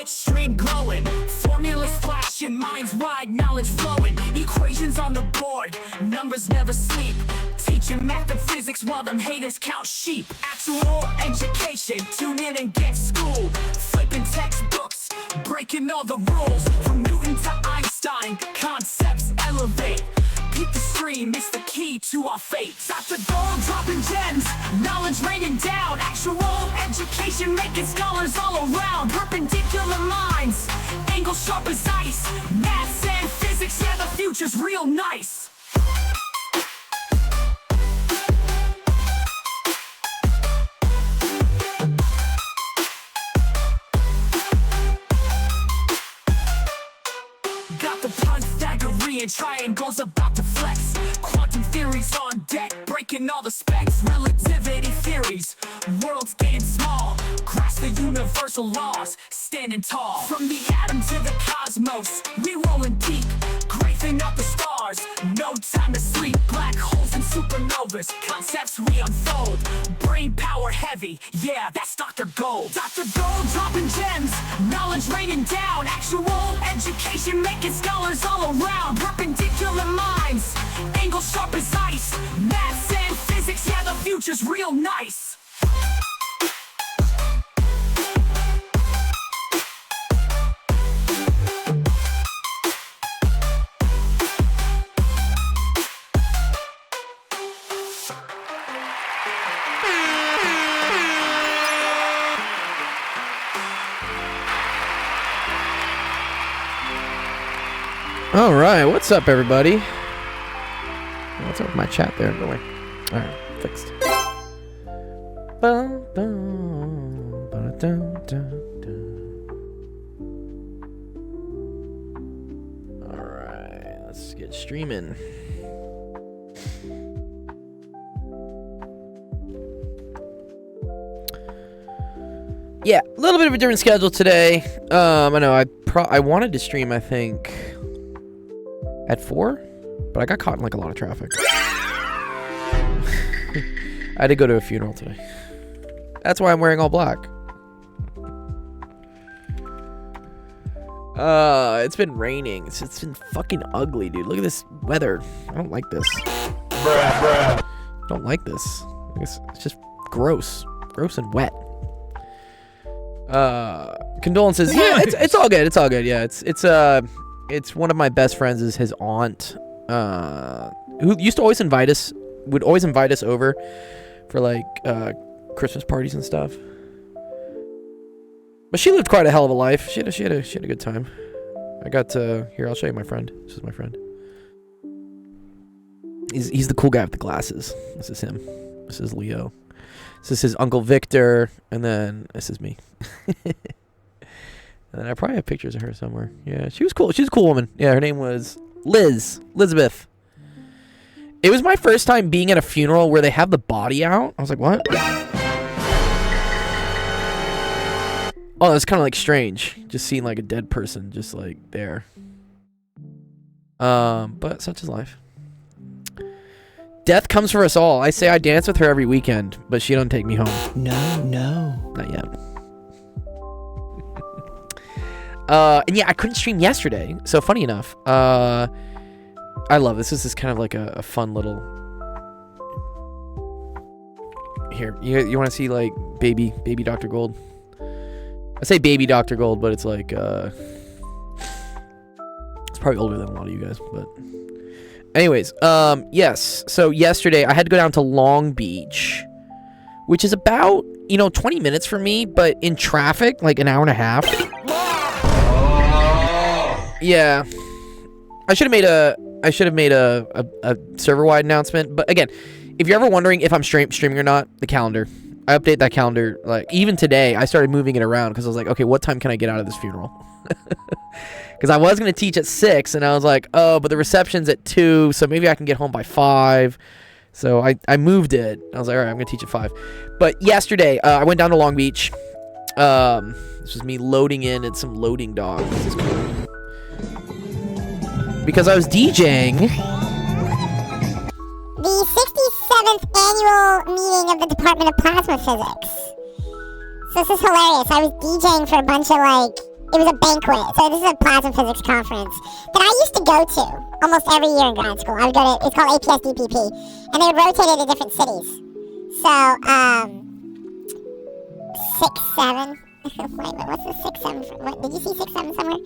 bloodstream glowing, formulas flashing, minds wide, knowledge flowing, equations on the board, numbers never sleep, teaching math and physics while them haters count sheep. Actual education, tune in and get schooled, flipping textbooks, breaking all the rules, from Newton to Einstein, concepts elevate. Keep the stream, it's the key to our fate. Dr. Gold dropping gems, knowledge raining down. Actual education making scholars all around. Perpendicular minds, angles sharp as ice. Maths and physics, yeah, the future's real nice. Got the Pythagorean triangles about to flex. Quantum theories on deck, breaking all the specs. Relativity theories, worlds getting small. Grasp the universal laws, standing tall. From the atom to the cosmos, we rolling deep. Gracing up the stars, no time to sleep. Black holes and supernovas, concepts we unfold. Brain power heavy, yeah, that's Dr. Gold. Dr. Gold dropping gems, knowledge raining down. Actual education making scholars all around. Perpendicular minds, angles sharp as ice. Maths and physics, yeah, the future's real nice. All right, what's up, everybody? What's up with my chat there? Go away. All right, fixed. All right, let's get streaming. Yeah, a little bit of a different schedule today. I know I wanted to stream, I think, at 4, but I got caught in like a lot of traffic. I had to go to a funeral today. That's why I'm wearing all black. It's been raining. It's been fucking ugly, dude. Look at this weather. I don't like this. Bruh. Don't like this. It's just gross. Gross and wet. Condolences. Yeah, it's all good. It's all good. Yeah, it's one of my best friends is his aunt, who used to always would always invite us over for like Christmas parties and stuff. But she lived quite a hell of a life. She had a good time. I got to here. I'll show you my friend. This is my friend. He's the cool guy with the glasses. This is him. This is Leo. This is his Uncle Victor, and then this is me. And I probably have pictures of her somewhere. Yeah, she was cool. She's a cool woman. Yeah, her name was Elizabeth. It was my first time being at a funeral where they have the body out. I was like, what? Oh, that's kind of like strange. Just seeing like a dead person just like there. But such is life. Death comes for us all. I say I dance with her every weekend, but she don't take me home. No. Not yet. And yeah, I couldn't stream yesterday. So funny enough, I love this. This is kind of like a fun little. Here, you want to see like baby Dr. Gold? I say baby Dr. Gold, but it's like it's probably older than a lot of you guys. But anyways, yes. So yesterday I had to go down to Long Beach, which is about 20 minutes for me, but in traffic like an hour and a half. Yeah, I should have made a server-wide announcement. But again, if you're ever wondering if I'm streaming or not, the calendar. I update that calendar. Like even today, I started moving it around because I was like, okay, what time can I get out of this funeral? Because I was gonna teach at 6, and I was like, oh, but the reception's at 2, so maybe I can get home by 5. So I moved it. I was like, all right, I'm gonna teach at 5. But yesterday, I went down to Long Beach. This was me loading in at some loading dog. This is cool. Because I was DJing. The 67th annual meeting of the Department of Plasma Physics. So this is hilarious. I was DJing for a bunch of like It was a banquet. So this is a plasma physics conference that I used to go to almost every year in grad school. I would go to, it's called APS DPP, and they would rotate it to different cities. So, 6, 7. Wait, what's the 6, 7? What, did you see 6, 7 somewhere?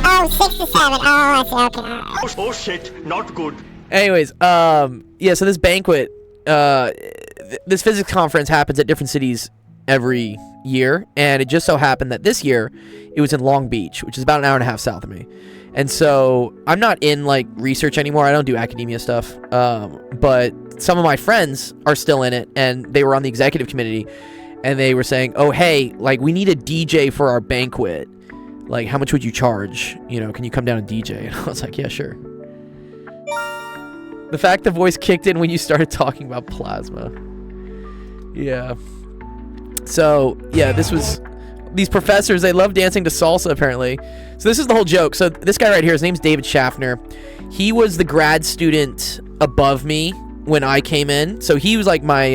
Oh, 6 to 7. Oh, I see. Okay. Oh shit, not good. Anyways, yeah, so this banquet, this physics conference happens at different cities every year, and it just so happened that this year it was in Long Beach, which is about an hour and a half south of me. And so I'm not in like research anymore. I don't do academia stuff, but some of my friends are still in it, and they were on the executive committee, and they were saying, oh hey, like we need a DJ for our banquet, like how much would you charge, you know, can you come down and DJ? And I was like, yeah, sure. The fact the voice kicked in when you started talking about plasma. Yeah. So, yeah, these professors, they love dancing to salsa, apparently. So this is the whole joke. So this guy right here, his name's David Schaffner. He was the grad student above me when I came in. So he was like my,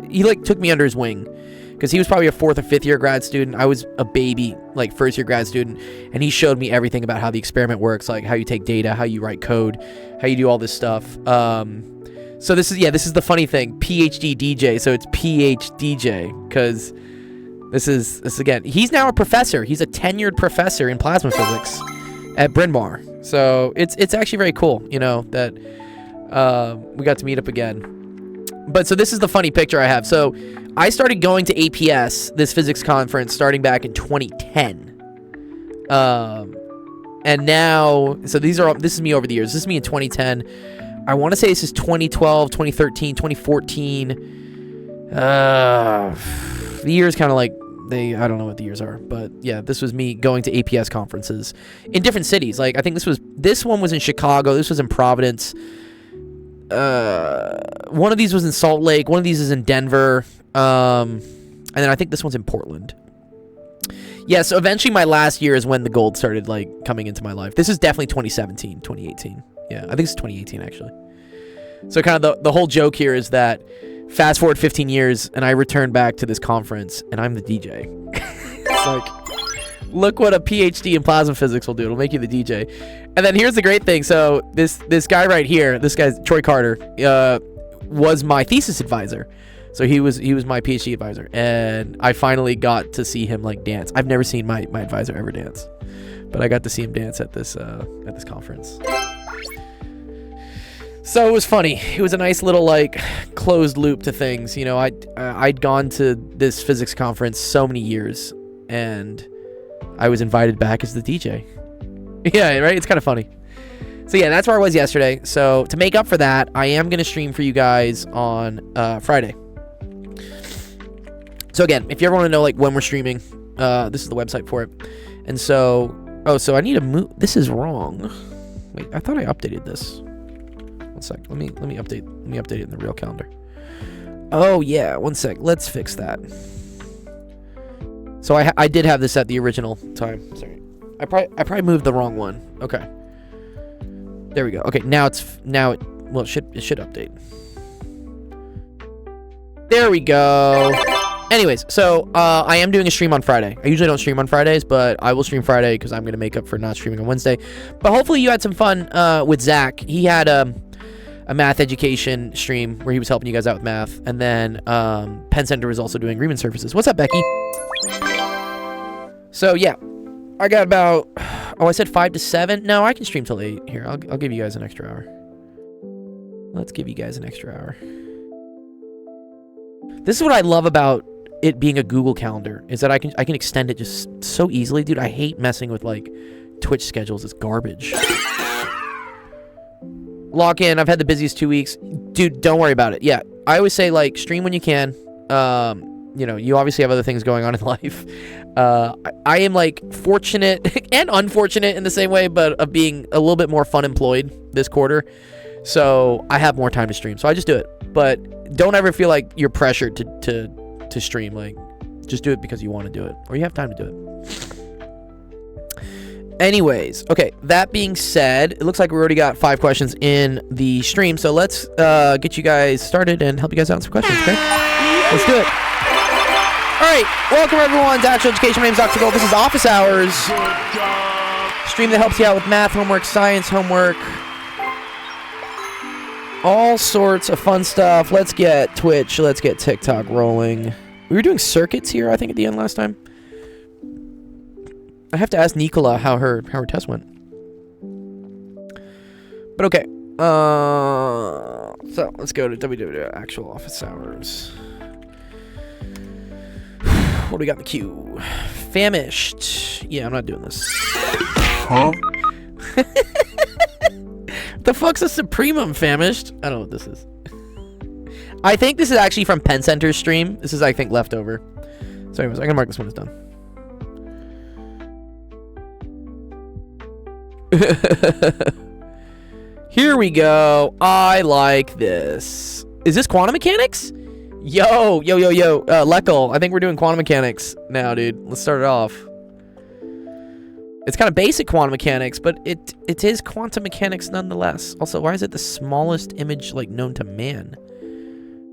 he like took me under his wing. Because he was probably a 4th or 5th year grad student. I was a baby, like 1st year grad student. And he showed me everything about how the experiment works, like how you take data, how you write code, how you do all this stuff. So this is the funny thing, PhD DJ. So it's PhDJ, because this again, he's now a professor. He's a tenured professor in plasma physics at Bryn Mawr. So it's actually very cool, you know, that we got to meet up again. But so this is the funny picture I have. So I started going to APS, this physics conference, starting back in 2010. And now, so this is me over the years. This is me in 2010. I want to say this is 2012, 2013, 2014. The years kind of like, I don't know what the years are. But yeah, this was me going to APS conferences in different cities. Like, I think this one was in Chicago. This was in Providence. One of these was in Salt Lake. One of these is in Denver. And then I think this one's in Portland. Yeah, so eventually my last year is when the gold started, like, coming into my life. This is definitely 2017, 2018. Yeah, I think it's 2018, actually. So kind of the whole joke here is that fast forward 15 years, and I return back to this conference, and I'm the DJ. It's like, look what a PhD in plasma physics will do. It'll make you the DJ. And then here's the great thing. So this guy right here, this guy's Troy Carter, was my thesis advisor. So he was my PhD advisor, and I finally got to see him like dance. I've never seen my advisor ever dance, but I got to see him dance at this conference. So it was funny. It was a nice little like closed loop to things. You know, I'd gone to this physics conference so many years, and I was invited back as the DJ. Yeah, right? It's kind of funny. So yeah, that's where I was yesterday. So to make up for that, I am going to stream for you guys on Friday. So again, if you ever want to know like when we're streaming, this is the website for it. And so, so I need to move. This is wrong. Wait, I thought I updated this. One sec. Let me update it in the real calendar. Oh yeah, one sec. Let's fix that. So I did have this at the original time. Sorry. I probably moved the wrong one. Okay. There we go. Okay, now it should update. There we go. Anyways, so I am doing a stream on Friday. I usually don't stream on Fridays, but I will stream Friday because I'm going to make up for not streaming on Wednesday. But hopefully you had some fun with Zach. He had a math education stream where he was helping you guys out with math. And then Penn Center is also doing Riemann surfaces. What's up, Becky? So, yeah. I got about... I said 5 to 7? No, I can stream till 8. Here, I'll give you guys an extra hour. Let's give you guys an extra hour. This is what I love about it being a Google Calendar, is that I can extend it just so easily. Dude, I hate messing with, like, Twitch schedules. It's garbage. Lock in. I've had the busiest 2 weeks. Dude, don't worry about it. Yeah, I always say, like, stream when you can. You know, you obviously have other things going on in life. I am, like, fortunate and unfortunate in the same way, but of being a little bit more fun employed this quarter. So I have more time to stream. So I just do it. But don't ever feel like you're pressured to stream. Like, just do it because you want to do it. Or you have time to do it. Anyways, okay, that being said, it looks like we already got 5 questions in the stream. So let's get you guys started and help you guys out with some questions, okay? Let's do it. Alright, welcome everyone to Actual Education. My name is Dr. Gold. This is Office Hours. Stream that helps you out with math, homework, science, homework. All sorts of fun stuff. Let's get Twitch, let's get TikTok rolling. We were doing circuits here, I think, at the end last time. I have to ask Nicola how her test went. But okay. So let's go to www actual office hours. What do we got in the queue? Famished. Yeah, I'm not doing this. Huh? The fuck's a Supremum famished? I don't know what this is. I think this is actually from Pen Center's stream. This is, I think, leftover. So anyways, I'm gonna mark this one as done. Here we go. I like this. Is this quantum mechanics? Yo. Leckle, I think we're doing quantum mechanics now, dude. Let's start it off. It's kind of basic quantum mechanics, but it is quantum mechanics nonetheless. Also, why is it the smallest image, like, known to man?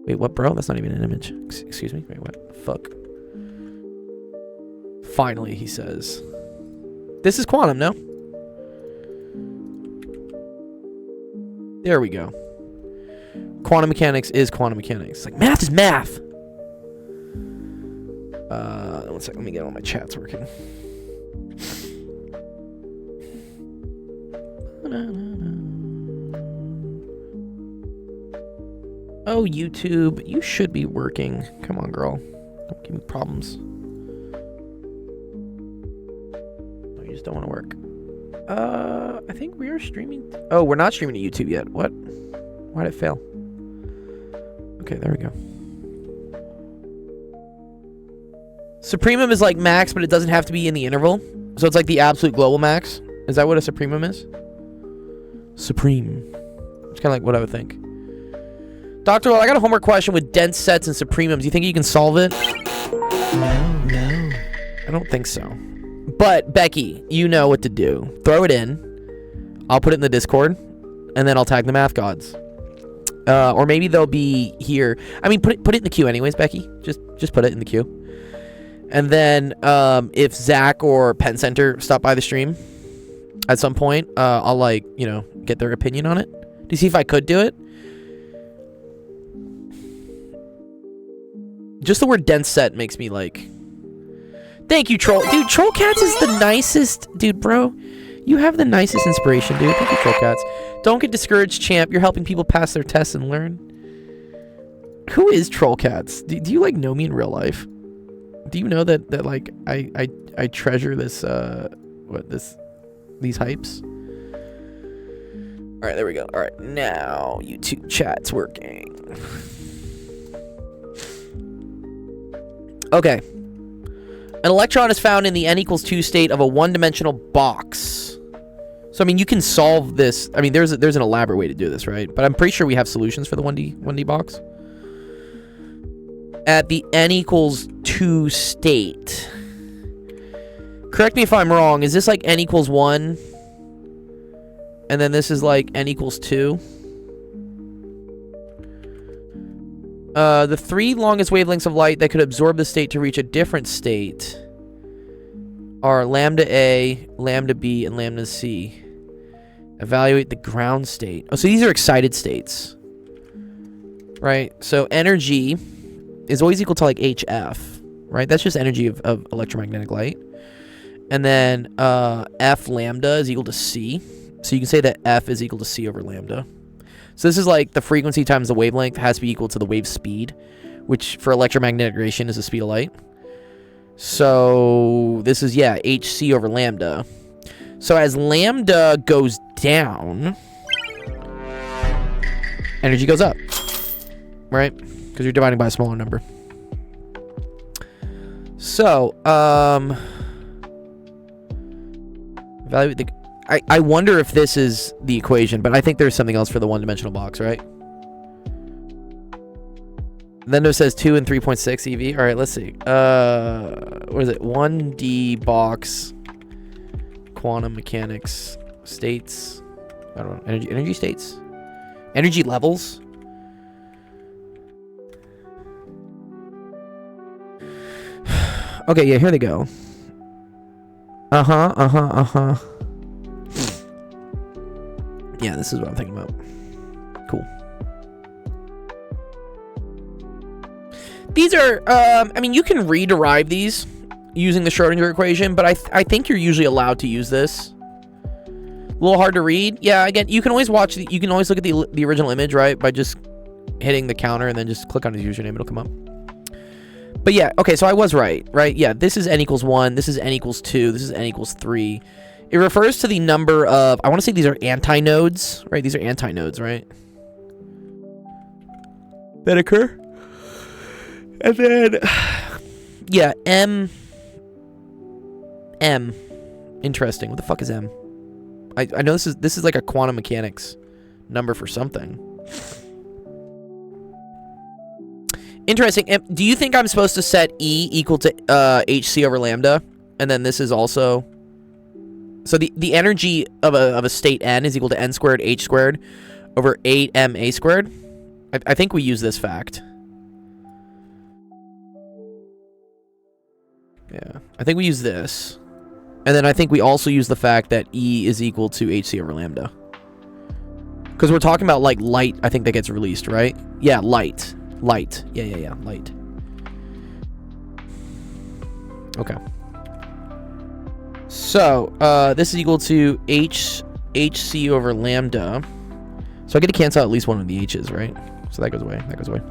Wait, what, bro? That's not even an image. Excuse me? Wait, what? Fuck. Finally, he says. This is quantum, no? There we go. Quantum mechanics is quantum mechanics. Like, math is math! One second, let me get all my chats working. Oh, YouTube, you should be working. Come on, girl. Don't give me problems. No, you just don't want to work. I think we are streaming. Oh, we're not streaming to YouTube yet. What? Why'd it fail? Okay, there we go. Supremum is like max, but it doesn't have to be in the interval. So it's like the absolute global max. Is that what a Supremum is? Supreme. It's kind of like what I would think. Dr. Well, I got a homework question with dense sets and Supremums. Do you think you can solve it? No. I don't think so. But, Becky, you know what to do. Throw it in. I'll put it in the Discord. And then I'll tag the math gods. Or maybe they'll be here. I mean, put it in the queue anyways, Becky. Just put it in the queue. And then, if Zach or Pen Center stop by the stream at some point, I'll, like, you know, get their opinion on it. To see if I could do it. Just the word dense set makes me, like... Thank you, Troll. Dude, Troll Cats is the nicest... Dude, bro. You have the nicest inspiration, dude. Thank you, Troll Cats. Don't get discouraged, champ. You're helping people pass their tests and learn. Who is Troll Cats? Do you, like, know me in real life? Do you know that like, I treasure this, these hypes? Alright, there we go. Alright, now YouTube chat's working. Okay. An electron is found in the n equals 2 state of a one-dimensional box. So, I mean, you can solve this. I mean, there's an elaborate way to do this, right? But I'm pretty sure we have solutions for the 1D box. At the n equals 2 state. Correct me if I'm wrong. Is this like n equals 1? And then this is like n equals 2? The 3 longest wavelengths of light that could absorb the state to reach a different state are lambda A, lambda B, and lambda C. Evaluate the ground state. Oh, so these are excited states. Right? So energy is always equal to like HF. Right? That's just energy of electromagnetic light. And then F lambda is equal to C. So you can say that F is equal to C over lambda. So this is like the frequency times the wavelength has to be equal to the wave speed, which for electromagnetic radiation is the speed of light. So this is, yeah, HC over lambda. So as lambda goes down, energy goes up, right? Because you're dividing by a smaller number. So, evaluate the... I wonder if this is the equation, but I think there's something else for the one-dimensional box, right? Then it says 2 and 3.6 EV. All right, let's see. What is it? 1D box, quantum mechanics, states. I don't know. Energy states? Energy levels? Okay, yeah, here they go. Yeah, this is what I'm thinking about. Cool. These are, I mean, you can rederive these using the Schrodinger equation, but I think you're usually allowed to use this. A little hard to read. Yeah, again, you can always watch, you can always look at the original image, right? By just hitting the counter and then just click on his username, it'll come up. But yeah, okay, so I was right? Yeah, this is n equals 1, this is n equals 2, this is n equals 3. It refers to the number of, I want to say these are antinodes, right? These are antinodes, right? That occur. And then, yeah, M. Interesting. What the fuck is M? I know this is like a quantum mechanics number for something. Interesting. Do you think I'm supposed to set E equal to hc over lambda? And then this is also... So the energy of a state n is equal to n squared h squared over 8ma squared? I think we use this fact. Yeah, I think we use this. And then I think we also use the fact that E is equal to hc over lambda. Because we're talking about, like, light, I think that gets released, right? Yeah, light. Light. Yeah, light. Okay. So, this is equal to hc over lambda. So I get to cancel out at least one of the h's, right? So that goes away. That goes away.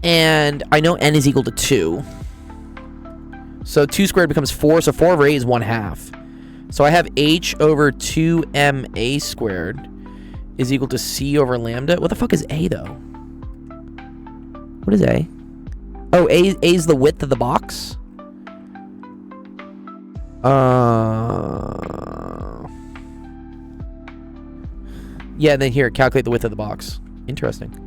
And I know n is equal to 2. So 2 squared becomes 4. So 4 over 8 is 1/2. So I have h over 2ma squared is equal to c over lambda. What the fuck is a, though? What is a? Oh, a is the width of the box? Yeah, and then here, calculate the width of the box. Interesting.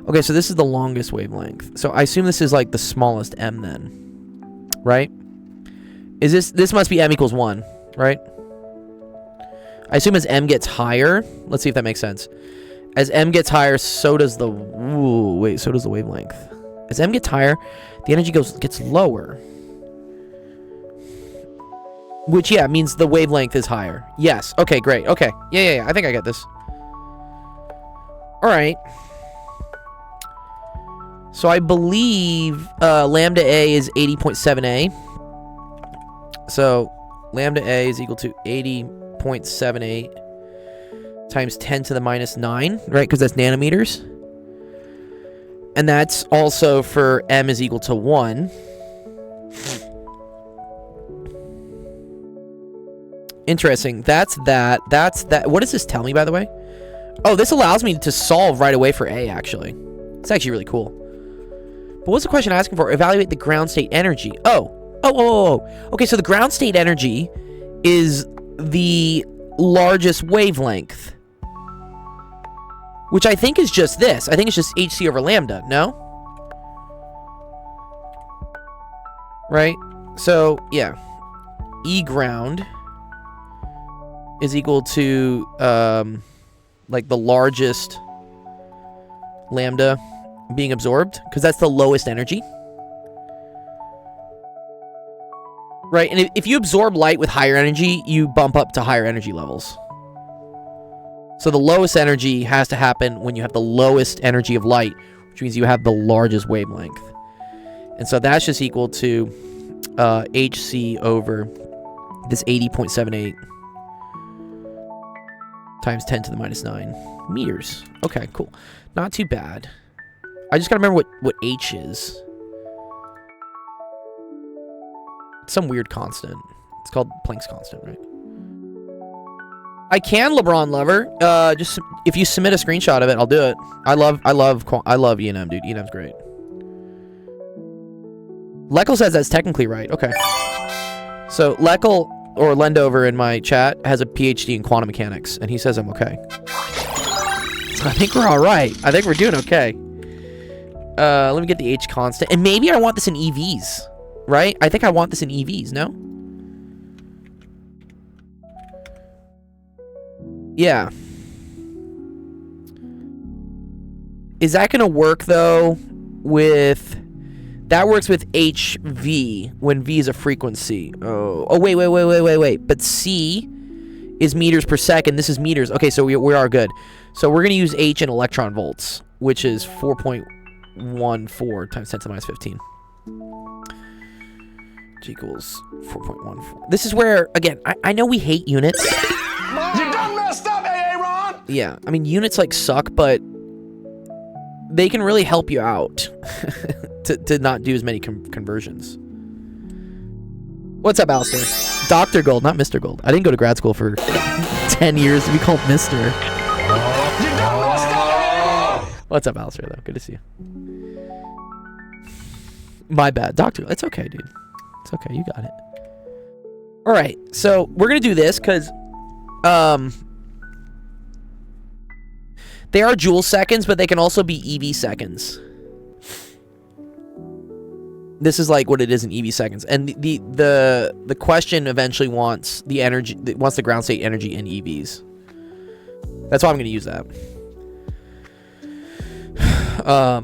Okay, so this is the longest wavelength. So I assume this is like the smallest m then, right? Is this must be m equals 1, right? I assume as m gets higher, let's see if that makes sense. As m gets higher, so does the so does the wavelength. As m gets higher, the energy gets lower. Which, yeah, means the wavelength is higher. Yes. Okay, great. Okay. Yeah. I think I get this. All right. So I believe lambda a is 80.7a. So lambda a is equal to 80.78 times 10 to the minus 9, right? Because that's nanometers. And that's also for m is equal to 1. Interesting. That's that. What does this tell me, by the way? Oh, this allows me to solve right away for a, actually. It's actually really cool. But what's the question asking for? Evaluate the ground state energy. Oh. Okay, so the ground state energy is the largest wavelength. Which I think is just this. I think it's just hc over lambda, no? Right? So, yeah. E ground is equal to, like, the largest lambda being absorbed, because that's the lowest energy. Right, and if you absorb light with higher energy, you bump up to higher energy levels. So the lowest energy has to happen when you have the lowest energy of light, which means you have the largest wavelength. And so that's just equal to hc over this 80.78 times 10 to the minus 9 meters. Okay, cool. Not too bad. I just gotta remember what h is. It's some weird constant. It's called Planck's constant, right? I can LeBron Lover. Just if you submit a screenshot of it, I'll do it. I love E&M, dude. E&M's great. Leckel says that's technically right. Okay. So Leckel or Lendover in my chat has a PhD in quantum mechanics, and he says I'm okay. So I think we're all right. I think we're doing okay. Let me get the H constant. And maybe I want this in EVs, right? I think I want this in EVs, no? Yeah. Is that going to work, though, with... That works with HV, when V is a frequency. Oh, wait. But C is meters per second. This is meters. Okay, so we are good. So we're going to use H in electron volts, which is 4.14 times 10 to the minus 15. G equals 4.14. This is where, again, I know we hate units. You done messed up, Aaron! Yeah, I mean, units, like, suck, but they can really help you out to not do as many conversions. What's up, Alistair? Dr. Gold, not Mr. Gold. I didn't go to grad school for 10 years to be called Mr. What's up, Alistair, though? Good to see you. My bad. Doctor, it's okay, dude. It's okay. You got it. All right. So we're going to do this because they are Joule seconds, but they can also be EV seconds. This is like what it is in EV seconds. And the question eventually wants the energy, wants the ground state energy in EVs. That's why I'm going to use that.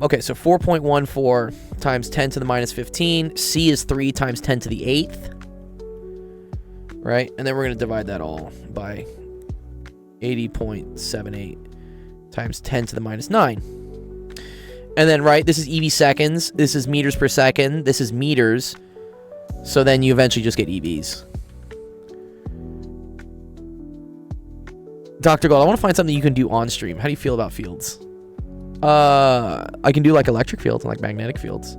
Okay, so 4.14 times 10 to the minus 15. C is 3 times 10 to the 8th. Right? And then we're going to divide that all by 80.78 times 10 to the minus 9. And then, right, this is EV seconds. This is meters per second. This is meters. So then you eventually just get EVs. Dr. Gold, I want to find something you can do on stream. How do you feel about fields? I can do like electric fields and like magnetic fields.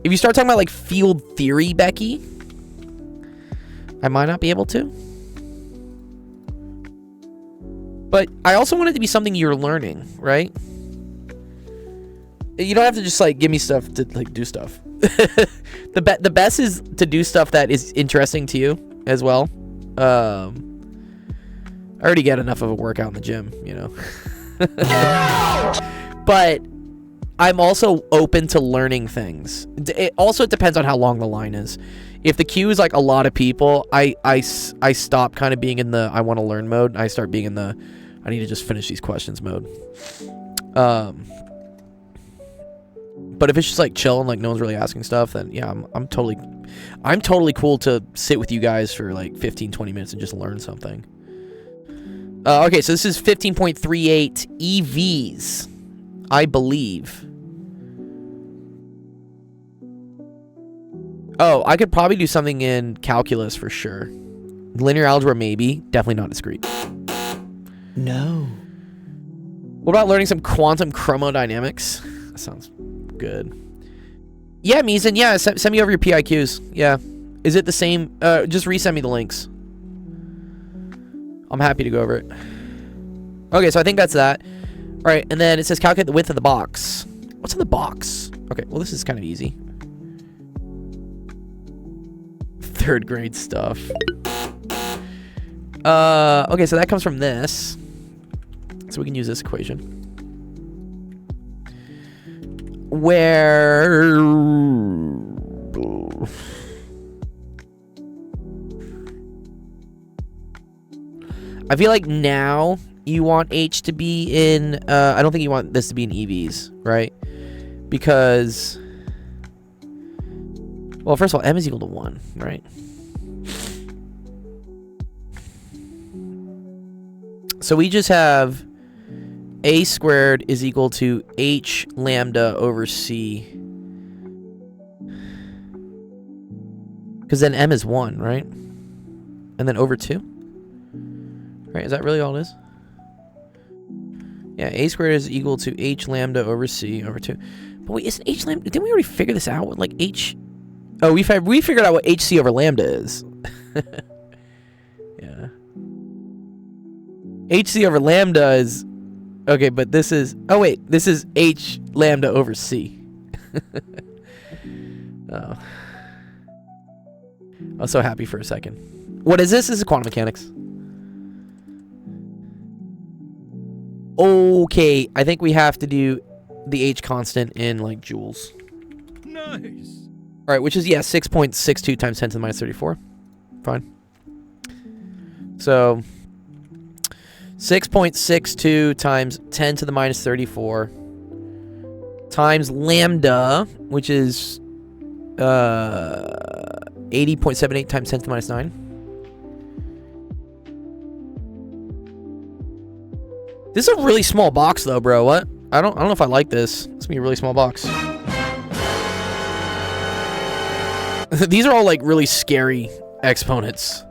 If you start talking about like field theory, Becky, I might not be able to. But I also want it to be something you're learning, right? You don't have to just like give me stuff to like do stuff. The best is to do stuff that is interesting to you as well. I already get enough of a workout in the gym, you know. But I'm also open to learning things. It also depends on how long the line is. If the queue is like a lot of people, I stop kind of being in the I want to learn mode. I start being in the I need to just finish these questions mode. But if it's just like chill and like no one's really asking stuff, then yeah, I'm totally cool to sit with you guys for like 15-20 minutes and just learn something. Okay, so this is 15.38 EVs, I believe. Oh, I could probably do something in calculus for sure. Linear algebra, maybe. Definitely not discrete. No. What about learning some quantum chromodynamics? That sounds good. Yeah, Mizan, yeah, send me over your PIQs. Yeah. Is it the same? Just resend me the links. I'm happy to go over it. Okay, so I think that's that. All right, and then it says calculate the width of the box. What's in the box? Okay, well, this is kind of easy. Third grade stuff. Okay, so that comes from this. So we can use this equation. Where... I feel like now you want H to be in... I don't think you want this to be in EVs, right? Because... Well, first of all, M is equal to 1, right? So we just have A squared is equal to H lambda over C. Because then M is 1, right? And then over 2? Right, is that really all it is? Yeah, A squared is equal to H lambda over C over 2. But wait, isn't H lambda... Didn't we already figure this out with, like, H... Oh, we figured out what HC over lambda is. Yeah. HC over lambda is... Okay, but this is... Oh, wait. This is H lambda over C. Oh. I was so happy for a second. What is this? This is quantum mechanics. Okay, I think we have to do the H constant in like joules. Nice. All right, which is, yeah, 6.62 times 10 to the minus 34. Fine. So 6.62 times 10 to the minus 34 times lambda, which is 80.78 times 10 to the minus 9. This is a really small box, though, bro. What? I don't know if I like this. It's gonna be a really small box. These are all like really scary exponents.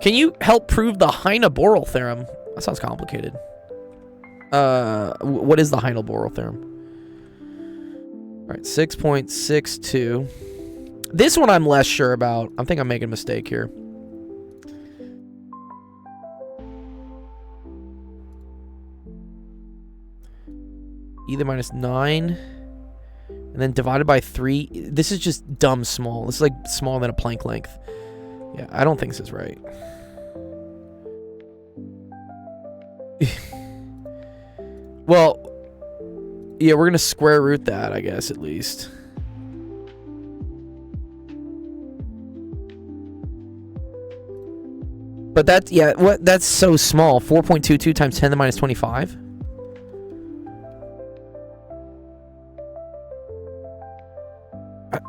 Can you help prove the Heine-Borel theorem? That sounds complicated. What is the Heine-Borel theorem? All right, 6.62. This one I'm less sure about. I think I'm making a mistake here. Either minus 9 and then divided by 3. This is just dumb small. This is like smaller than a Planck length. Yeah, I don't think this is right. Well, yeah, we're gonna square root that, I guess, at least. But that's, yeah, what? That's so small. 4.22 times 10 to the minus 25.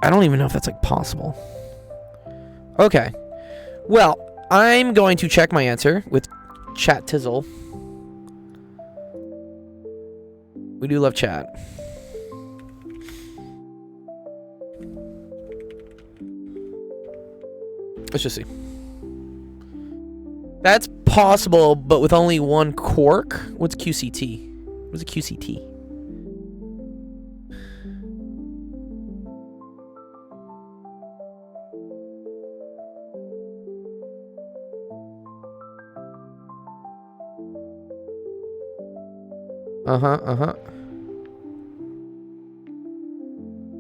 I don't even know if that's like possible. Okay. Well, I'm going to check my answer with Chat Tizzle. We do love chat. Let's just see. That's possible, but with only one quark. What's QCT? What's a QCT?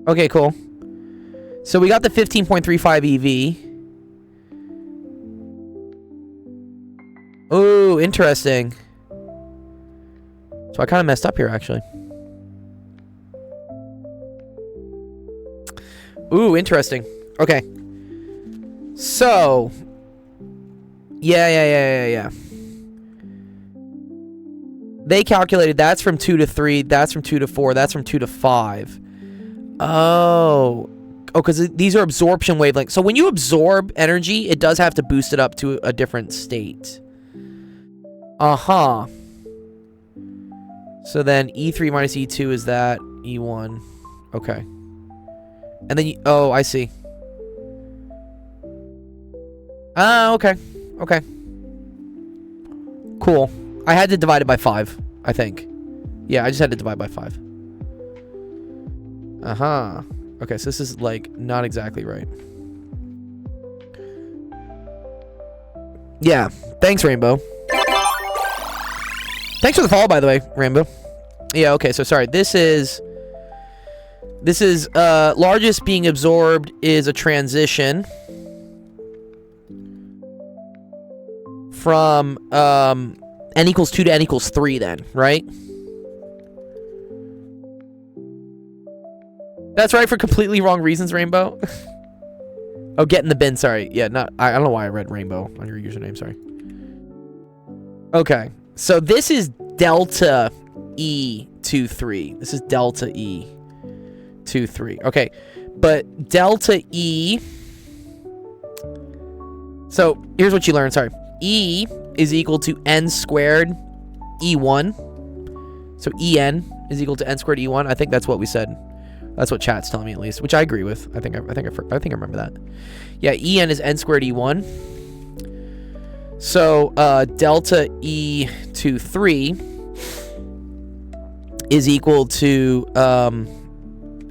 Okay, cool. So we got the 15.35 EV. Ooh, interesting. So I kind of messed up here, actually. Ooh, interesting. Okay. So. Yeah. They calculated that's from 2 to 3, that's from 2 to 4, that's from 2 to 5. Oh, because these are absorption wavelengths. So when you absorb energy, it does have to boost it up to a different state. Uh-huh. So then E3 minus E2 is that, E1. Okay. And then, oh, I see. Ah, okay. Okay. Cool. I had to divide it by 5, I think. Yeah, I just had to divide by 5. Uh-huh. Okay, so this is, like, not exactly right. Yeah. Thanks, Rainbow. Thanks for the follow, by the way, Rainbow. Yeah, okay, so sorry. This is largest being absorbed is a transition from n equals 2 to n equals 3 then, right? That's right, for completely wrong reasons, Rainbow. Oh, get in the bin, sorry. Yeah, I don't know why I read Rainbow on your username, sorry. Okay, so this is delta E23. This is delta E23. Okay, but delta E... So, here's what you learned, sorry. E is equal to n squared E1. So En is equal to n squared E1. I think that's what we said. That's what chat's telling me, at least, which I agree with. I think I remember that. Yeah, En is n squared E1. So delta E23 is equal to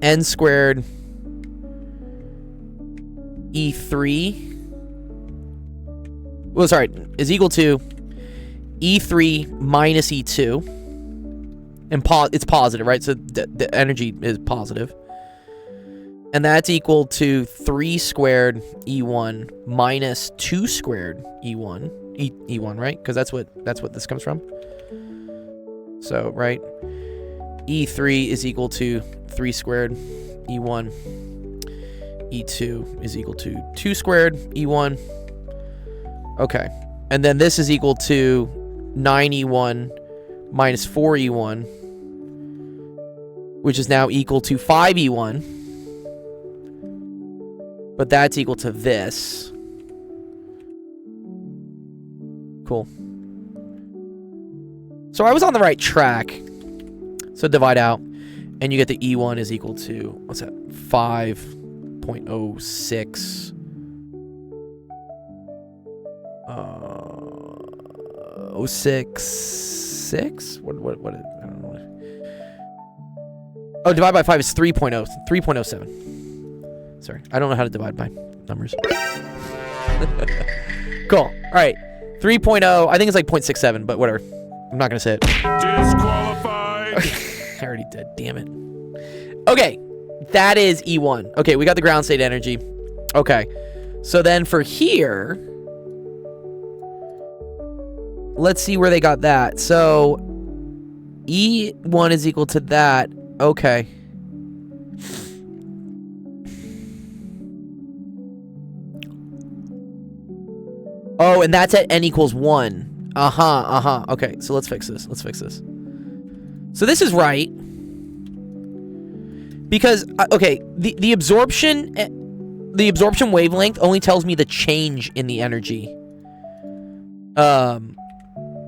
n squared E3. Well, sorry, is equal to E3 minus E2. And it's positive, right? So the energy is positive. And that's equal to 3 squared E1 minus 2 squared E1. E1, right? Because that's what this comes from. So, right? E3 is equal to 3 squared E1. E2 is equal to 2 squared E1. Okay. And then this is equal to 9E1 minus 4E1, which is now equal to 5E1. But that's equal to this. Cool. So I was on the right track. So divide out, and you get the E1 is equal to, what's that, 5.06. 0.6. What I don't know. Oh, divide by 5 is 3.07. Sorry, I don't know how to divide by numbers. Cool. All right, 3.0. I think it's like 0.67, but whatever. I'm not gonna say it. Disqualified. I already did. Damn it. Okay, that is E1. Okay, we got the ground state energy. Okay, so then for here, let's see where they got that. So E1 is equal to that. Okay. Oh, and that's at n equals 1. Okay, so let's fix this. So this is right. Because, okay, the absorption wavelength only tells me the change in the energy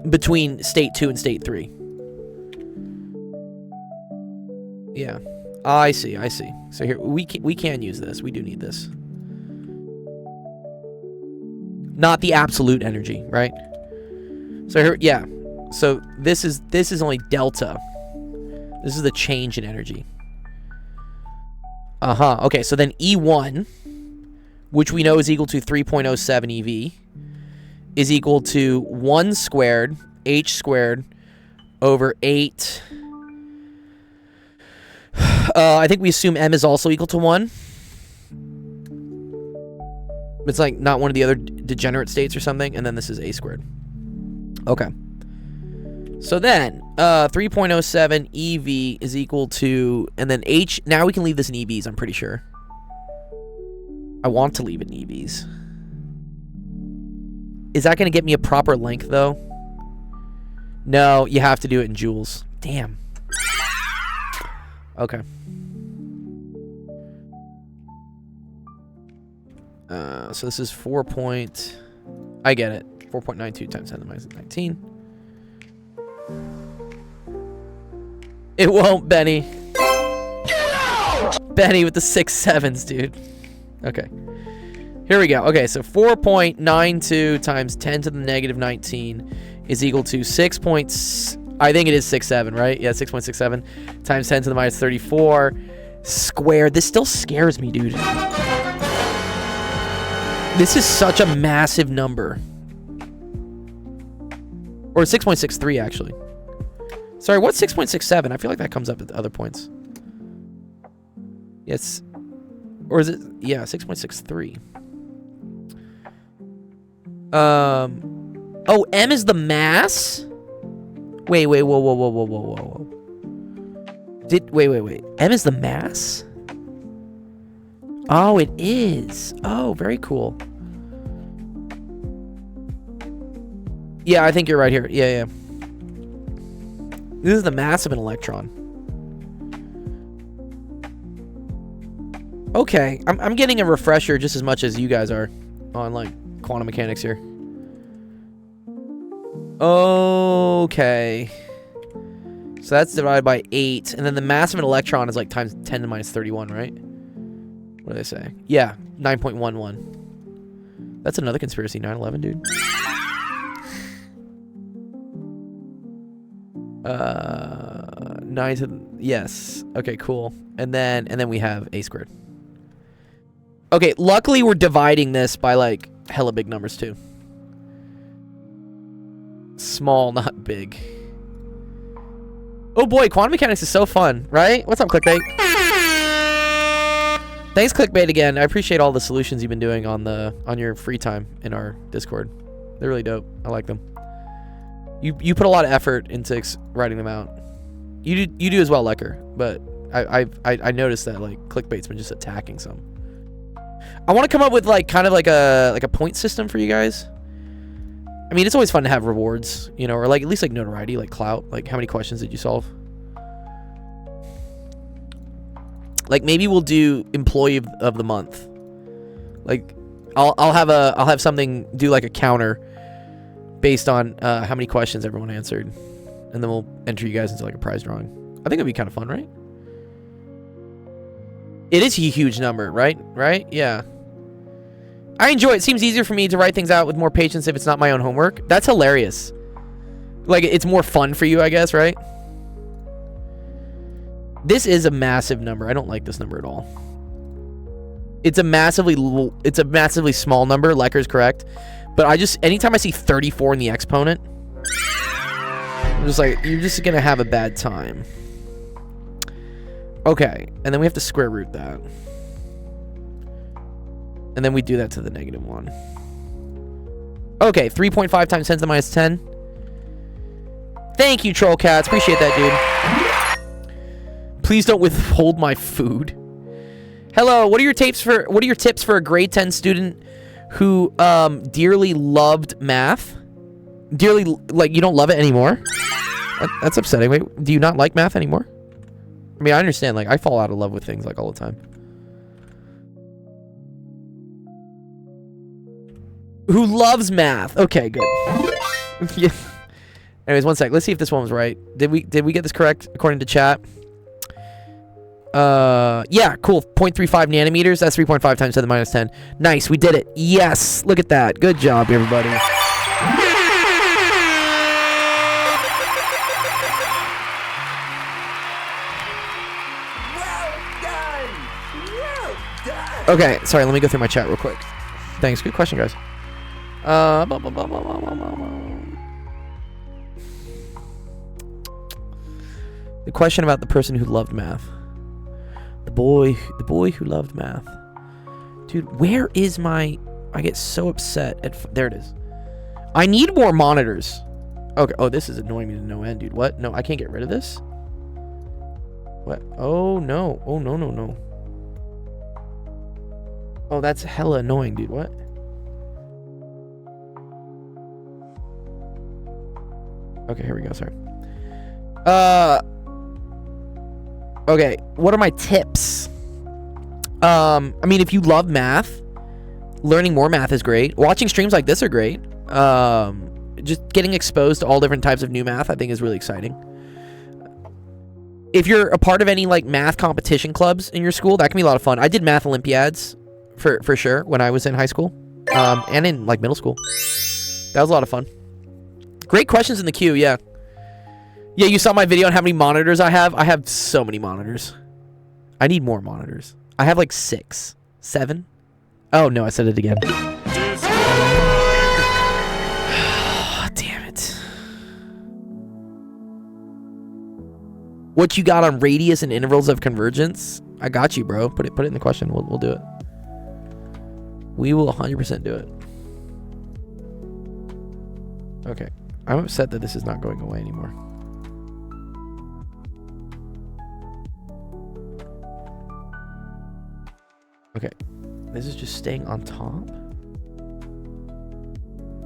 between state 2 and state 3. Yeah. I see. So here, we can use this. We do need this. Not the absolute energy, right? So here, yeah. So this is only delta. This is the change in energy. Okay, so then E1, which we know is equal to 3.07 EV, is equal to 1 squared h squared over 8. I think we assume m is also equal to 1. It's like not one of the other degenerate states or something, and then this is a squared. Okay. So then, 3.07 EV is equal to, and then h, now we can leave this in EVs, I'm pretty sure. I want to leave it in EVs. Is that going to get me a proper length, though? No, you have to do it in joules. Damn. Okay. So this is 4 point... I get it. 4.92 times 10 to the minus 19. It won't, Benny. Benny with the 6 sevens, dude. Okay. Here we go. Okay, so 4.92 times 10 to the negative 19 is equal to 6 points... I think it is 6.7, right? Yeah, 6.67 times 10 to the minus 34 squared. This still scares me, dude. This is such a massive number. Or 6.63, actually. Sorry, what's 6.67? I feel like that comes up at the other points. Yes. Or is it? Yeah, 6.63. Oh, m is the mass? Wait, whoa. Wait. M is the mass? Oh, it is. Oh, very cool. Yeah, I think you're right here. Yeah. This is the mass of an electron. Okay, I'm getting a refresher just as much as you guys are on, like, quantum mechanics here. Okay. So that's divided by 8. And then the mass of an electron is, like, times 10 to the minus 31, right? What do they say? Yeah, 9.11. That's another conspiracy, 9/11, dude. 9 to... Yes. Okay, cool. And then we have a squared. Okay, luckily we're dividing this by, like, hella big numbers, too. Small, not big. Oh boy, quantum mechanics is so fun, right? What's up, Clickbait? Thanks, Clickbait, again. I appreciate all the solutions you've been doing on your free time in our Discord. They're really dope. I like them. You put a lot of effort into writing them out. You do as well, Lecker. But I noticed that like clickbait's been just attacking some. I want to come up with like kind of like a point system for you guys. I mean, it's always fun to have rewards, you know, or like at least like notoriety, like clout. Like how many questions did you solve? Like maybe we'll do employee of the month. Like I'll have something do like a counter based on how many questions everyone answered, and then we'll enter you guys into like a prize drawing. I think it'd be kind of fun, right? It is a huge number, right? Right? Yeah. I enjoy it. It seems easier for me to write things out with more patience if it's not my own homework. That's hilarious. Like, it's more fun for you, I guess, right? This is a massive number. I don't like this number at all. It's a massively small number. Lecker's correct. But anytime I see 34 in the exponent, I'm just like, you're just going to have a bad time. Okay, and then we have to square root that. And then we do that to the -1. Okay, 3.5 times 10 to the -10. Thank you, Troll Cats. Appreciate that, dude. Please don't withhold my food. Hello, what are your tips for a grade 10 student who dearly loved math? Dearly, like, you don't love it anymore? That's upsetting. Wait, do you not like math anymore? I mean, I understand, like, I fall out of love with things, like, all the time. Who loves math? Okay, good. Yeah. Anyways, one sec. Let's see if this one was right. Did we get this correct according to chat? Yeah, cool. 0.35 nanometers. That's 3.5 times 10 to the -10. Nice, we did it. Yes, look at that. Good job, everybody. Okay, sorry, let me go through my chat real quick. Thanks, good question, guys. The question about the person who loved math. The boy who loved math. Dude, where is my... I get so upset at... There it is. I need more monitors. Okay, oh, this is annoying me to no end, dude. What? No, I can't get rid of this? What? Oh, no. Oh, no, no, no. Oh, that's hella annoying, dude. What? Okay, here we go. Sorry. Okay, what are my tips? I mean, if you love math, learning more math is great. Watching streams like this are great. Just getting exposed to all different types of new math, I think, is really exciting. If you're a part of any like math competition clubs in your school, that can be a lot of fun. I did math Olympiads for sure when I was in high school, and in like middle school. That was a lot of fun. Great questions in the queue, yeah. Yeah, you saw my video on how many monitors I have. I have so many monitors. I need more monitors. I have like 6, 7. Oh no, I said it again. Damn it. What you got on radius and intervals of convergence? I got you, bro. Put it in the question. We'll do it. We will 100% do it. Okay. I'm upset that this is not going away anymore. Okay. This is just staying on top?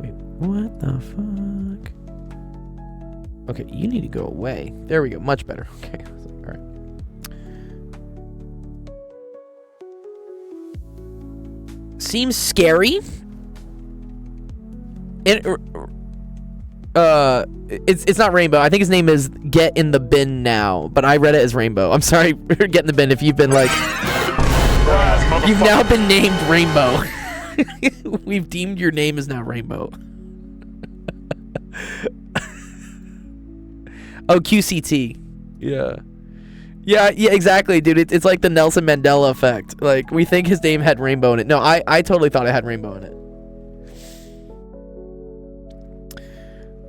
Wait, what the fuck? Okay, you need to go away. There we go. Much better. Okay. All right. Seems scary. It's not Rainbow. I think his name is Get in the Bin Now, but I read it as Rainbow. I'm sorry, Get in the Bin if you've been like... You've now been named Rainbow. We've deemed your name as now Rainbow. Oh, QCT. Yeah. Yeah, exactly, dude. It's like the Nelson Mandela effect. Like, we think his name had Rainbow in it. No, I totally thought it had Rainbow in it.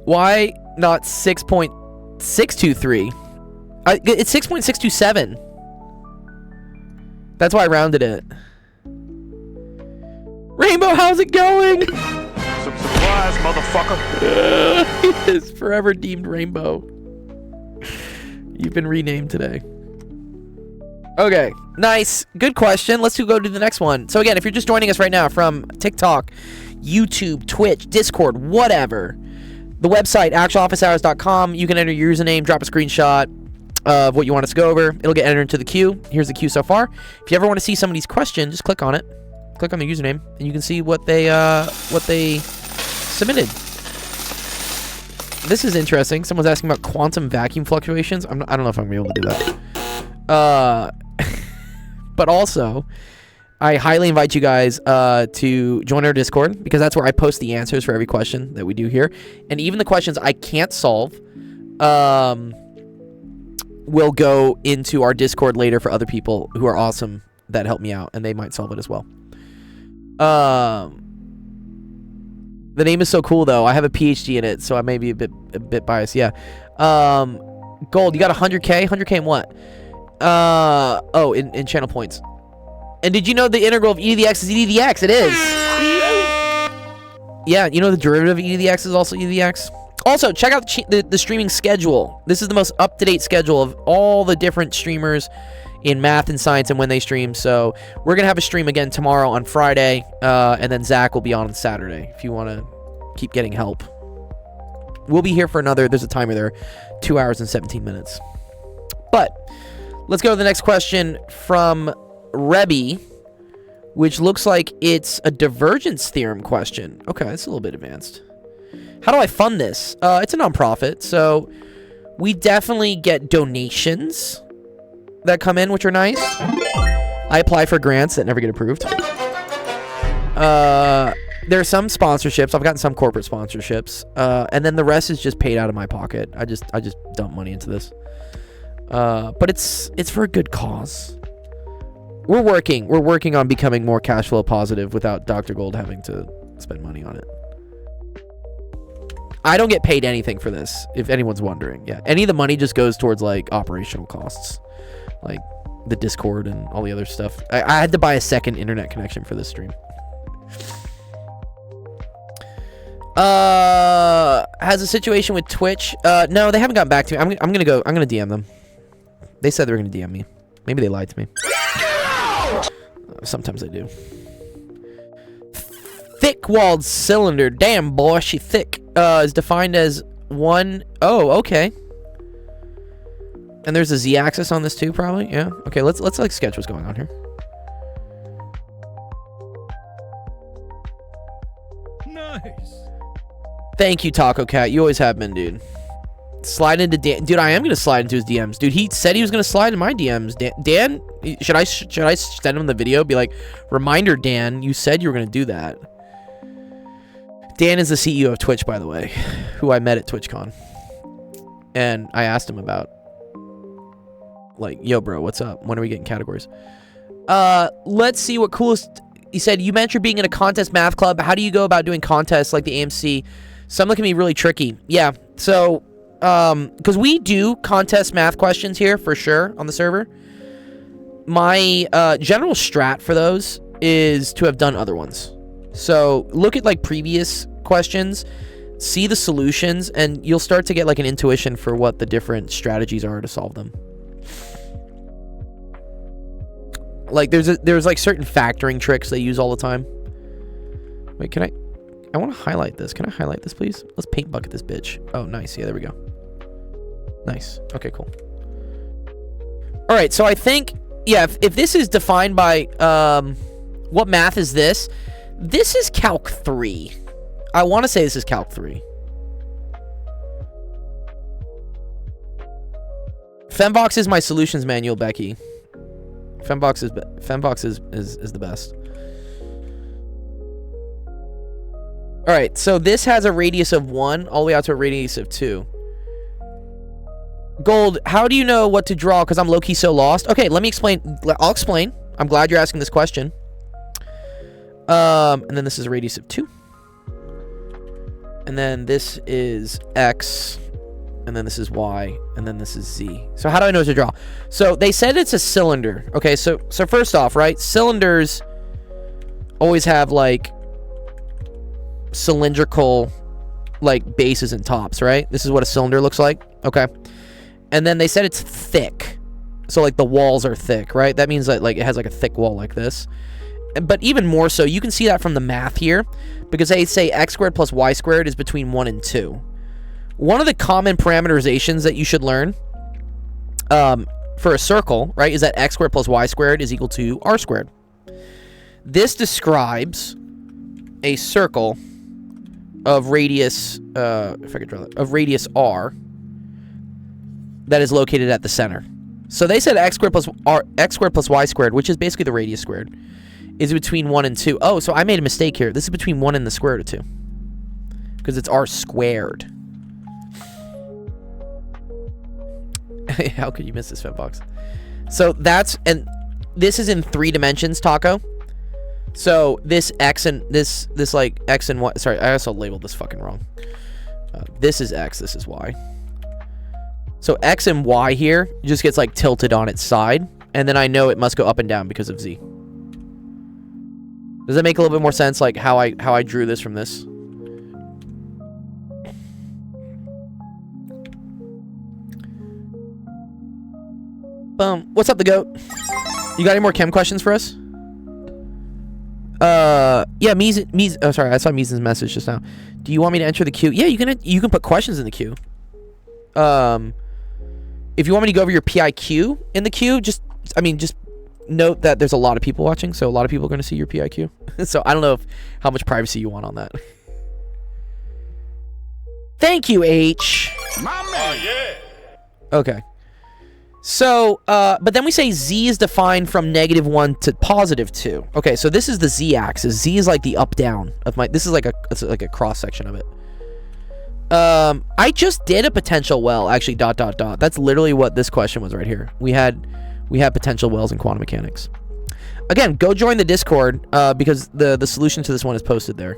Why not 6.623? It's 6.627. That's why I rounded it. Rainbow, how's it going? Surprise, motherfucker. He is forever deemed Rainbow. You've been renamed today. Okay, nice. Good question. Let's go to the next one. So again, if you're just joining us right now from TikTok, YouTube, Twitch, Discord, whatever, the website, actualofficehours.com, you can enter your username, drop a screenshot of what you want us to go over. It'll get entered into the queue. Here's the queue so far. If you ever want to see somebody's question, just click on it. Click on the username, and you can see what they submitted. This is interesting. Someone's asking about quantum vacuum fluctuations. I don't know if I'm gonna be able to do that. But also, I highly invite you guys to join our Discord, because that's where I post the answers for every question that we do here. And even the questions I can't solve will go into our Discord later for other people who are awesome that help me out, and they might solve it as well. The name is so cool, though. I have a PhD in it, so I may be a bit biased. Yeah. Gold, you got 100K? 100K in what? Oh, in channel points. And did you know the integral of e to the x is e to the x? It is. Yeah, you know the derivative of e to the x is also e to the x. Also, check out the streaming schedule. This is the most up-to-date schedule of all the different streamers in math and science and when they stream. So we're gonna have a stream again tomorrow on Friday, and then Zach will be on Saturday if you want to keep getting help. We'll be here for another, there's a timer there, 2 hours and 17 minutes. But let's go to the next question from Rebby, which looks like it's a divergence theorem question. Okay, it's a little bit advanced. How do I fund this? It's a nonprofit, so we definitely get donations that come in, which are nice. I apply for grants that never get approved. There are some sponsorships. I've gotten some corporate sponsorships, and then the rest is just paid out of my pocket. I just dump money into this. But it's for a good cause. We're working on becoming more cash flow positive without Dr. Gold having to spend money on it. I don't get paid anything for this, if anyone's wondering. Yeah, any of the money just goes towards like operational costs, like the Discord and all the other stuff. I had to buy a second internet connection for this stream. Has a situation with Twitch? No, they haven't gotten back to me. I'm gonna DM them. They said they were gonna DM me. Maybe they lied to me. Sometimes they do. Thick-walled cylinder. Damn, boy, she thick. Is defined as one... Oh, okay. And there's a z-axis on this too, probably. Yeah. Okay, let's like sketch what's going on here. Nice. Thank you, Taco Cat. You always have been, dude. Slide into Dan. Dude, I am gonna slide into his DMs. Dude, he said he was gonna slide in my DMs. Dan, should I send him the video? Be like, reminder, Dan, you said you were gonna do that. Dan is the CEO of Twitch, by the way, who I met at TwitchCon. And I asked him about, like, yo, bro, what's up? When are we getting categories? Let's see what coolest... He said, you mentioned being in a contest math club. How do you go about doing contests like the AMC? Some look at me really tricky. Yeah, so, because we do contest math questions here, for sure, on the server. My general strat for those is to have done other ones. So look at like previous questions, see the solutions, and you'll start to get like an intuition for what the different strategies are to solve them. Like there's like certain factoring tricks they use all the time. Wait, can I want to highlight this. Can I highlight this, please? Let's paint bucket this bitch. Oh, nice. Yeah, there we go. Nice. Okay, cool. All right, so I think, yeah, if this is defined by, what math is this? This is Calc 3. I want to say this is Calc 3. Fembox is my solutions manual, Becky. Fembox is the best. All right, so this has a radius of 1 all the way out to a radius of 2. Gold, how do you know what to draw? Because I'm low-key so lost. Okay, let me explain. I'll explain. I'm glad you're asking this question. And then this is a radius of 2. And then this is X. And then this is Y. And then this is Z. So how do I know what to draw? So they said it's a cylinder. Okay, so first off, right? Cylinders always have, like, cylindrical, like, bases and tops, right? This is what a cylinder looks like. Okay. And then they said it's thick. So like the walls are thick, right? That means that like it has like a thick wall like this. But even more so, you can see that from the math here, because they say x squared plus y squared is between 1 and 2. One of the common parameterizations that you should learn for a circle, right, is that x squared plus y squared is equal to r squared. This describes a circle of radius, if I could draw that, of radius r that is located at the center. So they said x squared plus y squared, which is basically the radius squared, is between 1 and 2. Oh, so I made a mistake here. This is between 1 and the square root of 2. Because it's r squared. How could you miss this, Fedbox? So that's, and this is in 3 dimensions, Taco. So this x and this like x and y, sorry, I also labeled this fucking wrong. This is x, this is y. So x and y here just gets like tilted on its side, and then I know it must go up and down because of z. Does that make a little bit more sense, like how I drew this from this? Boom. What's up, the goat? You got any more chem questions for us? Yeah, oh, sorry, I saw Meezen's message just now. Do you want me to enter the queue? Yeah, you can put questions in the queue. If you want me to go over your PIQ in the queue, just note that there's a lot of people watching, so a lot of people are going to see your PIQ. So I don't know how much privacy you want on that. Thank you, H. My man. Okay. So, but then we say z is defined from -1 to +2. Okay, so this is the z-axis. Z is like the up-down of my. This is like a cross section of it. I just did a potential well, actually. ... That's literally what this question was right here. We had potential wells in quantum mechanics. Again, go join the Discord because the solution to this one is posted there.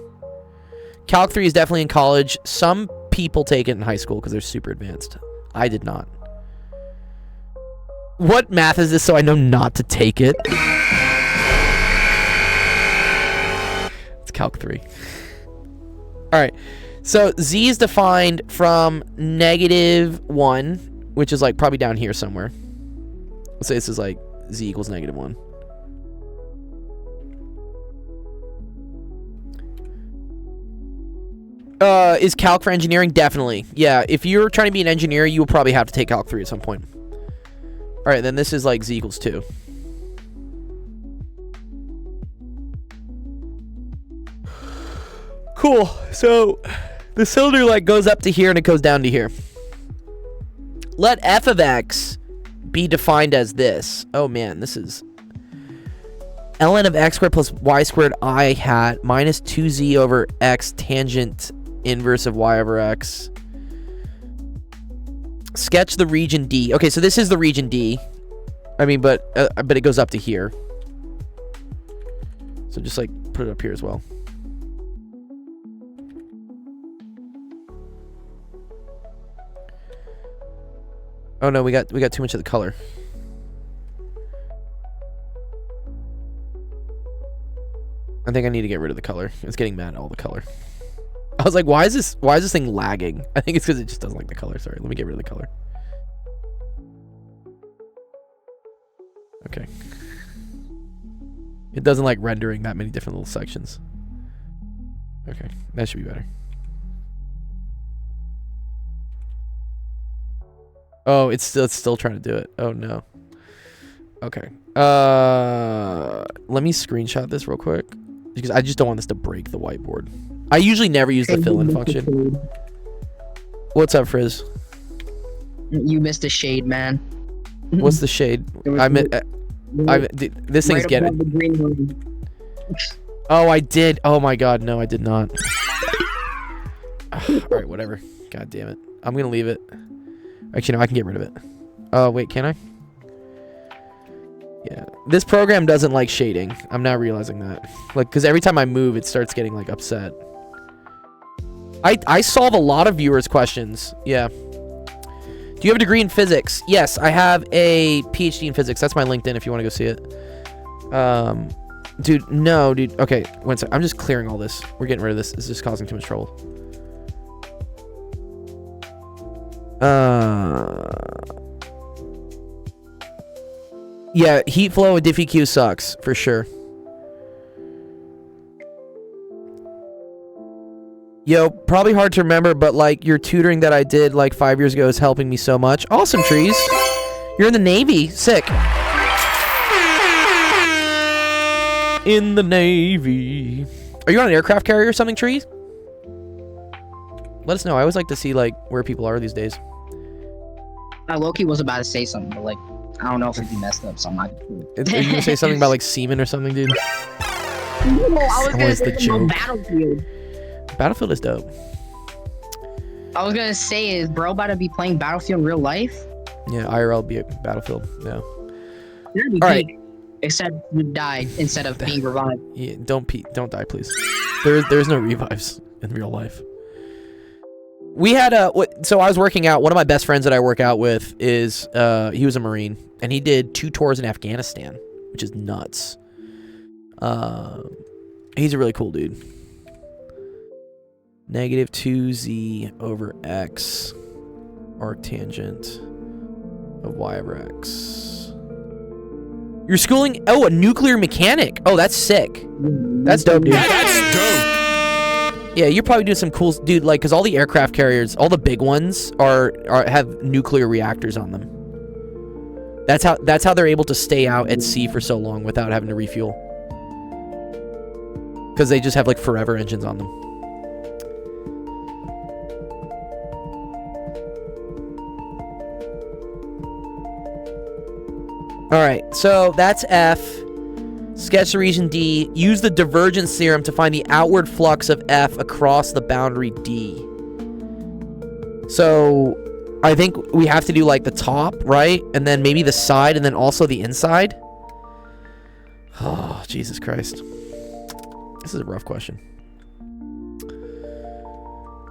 Calc 3 is definitely in college. Some people take it in high school because they're super advanced. I did not. What math is this so I know not to take it? It's Calc 3. Alright. So z is defined from -1, which is like probably down here somewhere. Let's say this is like z equals -1. Is Calc for engineering? Definitely. Yeah, if you're trying to be an engineer, you will probably have to take Calc 3 at some point. Alright, then this is like z equals 2. Cool. So the cylinder like goes up to here and it goes down to here. Let f of x be defined as this. Oh man, this is ln of x squared plus y squared I hat minus 2z over x tangent inverse of y over x. Sketch the region D. Okay, so this is the region D. I mean, but it goes up to here. So just like put it up here as well. Oh no, we got too much of the color. I think I need to get rid of the color. It's getting mad at all the color. I was like, why is this thing lagging? I think it's because it just doesn't like the color. Sorry, let me get rid of the color. Okay. It doesn't like rendering that many different little sections. Okay, that should be better. Oh, it's still trying to do it. Oh no. Okay. Let me screenshot this real quick because I just don't want this to break the whiteboard. I usually never use the fill-in function. What's up, Frizz? You missed a shade, man. What's the shade? This thing's getting. Oh, I did. Oh my god, no, I did not. All right, whatever. God damn it. I'm gonna leave it. Actually, no, I can get rid of it. Oh, wait, can I? Yeah. This program doesn't like shading. I'm now realizing that. Like, because every time I move, it starts getting, like, upset. I solve a lot of viewers' questions. Yeah. Do you have a degree in physics? Yes, I have a PhD in physics. That's my LinkedIn if you want to go see it. Dude, no, dude. Okay, one sec. I'm just clearing all this. We're getting rid of this. This is just causing too much trouble. Yeah, heat flow with Diffie Q sucks for sure. Yo, probably hard to remember, but like your tutoring that I did like 5 years ago is helping me so much. Awesome, Trees. You're in the Navy. Sick. In the Navy. Are you on an aircraft carrier or something, Trees? Let us know. I always like to see like where people are these days. Loki was about to say something, but like, I don't know if it'd be messed up, so I'm not. Are you gonna say something about like semen or something, dude? No, I was gonna Always the say something about joke. Battlefield. Battlefield is dope. I was gonna say, is bro about to be playing Battlefield in real life? Yeah, IRL be at Battlefield. Yeah. That'd be All right. big. Except you died instead of being revived. Yeah, don't die, please. There's no revives in real life. We had so I was working out. One of my best friends that I work out with is he was a Marine and he did 2 tours in Afghanistan, which is nuts. He's a really cool dude. Negative 2z over x arctangent of y over x. You're schooling. Oh, a nuclear mechanic. Oh, that's sick. That's dope, dude. That's dope. Yeah, you're probably doing some cool, dude. Like, cause all the aircraft carriers, all the big ones have nuclear reactors on them. That's how they're able to stay out at sea for so long without having to refuel. Cause they just have like forever engines on them. All right, so that's F. Sketch the region D. Use the divergence theorem to find the outward flux of F across the boundary D. So I think we have to do like the top, right? And then maybe the side and then also the inside. Oh, Jesus Christ. This is a rough question.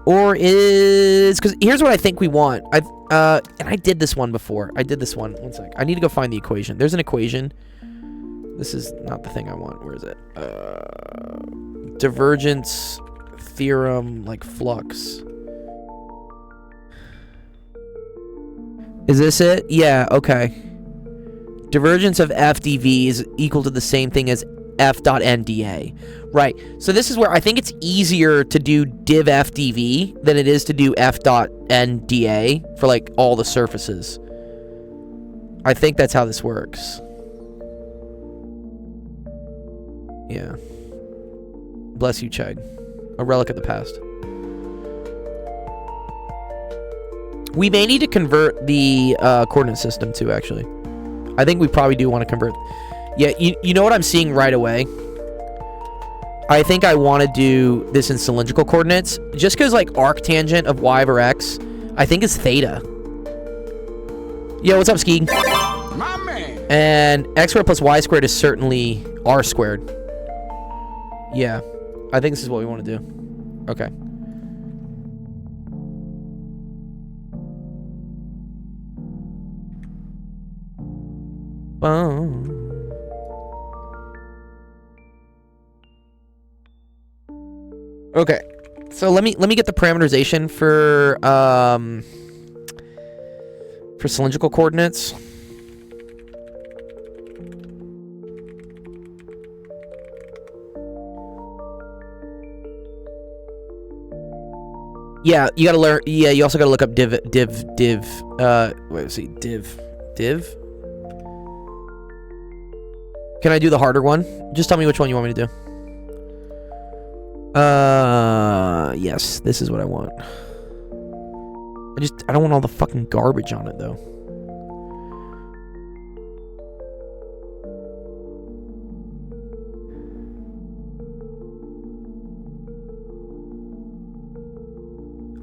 Or is... Because here's what I think we want. And I did this one before. I did this one. One sec. I need to go find the equation. There's an equation. This is not the thing I want. Where is it? Divergence theorem, like flux. Is this it? Yeah, okay. Divergence of F dV is equal to the same thing as F dot NDA. Right. So this is where I think it's easier to do div F dV than it is to do F dot NDA for like all the surfaces. I think that's how this works. Yeah. Bless you, Chegg. A relic of the past. We may need to convert the coordinate system too, actually. I think we probably do want to convert. Yeah, you know what I'm seeing right away? I think I want to do this in cylindrical coordinates. Just because, like, arctangent of y over x, I think is theta. Yo, what's up, Ski? My man. And x squared plus y squared is certainly r squared. Yeah, I think this is what we want to do. Okay. Okay, so let me get the parameterization for cylindrical coordinates. Yeah, you gotta learn. Yeah, you also gotta look up div. Wait, let's see, div. Can I do the harder one? Just tell me which one you want me to do. Yes, this is what I want. I don't want all the fucking garbage on it, though.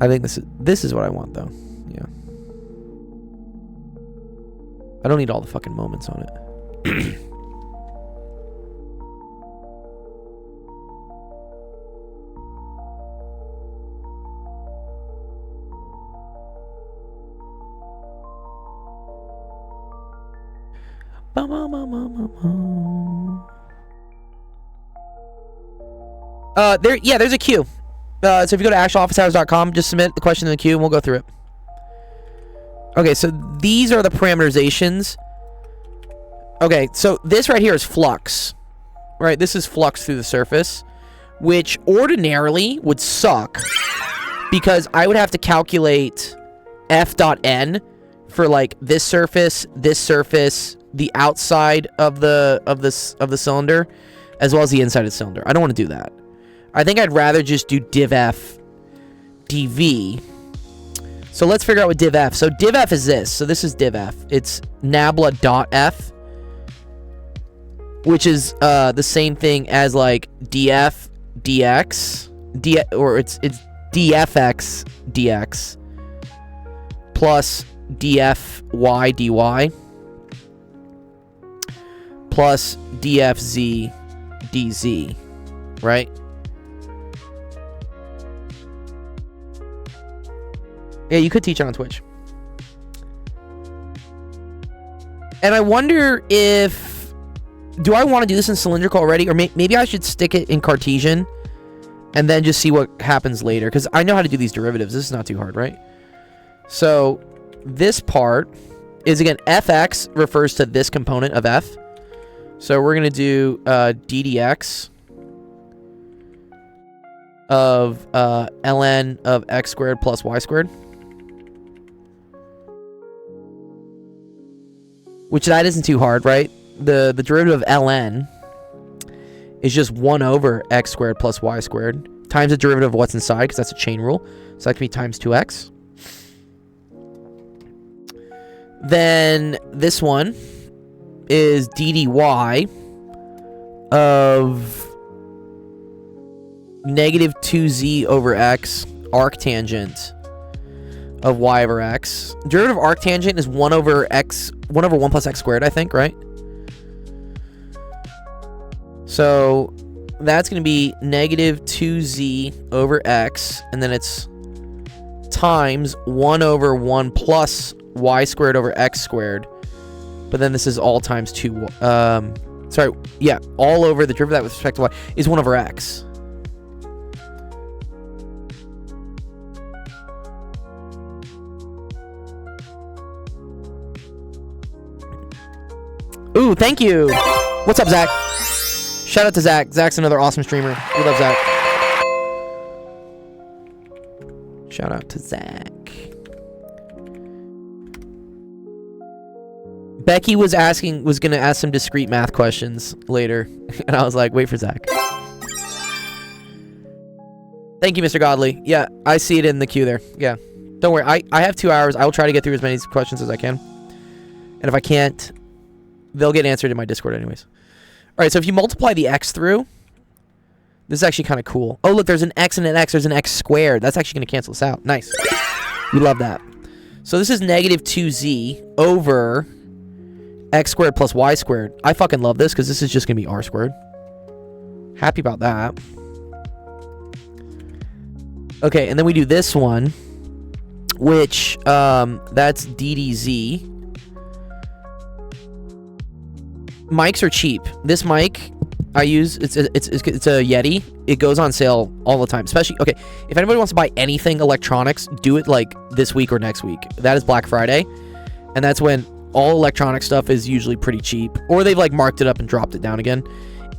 I think this is what I want, though. Yeah. I don't need all the fucking moments on it. There's a queue. So if you go to actualofficehours.com, just submit the question in the queue and we'll go through it. Okay, so these are the parameterizations. Okay, so this right here is flux. Right, this is flux through the surface, which ordinarily would suck because I would have to calculate f.n for like this surface, the outside of the cylinder, as well as the inside of the cylinder. I don't want to do that. I think I'd rather just do div f dv. So let's figure out what div f. So div f is this. So this is div f. It's nabla.f, which is the same thing as like df dx, or it's dfx dx plus dfy dy plus dfz dz, right? Yeah, you could teach it on Twitch. And I wonder if... Do I want to do this in cylindrical already? Or maybe I should stick it in Cartesian and then just see what happens later. Because I know how to do these derivatives. This is not too hard, right? So this part is, again, fx refers to this component of f. So we're going to do ddx of ln of x squared plus y squared. Which that isn't too hard, right? The derivative of ln is just 1 over x squared plus y squared times the derivative of what's inside, because that's a chain rule. So that can be times 2x. Then this one is ddy of negative 2z over x arctangent of y over x. Derivative of arctangent is 1 over 1 plus x squared, I think, right? So that's going to be negative 2z over x, and then it's times 1 over 1 plus y squared over x squared. But then this is all times 2. Sorry, yeah, all over the derivative with respect to y is 1 over x. Ooh, thank you. What's up, Zach? Shout out to Zach. Zach's another awesome streamer. We love Zach. Shout out to Zach. Becky was going to ask some discrete math questions later. And I was like, wait for Zach. Thank you, Mr. Godley. Yeah, I see it in the queue there. Yeah. Don't worry. I have 2 hours. I will try to get through as many questions as I can. And if I can't, they'll get answered in my Discord anyways. All right, so if you multiply the x through, this is actually kind of cool. Oh, look, there's an x and an x. There's an x squared. That's actually going to cancel this out. Nice. We love that. So this is negative 2z over x squared plus y squared. I fucking love this because this is just going to be r squared. Happy about that. Okay, and then we do this one, which that's ddz. Mics are cheap. This mic I use, it's a Yeti. It goes on sale all the time. Especially, okay, if anybody wants to buy anything electronics, do it like this week or next week. That is Black Friday, and that's when all electronic stuff is usually pretty cheap, or they've like marked it up and dropped it down again.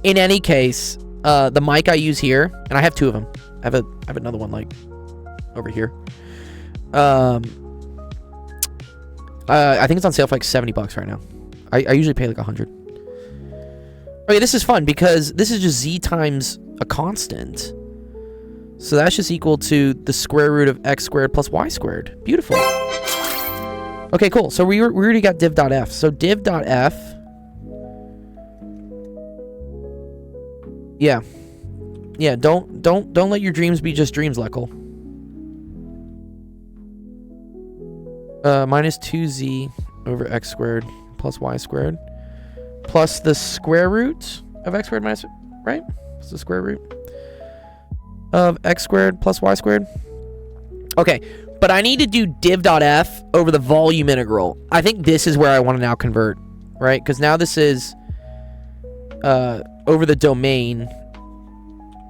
In any case, the mic I use here, and I have 2 of them. I have another one like over here. I think it's on sale for like $70 right now. I usually pay like 100. Okay, this is fun because this is just z times a constant. So that's just equal to the square root of x squared plus y squared. Beautiful. Okay, cool. So we already got div.f. So div.f. Yeah. Yeah, don't let your dreams be just dreams, Leckle. Minus 2z over x squared plus y squared. Plus the square root of x squared minus, right? It's the square root of x squared plus y squared. Okay, but I need to do div.f over the volume integral. I think this is where I want to now convert, right? Because now this is over the domain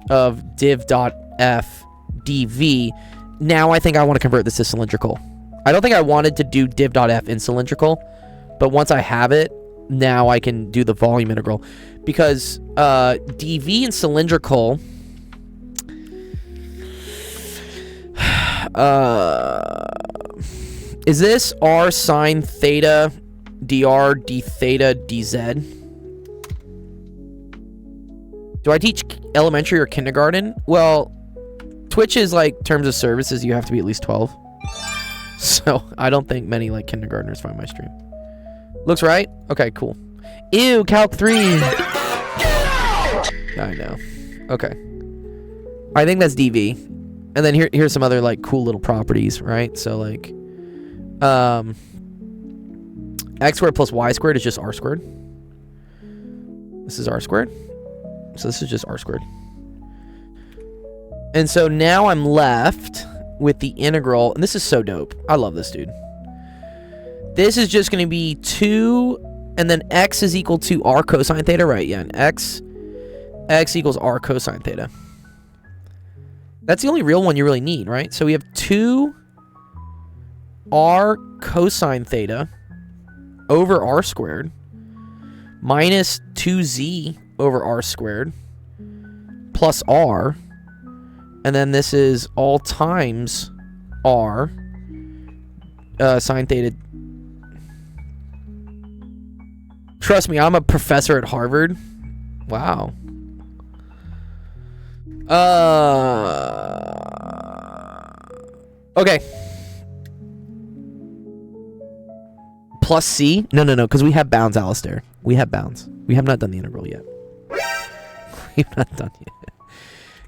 of div.f dv. Now I think I want to convert this to cylindrical. I don't think I wanted to do div.f in cylindrical, but once I have it, now I can do the volume integral. Because dv and cylindrical... is this r sine theta dr d theta dz? Do I teach elementary or kindergarten? Well, Twitch is like terms of services. You have to be at least 12. So I don't think many like kindergartners find my stream. Looks right? Okay, cool. Ew, Calc 3. I know. Okay. I think that's dv. And then here's some other like cool little properties, right? So like x squared plus y squared is just r squared. This is r squared. So this is just r squared. And so now I'm left with the integral, and this is so dope. I love this, dude. This is just going to be 2, and then x is equal to r cosine theta, right? Yeah, and x equals r cosine theta. That's the only real one you really need, right? So we have 2 r cosine theta over r squared minus 2z over r squared plus r, and then this is all times r sine theta. Trust me, I'm a professor at Harvard. Wow. Okay. Plus c? No, because we have bounds, Alistair. We have bounds. We have not done the integral yet. We've not done yet.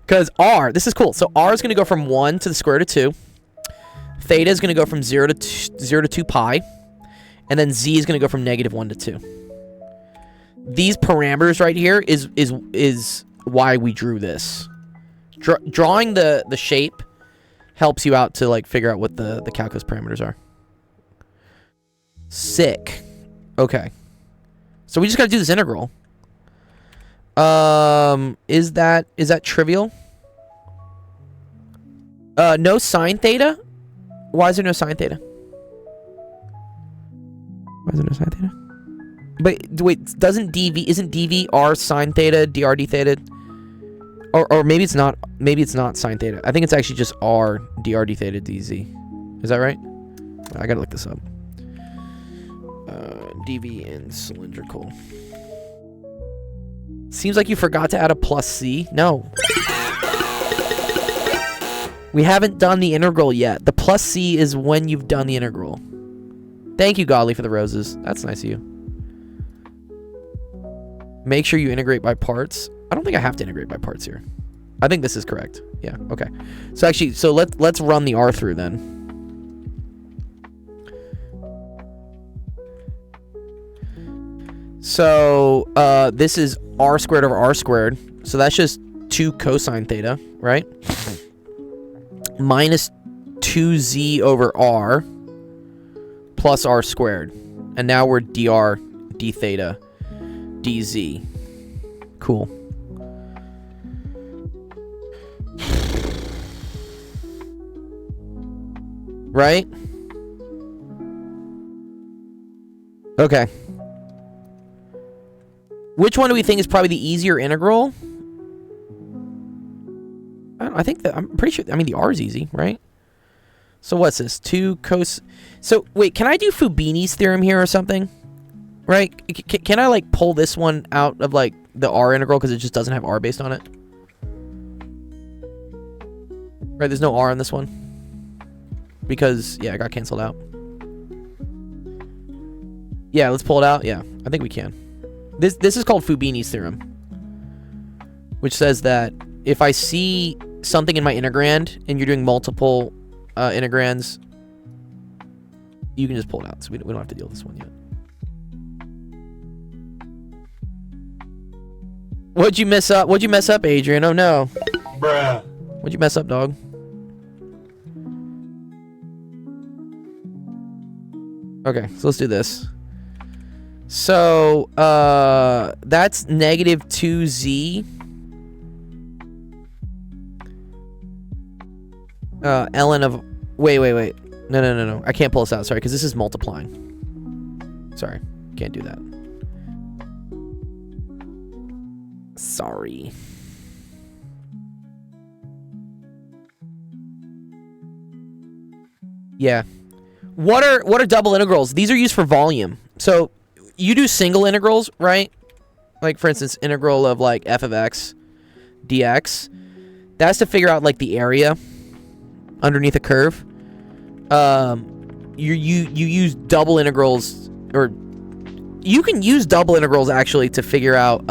Because r, this is cool. So r is going to go from 1 to the square root of 2. Theta is going to go from 0 to 2 pi. And then z is going to go from -1 to 2. These parameters right here is why we drew this. Drawing the shape helps you out to like figure out what the calculus parameters are. Sick. Okay. So we just got to do this integral. Is that trivial? No sine theta? Why is there no sine theta? Why is there no sine theta? But wait, isn't dv r sine theta dr d theta? Or maybe it's not sine theta. I think it's actually just r dr d theta dz. Is that right? I gotta look this up. dv and cylindrical. Seems like you forgot to add a plus c. No. We haven't done the integral yet. The plus c is when you've done the integral. Thank you, Godly, for the roses. That's nice of you. Make sure you integrate by parts. I don't think I have to integrate by parts here. I think this is correct. Yeah, okay. So actually, let's run the r through then. So this is r squared over r squared. So that's just 2 cosine theta, right? Minus 2z over r plus r squared. And now we're dr d theta dz. Cool. Right? Okay. Which one do we think is probably the easier integral? I think that I'm pretty sure. I mean, the r is easy, right? So what's this? 2 cos. So wait, can I do Fubini's theorem here or something? Right? Can I like pull this one out of like the r integral because it just doesn't have r based on it? Right? There's no r on this one because yeah, it got canceled out. Yeah, let's pull it out. Yeah, I think we can. This is called Fubini's theorem, which says that if I see something in my integrand and you're doing multiple integrands, you can just pull it out. So we don't have to deal with this one yet. What'd you mess up? What'd you mess up, Adrian? Oh no. Bruh. What'd you mess up, dog? Okay, so let's do this. So, that's -2z ln of... Wait. No. I can't pull this out, sorry, because this is multiplying. Sorry, can't do that. Sorry. Yeah. What are double integrals? These are used for volume. So you do single integrals, right? Like for instance, integral of like f of x dx. That's to figure out like the area underneath a curve. You use double integrals, or you can use double integrals actually to figure out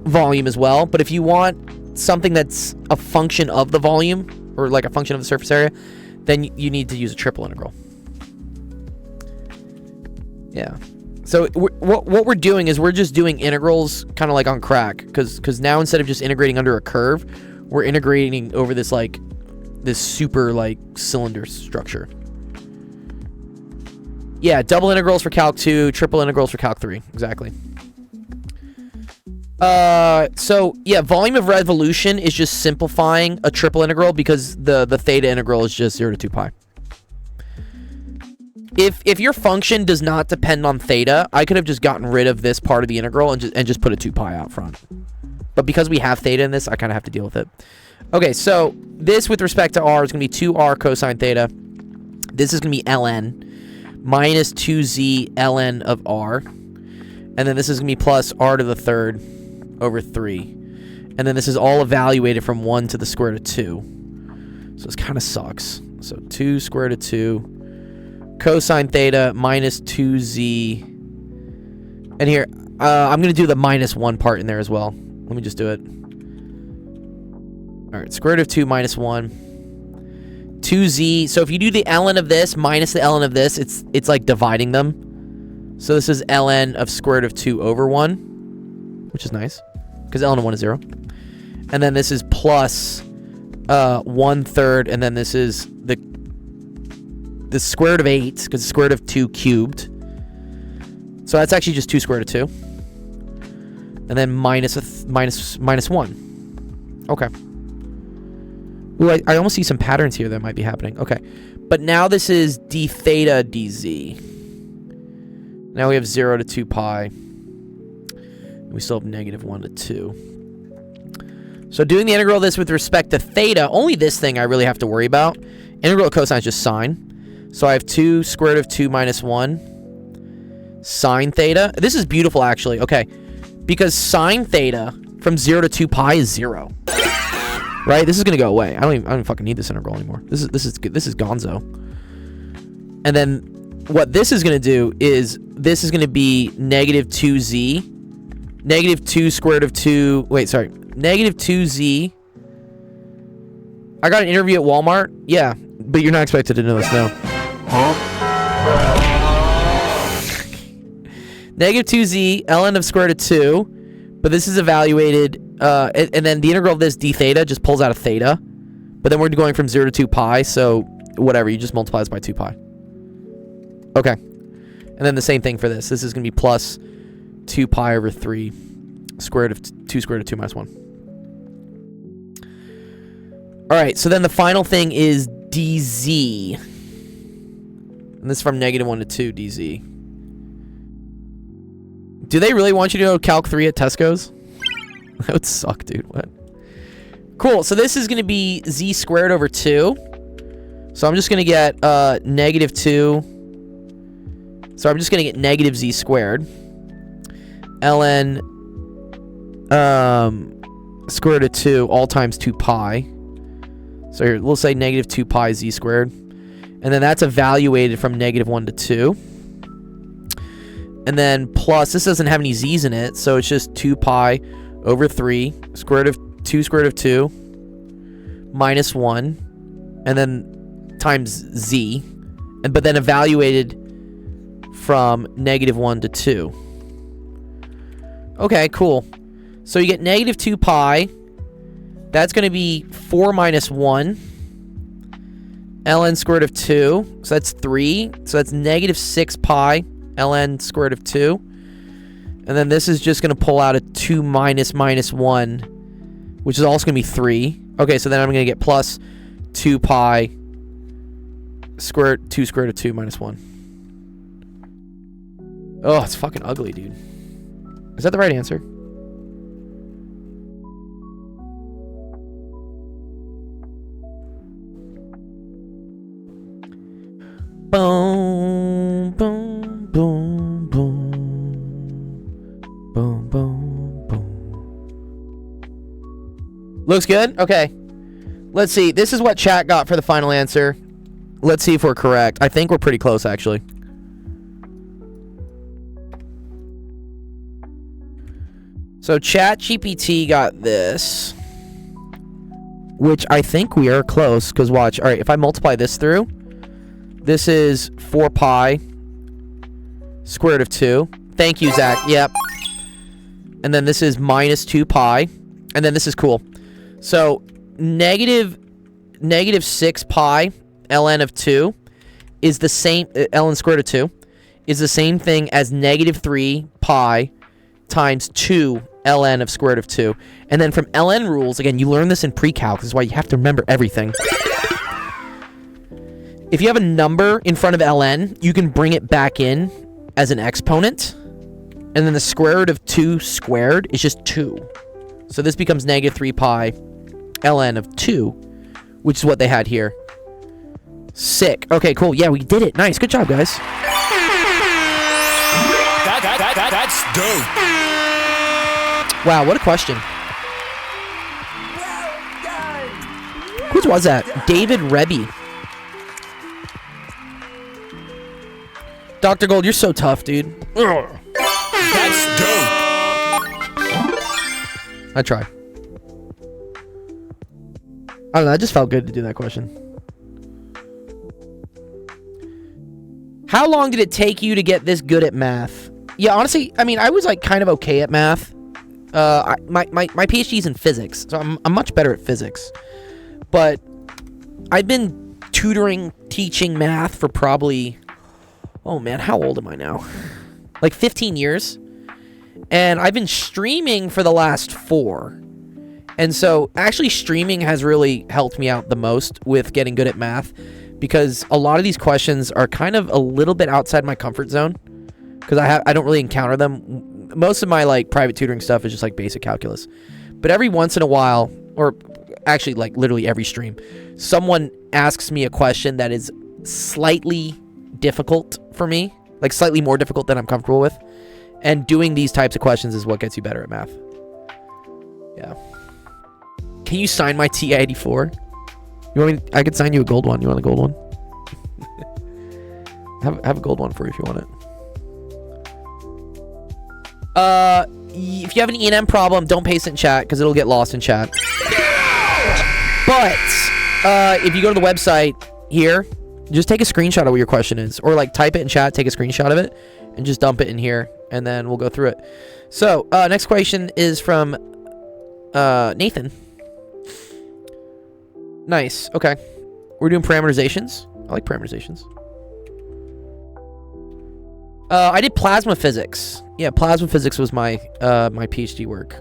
volume as well. But if you want something that's a function of the volume, or like a function of the surface area, then you need to use a triple integral. Yeah. So what we're doing is we're just doing integrals kind of like on crack, because now instead of just integrating under a curve, we're integrating over this like this super like cylinder structure. Yeah, double integrals for Calc 2, triple integrals for Calc 3. Exactly. So yeah, volume of revolution is just simplifying a triple integral, because the theta integral is just 0 to 2 pi. If your function does not depend on theta, I could have just gotten rid of this part of the integral and just put a 2 pi out front. But because we have theta in this, I kind of have to deal with it. Okay, so this with respect to r is going to be 2r cosine theta. This is going to be ln minus 2z ln of r. And then this is going to be plus r to the third over 3. And then this is all evaluated from 1 to the square root of 2. So this kind of sucks. So 2 square root of 2 cosine theta minus 2z. And here, I'm going to do the minus 1 part in there as well. Let me just do it. All right, square root of 2 minus 1. 2z. So if you do the ln of this minus the ln of this, it's like dividing them. So this is ln of square root of 2 over 1, which is nice, because ln of 1 is 0. And then this is plus 1/3, and then this is the square root of 8, because the square root of 2 cubed. So that's actually just 2 square root of 2. And then minus 1. Okay. Ooh, I almost see some patterns here that might be happening. Okay. But now this is d theta dz. Now we have 0 to 2 pi. We still have negative 1 to 2. So doing the integral of this with respect to theta, only this thing I really have to worry about. Integral of cosine is just sine. So I have 2 square root of 2 minus 1 sine theta. This is beautiful, actually. Okay. Because sine theta from 0 to 2 pi is 0. Right? This is going to go away. I don't even fucking need this integral anymore. This is gonzo. And then what this is going to do is this is going to be negative 2z. Negative 2 square root of 2. Wait, sorry. Negative 2z. I got an interview at Walmart. Yeah, but you're not expected to know this now. Negative 2z ln of square root of 2. But this is evaluated. And then the integral of this d theta just pulls out of theta. But then we're going from 0 to 2 pi. So whatever. You just multiply this by 2 pi. Okay. And then the same thing for this. This is going to be plus 2 pi over 3 square root of 2 square root of 2 minus 1. Alright, so then the final thing is dz. And this is from negative 1 to 2 dz. Do they really want you to know Calc 3 at Tesco's? That would suck, dude. What? Cool, so this is going to be z squared over 2. So I'm just going to get negative 2. So I'm just going to get negative z squared. Ln square root of 2 all times 2 pi. So here, we'll say negative 2 pi z squared. And then that's evaluated from negative 1 to 2. And then plus, this doesn't have any z's in it, so it's just 2 pi over 3 square root of 2 square root of 2 minus 1. And then times z. But then evaluated from negative 1 to 2. Okay, cool. So you get negative 2 pi. That's going to be 4 minus 1. Ln square root of 2. So that's 3. So that's negative 6 pi. Ln square root of 2. And then this is just going to pull out a 2 minus 1. Which is also going to be 3. Okay, so then I'm going to get plus 2 pi. 2 square root of 2 minus 1. Oh, it's fucking ugly, dude. Is that the right answer? Boom, boom, boom, boom. Boom, boom, boom. Looks good? Okay. Let's see. This is what chat got for the final answer. Let's see if we're correct. I think we're pretty close, actually. So ChatGPT got this, which I think we are close, because watch. All right, if I multiply this through, this is 4 pi square root of 2. Thank you, Zach. Yep. And then this is minus 2 pi. And then this is cool. So negative 6 pi ln of 2 is the same, ln square root of 2 is the same thing as negative 3 pi times 2 ln of square root of 2. And then from ln rules, again, you learn this in pre-calc. This is why you have to remember everything. If you have a number in front of ln, you can bring it back in as an exponent. And then the square root of 2 squared is just 2. So this becomes negative 3 pi ln of 2, which is what they had here. Sick. Okay, cool. Yeah, we did it. Nice. Good job, guys. That's dope. Wow, what a question. Whose was that? David Rebby. Dr. Gold, you're so tough, dude. That's dope. I try. I don't know, I just felt good to do that question. How long did it take you to get this good at math? Yeah, honestly, I mean, I was like kind of okay at math. My PhD's in physics, so I'm much better at physics. But I've been tutoring, teaching math for probably, oh man, how old am I now? Like 15 years. And I've been streaming for the last 4. And so actually streaming has really helped me out the most with getting good at math, because a lot of these questions are kind of a little bit outside my comfort zone, because I don't really encounter them. Most of my like private tutoring stuff is just like basic calculus. But every once in a while, or actually like literally every stream, someone asks me a question that is slightly difficult for me, like slightly more difficult than I'm comfortable with. And doing these types of questions is what gets you better at math. Yeah. Can you sign my TI-84? You want me? I could sign you a gold one. You want a gold one? have a gold one for you if you want it. If you have an E&M problem, don't paste it in chat because it'll get lost in chat. But if you go to the website here, just take a screenshot of what your question is, or like type it in chat, take a screenshot of it, and just dump it in here, and then we'll go through it. So next question is from Nathan. Nice. Okay. We're doing parameterizations. I like parameterizations. I did plasma physics. Yeah, plasma physics was my my PhD work.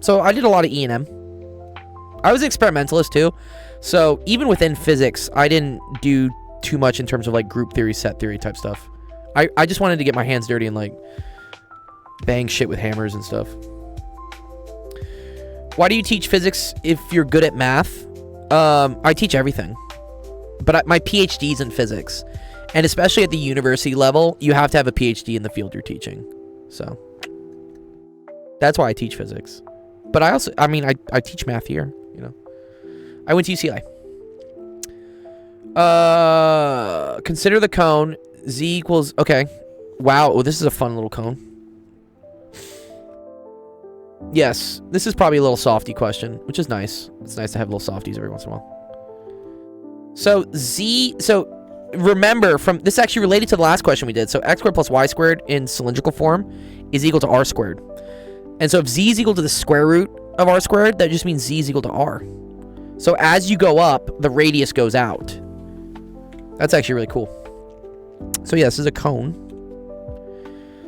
So I did a lot of E&M. I was an experimentalist too. So even within physics, I didn't do too much in terms of like group theory, set theory type stuff. I just wanted to get my hands dirty and like bang shit with hammers and stuff. Why do you teach physics if you're good at math? I teach everything, but my PhD's in physics, and especially at the university level, you have to have a PhD in the field you're teaching. So that's why I teach physics. But I also, I mean, I teach math here, you know. I went to UCLA. Consider the cone z equals, okay. Wow, oh, this is a fun little cone. Yes, this is probably a little softy question, which is nice. It's nice to have little softies every once in a while. So remember, from this is actually related to the last question we did. So x squared plus y squared in cylindrical form is equal to r squared. And so if z is equal to the square root of r squared, that just means z is equal to r. So as you go up, the radius goes out. That's actually really cool. So yeah, this is a cone.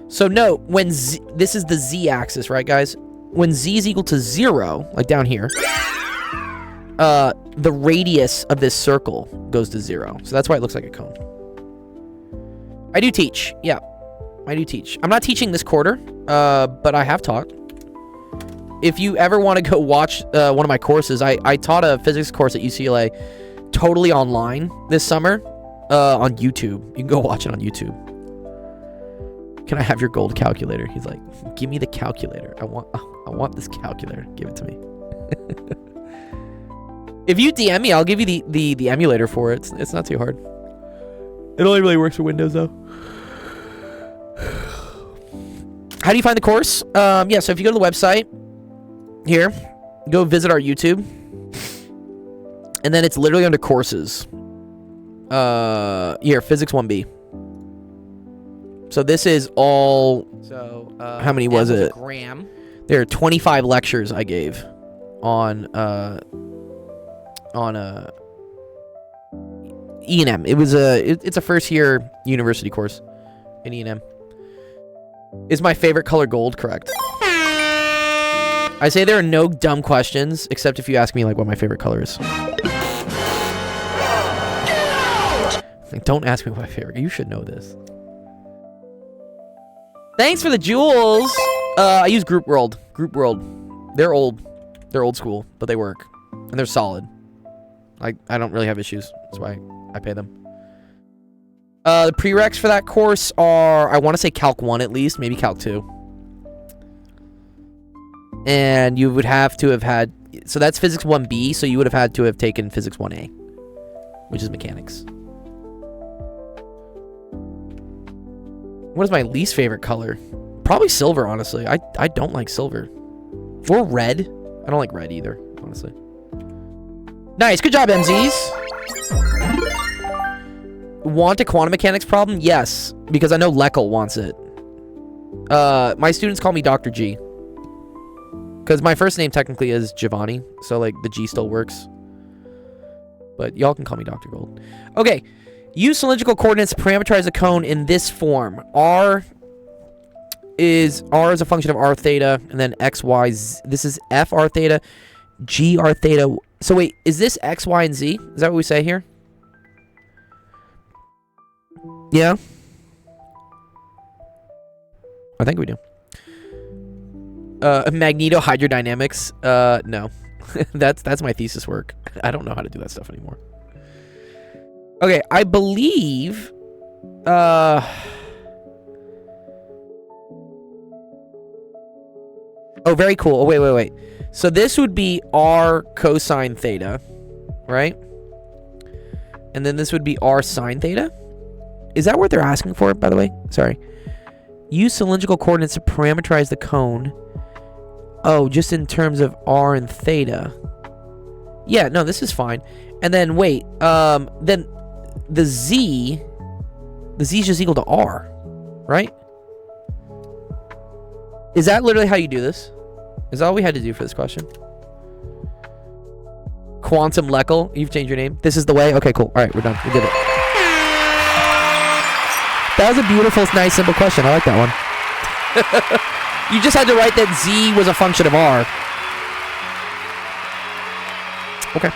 So note, when this is the z-axis, right, guys? When z is equal to 0, like down here, the radius of this circle goes to 0. So that's why it looks like a cone. I do teach. Yeah, I do teach. I'm not teaching this quarter, but I have taught. If you ever want to go watch one of my courses, I taught a physics course at UCLA totally online this summer. on YouTube. You can go watch it on YouTube. Can I have your gold calculator? He's like, give me the calculator. I want this calculator. Give it to me. If you DM me, I'll give you the emulator for it. It's not too hard. It only really works for Windows though. How do you find the course? Yeah, so if you go to the website here, go visit our YouTube, and then it's literally under courses. Here, Physics 1B. So this is all. So how many was it? Graham. There are 25 lectures I gave on E&M. It's a first year university course in E&M. Is my favorite color gold? Correct. I say there are no dumb questions except if you ask me like what my favorite color is. Like, don't ask me what my favorite. You should know this. Thanks for the jewels. I use Group World. Group World. They're old. They're old school, but they work and they're solid. I don't really have issues. That's why I pay them. The prereqs for that course are, I want to say Calc 1 at least, maybe Calc 2. And you would have to have had, so that's Physics 1B, so you would have had to have taken Physics 1A, which is mechanics. What is my least favorite color? Probably silver, honestly. I don't like silver. Or red. I don't like red either, honestly. Nice, good job, MZs. Want a quantum mechanics problem? Yes, because I know Leckel wants it. My students call me Dr. G. Because my first name technically is Giovanni, so like the G still works. But y'all can call me Dr. Gold. Okay, use cylindrical coordinates to parameterize a cone in this form. R is a function of r theta, and then x, y, z. This is f r theta, g r theta. So wait, is this x, y, and z? Is that what we say here? Yeah. I think we do. Magnetohydrodynamics. No. that's my thesis work. I don't know how to do that stuff anymore. Okay, I believe oh, very cool. Oh, wait. So this would be r cosine theta, right? And then this would be r sine theta. Is that what they're asking for, by the way? Sorry. Use cylindrical coordinates to parameterize the cone. Oh, just in terms of r and theta. Yeah, no, this is fine. And then, wait. Then the z is just equal to r, right? Is that literally how you do this? Is that all we had to do for this question? Quantum Leckel. You've changed your name. This is the way? Okay, cool. All right, we're done. We did it. That was a beautiful, nice, simple question. I like that one. You just had to write that z was a function of r. Okay.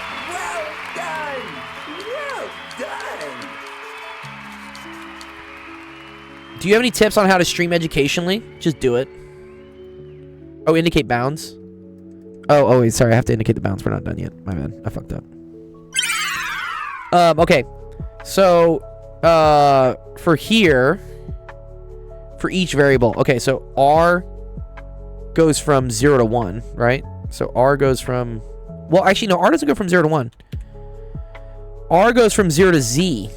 Do you have any tips on how to stream educationally? Just do it. Oh, indicate bounds. Oh, wait, sorry. I have to indicate the bounds. We're not done yet. My bad. I fucked up. Okay. So, for here, for each variable. Okay, so r goes from 0 to 1, right? So r goes from... Well, actually, no. R doesn't go from 0 to 1. R goes from 0 to z.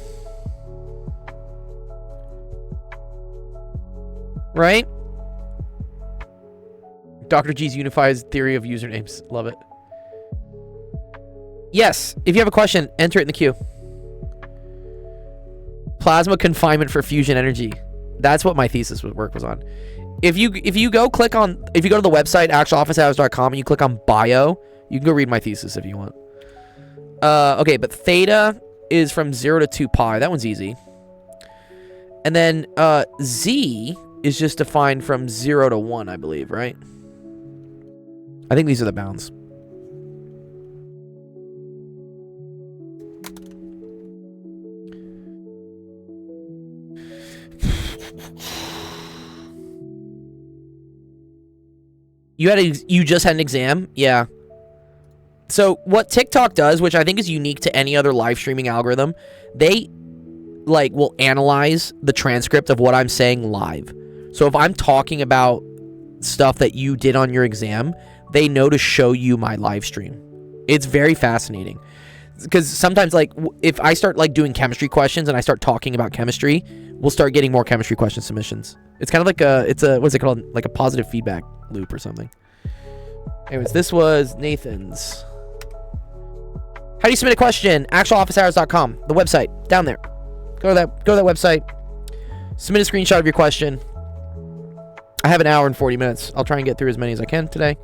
Right? Dr. G's unifies theory of usernames. Love it. Yes. If you have a question, enter it in the queue. Plasma confinement for fusion energy. That's what my thesis work was on. If you go to the website actualofficehours.com and you click on bio, you can go read my thesis if you want. Okay, but theta is from 0 to 2 pi. That one's easy. And then z is just defined from 0 to 1, I believe, right? I think these are the bounds. You just had an exam? Yeah. So what TikTok does, which I think is unique to any other live streaming algorithm, they like will analyze the transcript of what I'm saying live. So if I'm talking about stuff that you did on your exam, they know to show you my live stream. It's very fascinating. Because sometimes, like, if I start, like, doing chemistry questions and I start talking about chemistry, we'll start getting more chemistry question submissions. It's kind of like what's it called? Like a positive feedback loop or something. Anyways, this was Nathan's. How do you submit a question? Actualofficehours.com, the website, down there. Go to that website. Submit a screenshot of your question. I have an hour and 40 minutes. I'll try and get through as many as I can today.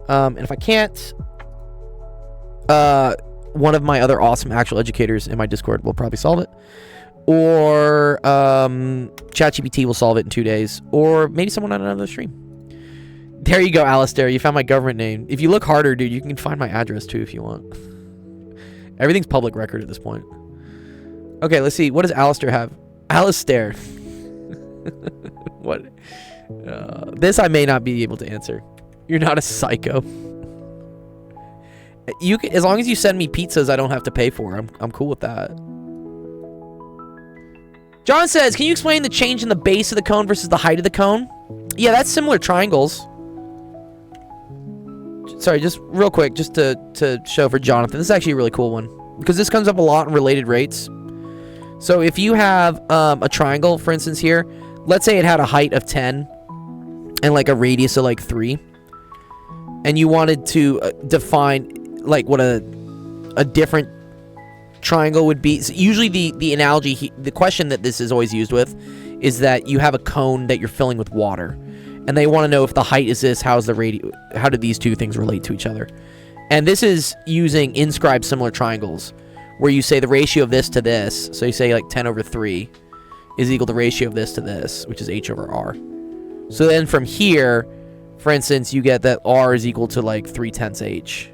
And if I can't, one of my other awesome actual educators in my Discord will probably solve it. Or ChatGPT will solve it in 2 days. Or maybe someone on another stream. There you go, Alistair. You found my government name. If you look harder, dude, you can find my address too if you want. Everything's public record at this point. Okay, let's see. What does Alistair have? Alistair. What? This I may not be able to answer. You're not a psycho. You can, as long as you send me pizzas I don't have to pay for. I'm cool with that. John says, can you explain the change in the base of the cone versus the height of the cone? Yeah, that's similar triangles. Sorry, just real quick, just to show for Jonathan. This is actually a really cool one because this comes up a lot in related rates. So if you have a triangle, for instance here, let's say it had a height of 10 and like a radius of like 3, and you wanted to define like what a different triangle would be. So usually the analogy, the question that this is always used with is that you have a cone that you're filling with water, and they want to know if the height is this, how's the radius, how do these two things relate to each other? And this is using inscribed similar triangles, where you say the ratio of this to this, so you say like 10 over 3 is equal to the ratio of this to this, which is h over r. So then from here, for instance, you get that r is equal to like 3/10 h.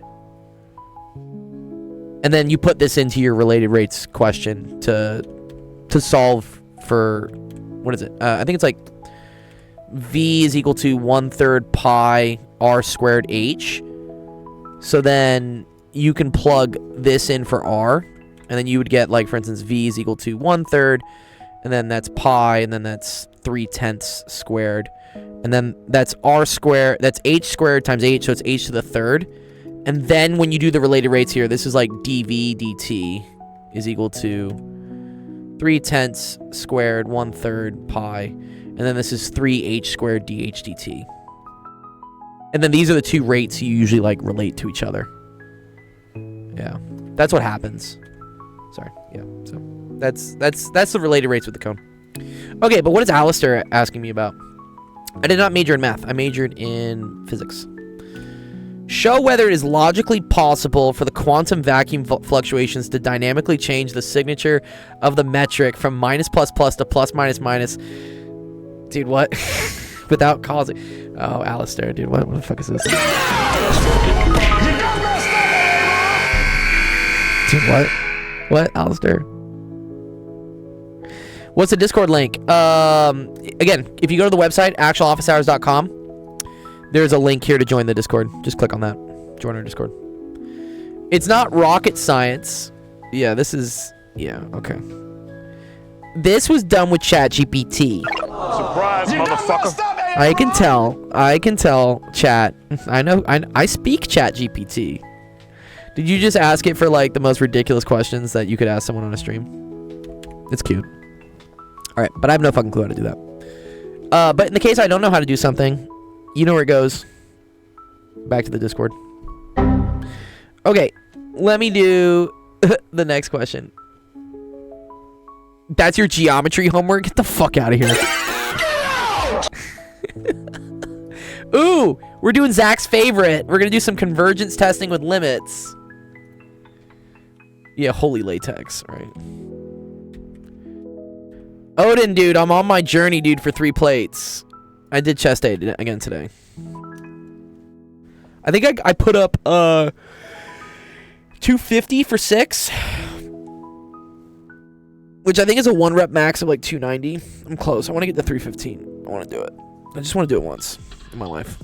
And then you put this into your related rates question to solve for, what is it? I think it's like v is equal to 1/3 pi r squared h. So then you can plug this in for r, and then you would get, like, for instance, v is equal to 1/3, and then that's pi, and then that's 3/10 squared, and then that's r squared, that's h squared times h, so it's h to the third. And then when you do the related rates here, this is like dv dt is equal to 3/10 squared 1/3 pi, and then this is 3h squared dh dt. And then these are the two rates you usually like relate to each other. Yeah, that's what happens. Sorry, yeah. So that's the related rates with the cone. Okay, but what is Alistair asking me about? I did not major in math. I majored in physics. Show whether it is logically possible for the quantum vacuum fluctuations to dynamically change the signature of the metric from minus plus plus to plus minus minus. Dude, what? Without causing... Oh, Alistair, dude, what the fuck is this? Dude, what? What, Alistair? What's the Discord link? Again, if you go to the website, actualofficehours.com, there's a link here to join the Discord. Just click on that. Join our Discord. It's not rocket science. Yeah, this is... Yeah, okay. This was done with ChatGPT. Surprise, motherfucker. I can tell, chat. I speak ChatGPT. Did you just ask it for, like, the most ridiculous questions that you could ask someone on a stream? It's cute. Alright, but I have no fucking clue how to do that. But in the case I don't know how to do something, you know where it goes. Back to the Discord. Okay, let me do the next question. That's your geometry homework? Get the fuck out of here. Ooh, we're doing Zach's favorite. We're gonna do some convergence testing with limits. Yeah, holy latex, right? Odin, dude, I'm on my journey, dude, for 3 plates. I did chest day again today. I think I put up 250 for 6, which I think is a 1 rep max of like 290. I'm close. I want to get to 315. I want to do it. I just want to do it once in my life.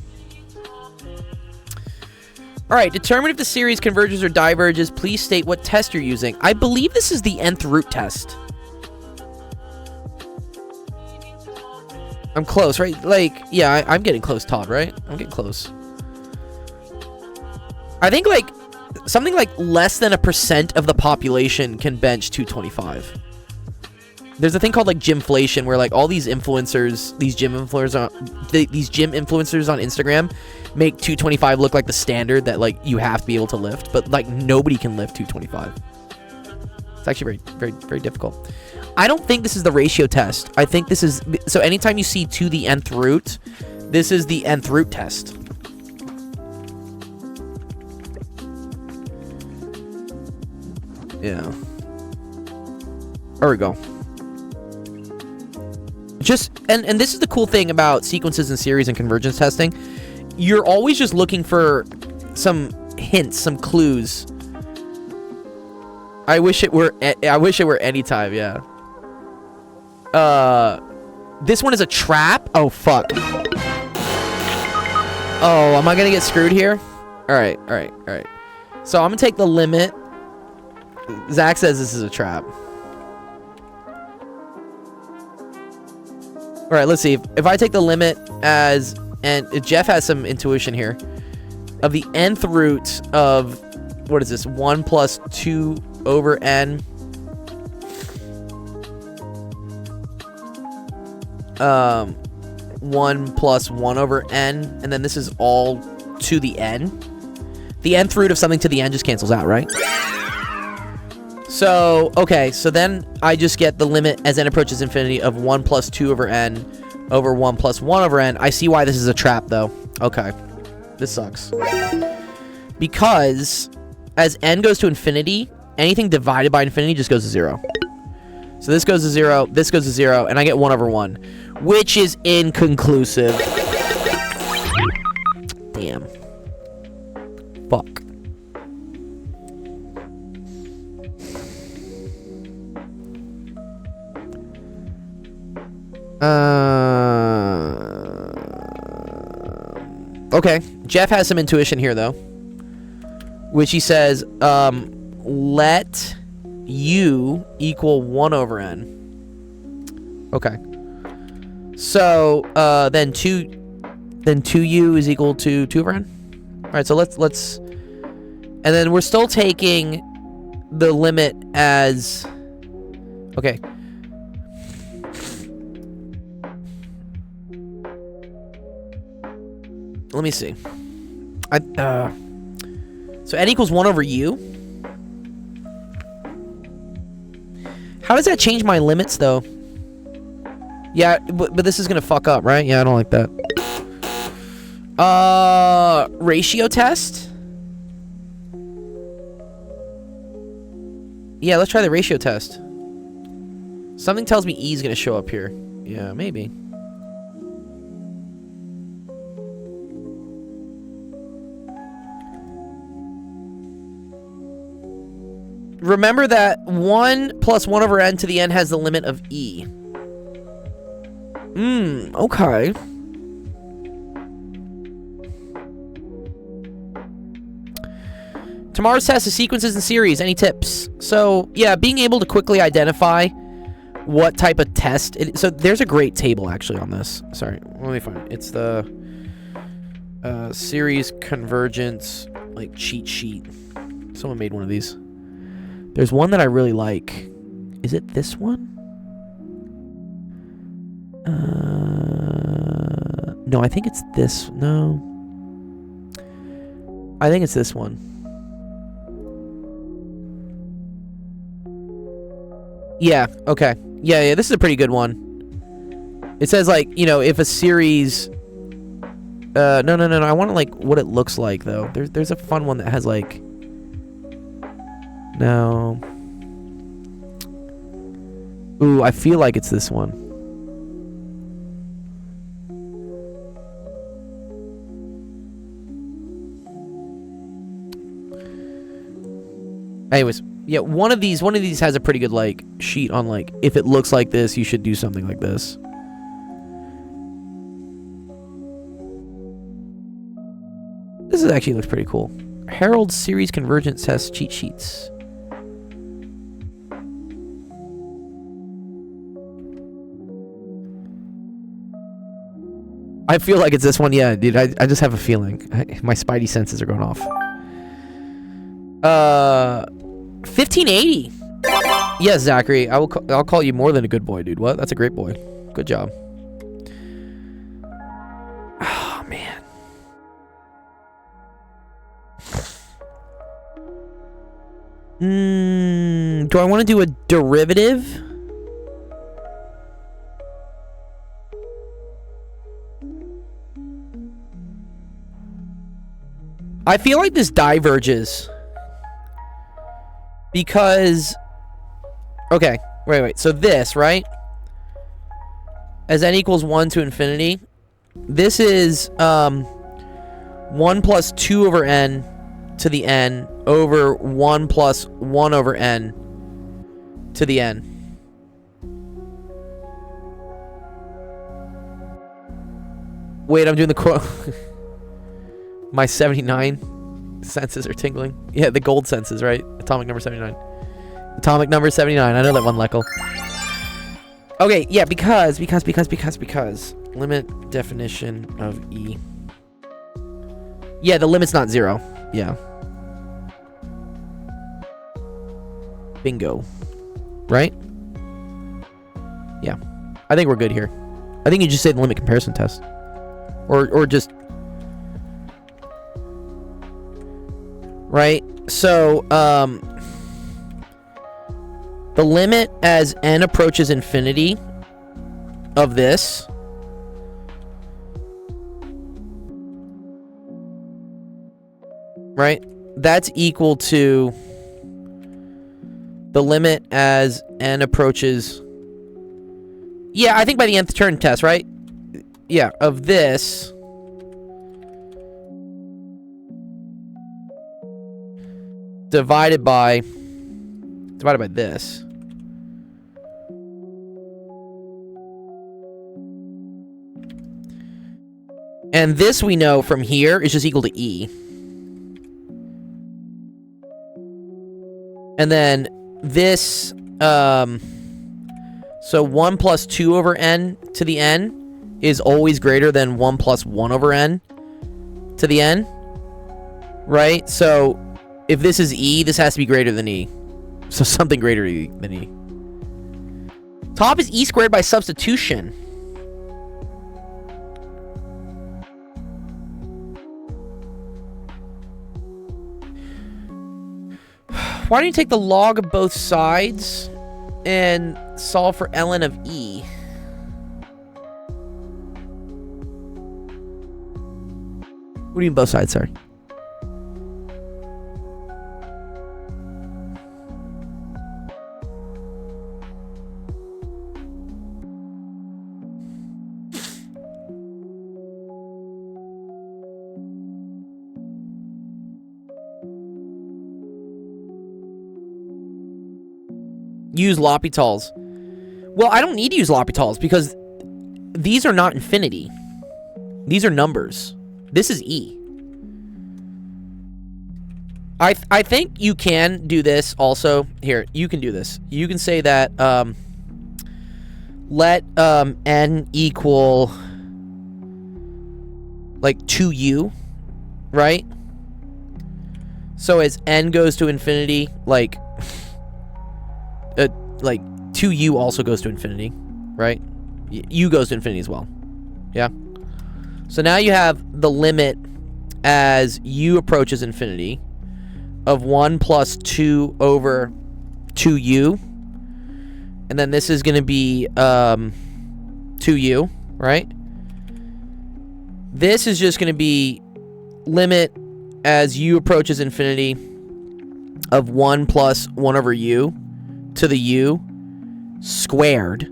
All right, determine if the series converges or diverges. Please state what test you're using. I believe this is the nth root test. I'm close, right? Like, yeah, I'm getting close, Todd, right? I'm getting close. I think, like, something like less than 1% of the population can bench 225. There's a thing called, like, gymflation, where, like, all these influencers, these gym influencers on Instagram make 225 look like the standard that, like, you have to be able to lift. But, like, nobody can lift 225. It's actually very, very, very difficult. I don't think this is the ratio test. I think this is... So anytime you see to the nth root, this is the nth root test. Yeah. There we go. Just... And this is the cool thing about sequences and series and convergence testing. You're always just looking for some hints, some clues. I wish it were anytime, yeah. This one is a trap? Oh, fuck. Oh, am I gonna get screwed here? Alright. So I'm gonna take the limit. Zach says this is a trap. Alright, let's see. If I take the limit as... And Jeff has some intuition here. Of the nth root of... What is this? 1 plus 2 over n. 1 plus 1 over n. And then this is all to the n. The nth root of something to the n just cancels out, right? So, okay. So then I just get the limit as n approaches infinity of 1 plus 2 over n over 1 plus 1 over n. I see why this is a trap, though. Okay. This sucks. Because as n goes to infinity, anything divided by infinity just goes to 0. So this goes to 0, this goes to 0, and I get 1 over 1, which is inconclusive. Damn. Fuck. Okay. Jeff has some intuition here, though. Which he says, let u equal 1 over n. Okay. So, then 2u is equal to 2 over n? Alright, so let's... And then we're still taking the limit as... Okay. Let me see. So n equals 1 over u. How does that change my limits, though? Yeah, but this is gonna fuck up, right? Yeah, I don't like that. Ratio test? Yeah, let's try the ratio test. Something tells me E is gonna show up here. Yeah, maybe. Remember that 1 plus 1 over n to the n has the limit of E. Okay. Tomorrow's test is sequences and series. Any tips? So, yeah, being able to quickly identify what type of test... So, there's a great table, actually, on this. Sorry, let me find it. It's the series convergence, like, cheat sheet. Someone made one of these. There's one that I really like. Is it this one? No, I think it's this. No. I think it's this one. Yeah, okay. Yeah, this is a pretty good one. It says, like, you know, if a series... No. I want to, like, what it looks like, though. There's a fun one that has, like... No. Ooh, I feel like it's this one. Anyways, yeah, one of these has a pretty good, like, sheet on, like, if it looks like this, you should do something like this. This actually looks pretty cool. Herald Series Convergence Test cheat sheets. I feel like it's this one. Yeah, dude. I just have a feeling. My spidey senses are going off. 1580. Yes, Zachary. I'll call you more than a good boy, dude. What? That's a great boy. Good job. Oh man. Do I want to do a derivative? I feel like this diverges. Because... Okay, wait. So this, right? As n equals 1 to infinity. This is 1 plus 2 over n to the n over 1 plus 1 over n to the n. Wait, I'm doing the quote. My 79 senses are tingling. Yeah, the gold senses, right? Atomic number 79. Atomic number 79. I know that one, Leckle. Okay, yeah, because. Limit definition of E. Yeah, the limit's not 0. Yeah. Bingo. Right? Yeah. I think we're good here. I think you just say the limit comparison test. Or just... Right? So, the limit as n approaches infinity of this right? That's equal to the limit as n approaches... Yeah, I think by the nth turn test, right? Yeah, of this... divided by this. And this we know from here is just equal to E. And then this, so 1 plus 2 over n to the n is always greater than 1 plus 1 over n to the n. Right? So if this is E, this has to be greater than E. So something greater than E. Top is E squared by substitution. Why don't you take the log of both sides and solve for ln of E? What do you mean both sides, sorry? Use L'Hopital's. Well, I don't need to use L'Hopital's because these are not infinity. These are numbers. This is E. I think you can do this also. Here, you can do this. You can say that let n equal like 2u, right? So as n goes to infinity, like 2u also goes to infinity, right? U goes to infinity as well. Yeah. So now you have the limit as u approaches infinity of 1 plus 2 over 2u. And then this is going to be 2u, right? This is just going to be limit as u approaches infinity of 1 plus 1 over u to the u squared.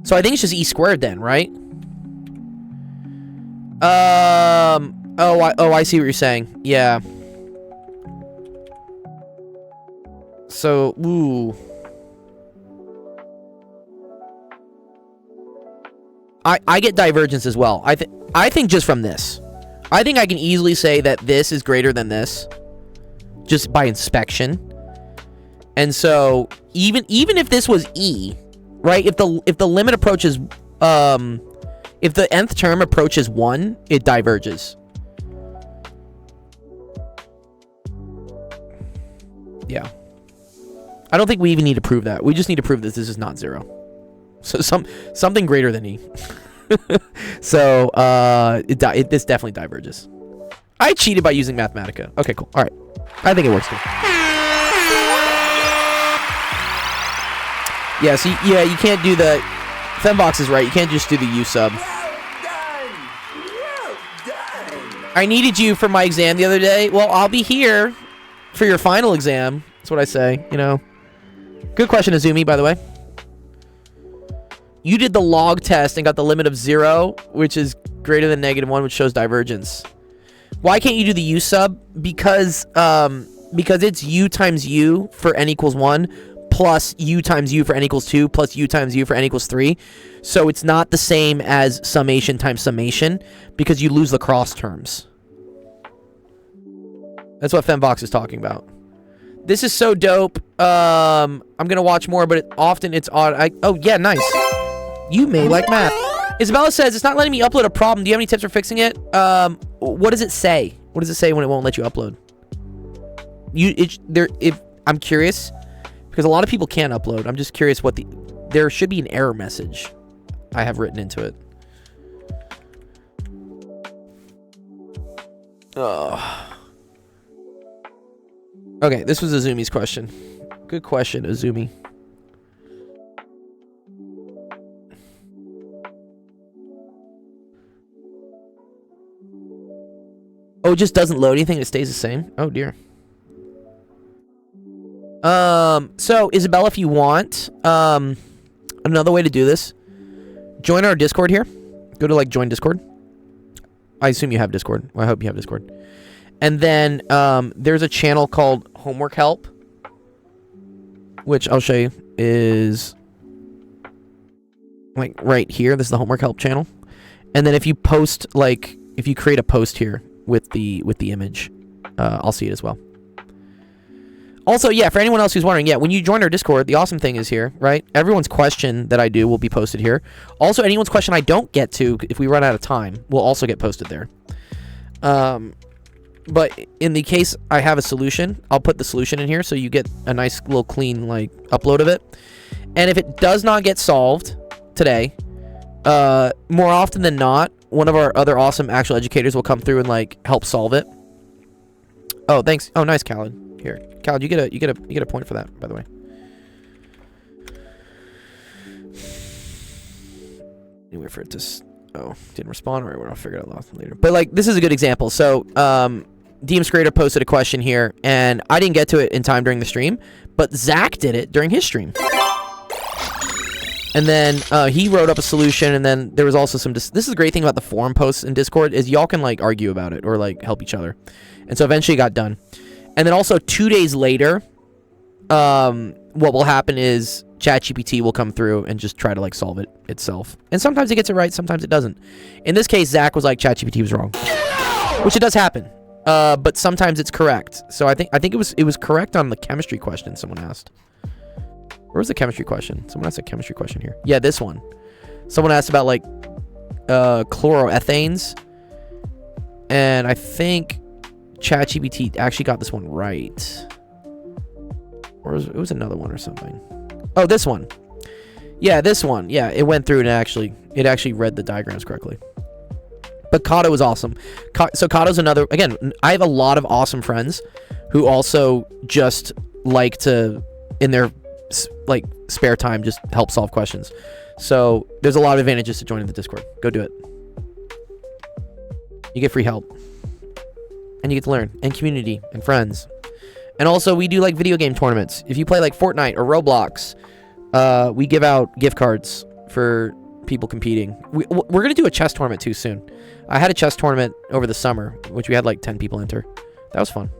So I think it's just e squared then, right? I see what you're saying. Yeah. So, ooh. I get divergence as well. I think just from this. I think I can easily say that this is greater than this just by inspection. And so even if this was E, right? If the limit approaches, if the nth term approaches 1, it diverges. Yeah. I don't think we even need to prove that. We just need to prove that this is not 0. So something greater than E. So this definitely diverges. I cheated by using Mathematica. Okay, cool. All right. I think it works too. Yeah, so you can't do the... Fembox is right. You can't just do the U sub. I needed you for my exam the other day. Well, I'll be here for your final exam. That's what I say, you know. Good question, Azumi, by the way. You did the log test and got the limit of 0, which is greater than -1, which shows divergence. Why can't you do the U sub? Because it's U times U for n equals 1, plus U times U for n equals 2, plus U times U for n equals 3. So it's not the same as summation times summation, because you lose the cross terms. That's what Fembox is talking about. This is so dope. I'm gonna watch more, but often it's odd. Oh yeah, nice. You may like math. Isabella says it's not letting me upload a problem. Do you have any tips for fixing it? What does it say? What does it say when it won't let you upload? I'm curious because a lot of people can't upload. I'm just curious what there should be an error message I have written into it. Okay, this was Azumi's question. Good question, Azumi. Oh, it just doesn't load anything. It stays the same. Oh dear. So Isabella, if you want, another way to do this, join our Discord here. Go to join Discord. I assume you have Discord. Well, I hope you have Discord. And then there's a channel called Homework Help, which I'll show you is right here. This is the Homework Help channel. And then if you post if you create a post here with the image, I'll see it as well. Also, yeah, for anyone else who's wondering, yeah, when you join our Discord, the awesome thing is here, right? Everyone's question that I do will be posted here. Also, anyone's question I don't get to, if we run out of time, will also get posted there. But in the case I have a solution, I'll put the solution in here so you get a nice little clean upload of it. And if it does not get solved today, more often than not, one of our other awesome actual educators will come through and help solve it. Oh, thanks. Oh, nice, Khaled. Here, Khaled, you get a point for that, by the way. Anyway, for it to didn't respond. All right, I'll figure it out later. But this is a good example. So DM's Creator posted a question here, and I didn't get to it in time during the stream, but Zach did it during his stream. And then he wrote up a solution, and then there was also some... This is the great thing about the forum posts in Discord, is y'all can argue about it or help each other. And so eventually it got done. And then also 2 days later, what will happen is ChatGPT will come through and just try to solve it itself. And sometimes it gets it right, sometimes it doesn't. In this case, Zach was ChatGPT was wrong, which it does happen. But sometimes it's correct. So I think it was correct on the chemistry question someone asked. Where was the chemistry question? Someone asked a chemistry question here. Yeah, this one. Someone asked about chloroethanes, and I think ChatGPT actually got this one right. Or it was another one or something. Oh, this one. Yeah, this one. Yeah, it went through and it actually read the diagrams correctly. But Kato was awesome. So Kato's another... Again, I have a lot of awesome friends who also just like to, in their spare time, just help solve questions. So there's a lot of advantages to joining the Discord. Go do it. You get free help. And you get to learn. And community. And friends. And also, we do video game tournaments. If you play Fortnite or Roblox, we give out gift cards for people competing. We're going to do a chess tournament too soon. I had a chess tournament over the summer, which we had 10 people enter. That was fun.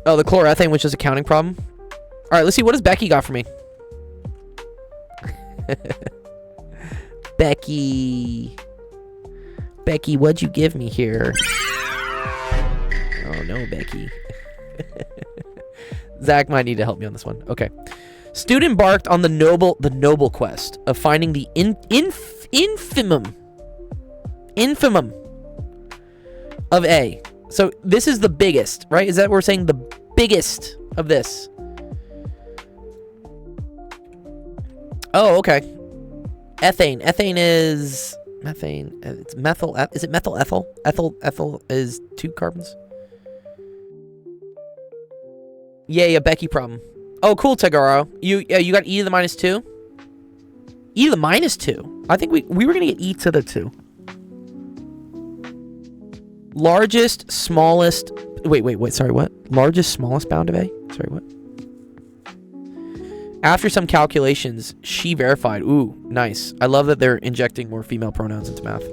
Oh, the chloroethane, which is a counting problem. All right, let's see. What does Becky got for me? Becky, what'd you give me here? Oh, no, Becky. Zach might need to help me on this one. Okay. Student embarked on the noble quest of finding the infimum of A. So this is the biggest, right? Is that what we're saying? The biggest of this. Oh, okay. Ethane. Ethane is methane. It's methyl. Is it methyl ethyl? Ethyl is 2 carbons. Yeah, Becky problem. Oh, cool, Tagaro. You got e to the -2? E to the -2. I think we were gonna get e to the 2. Largest, smallest. Wait. Sorry, what? Largest, smallest bound of A? Sorry, what? After some calculations, she verified. Ooh, nice. I love that they're injecting more female pronouns into math.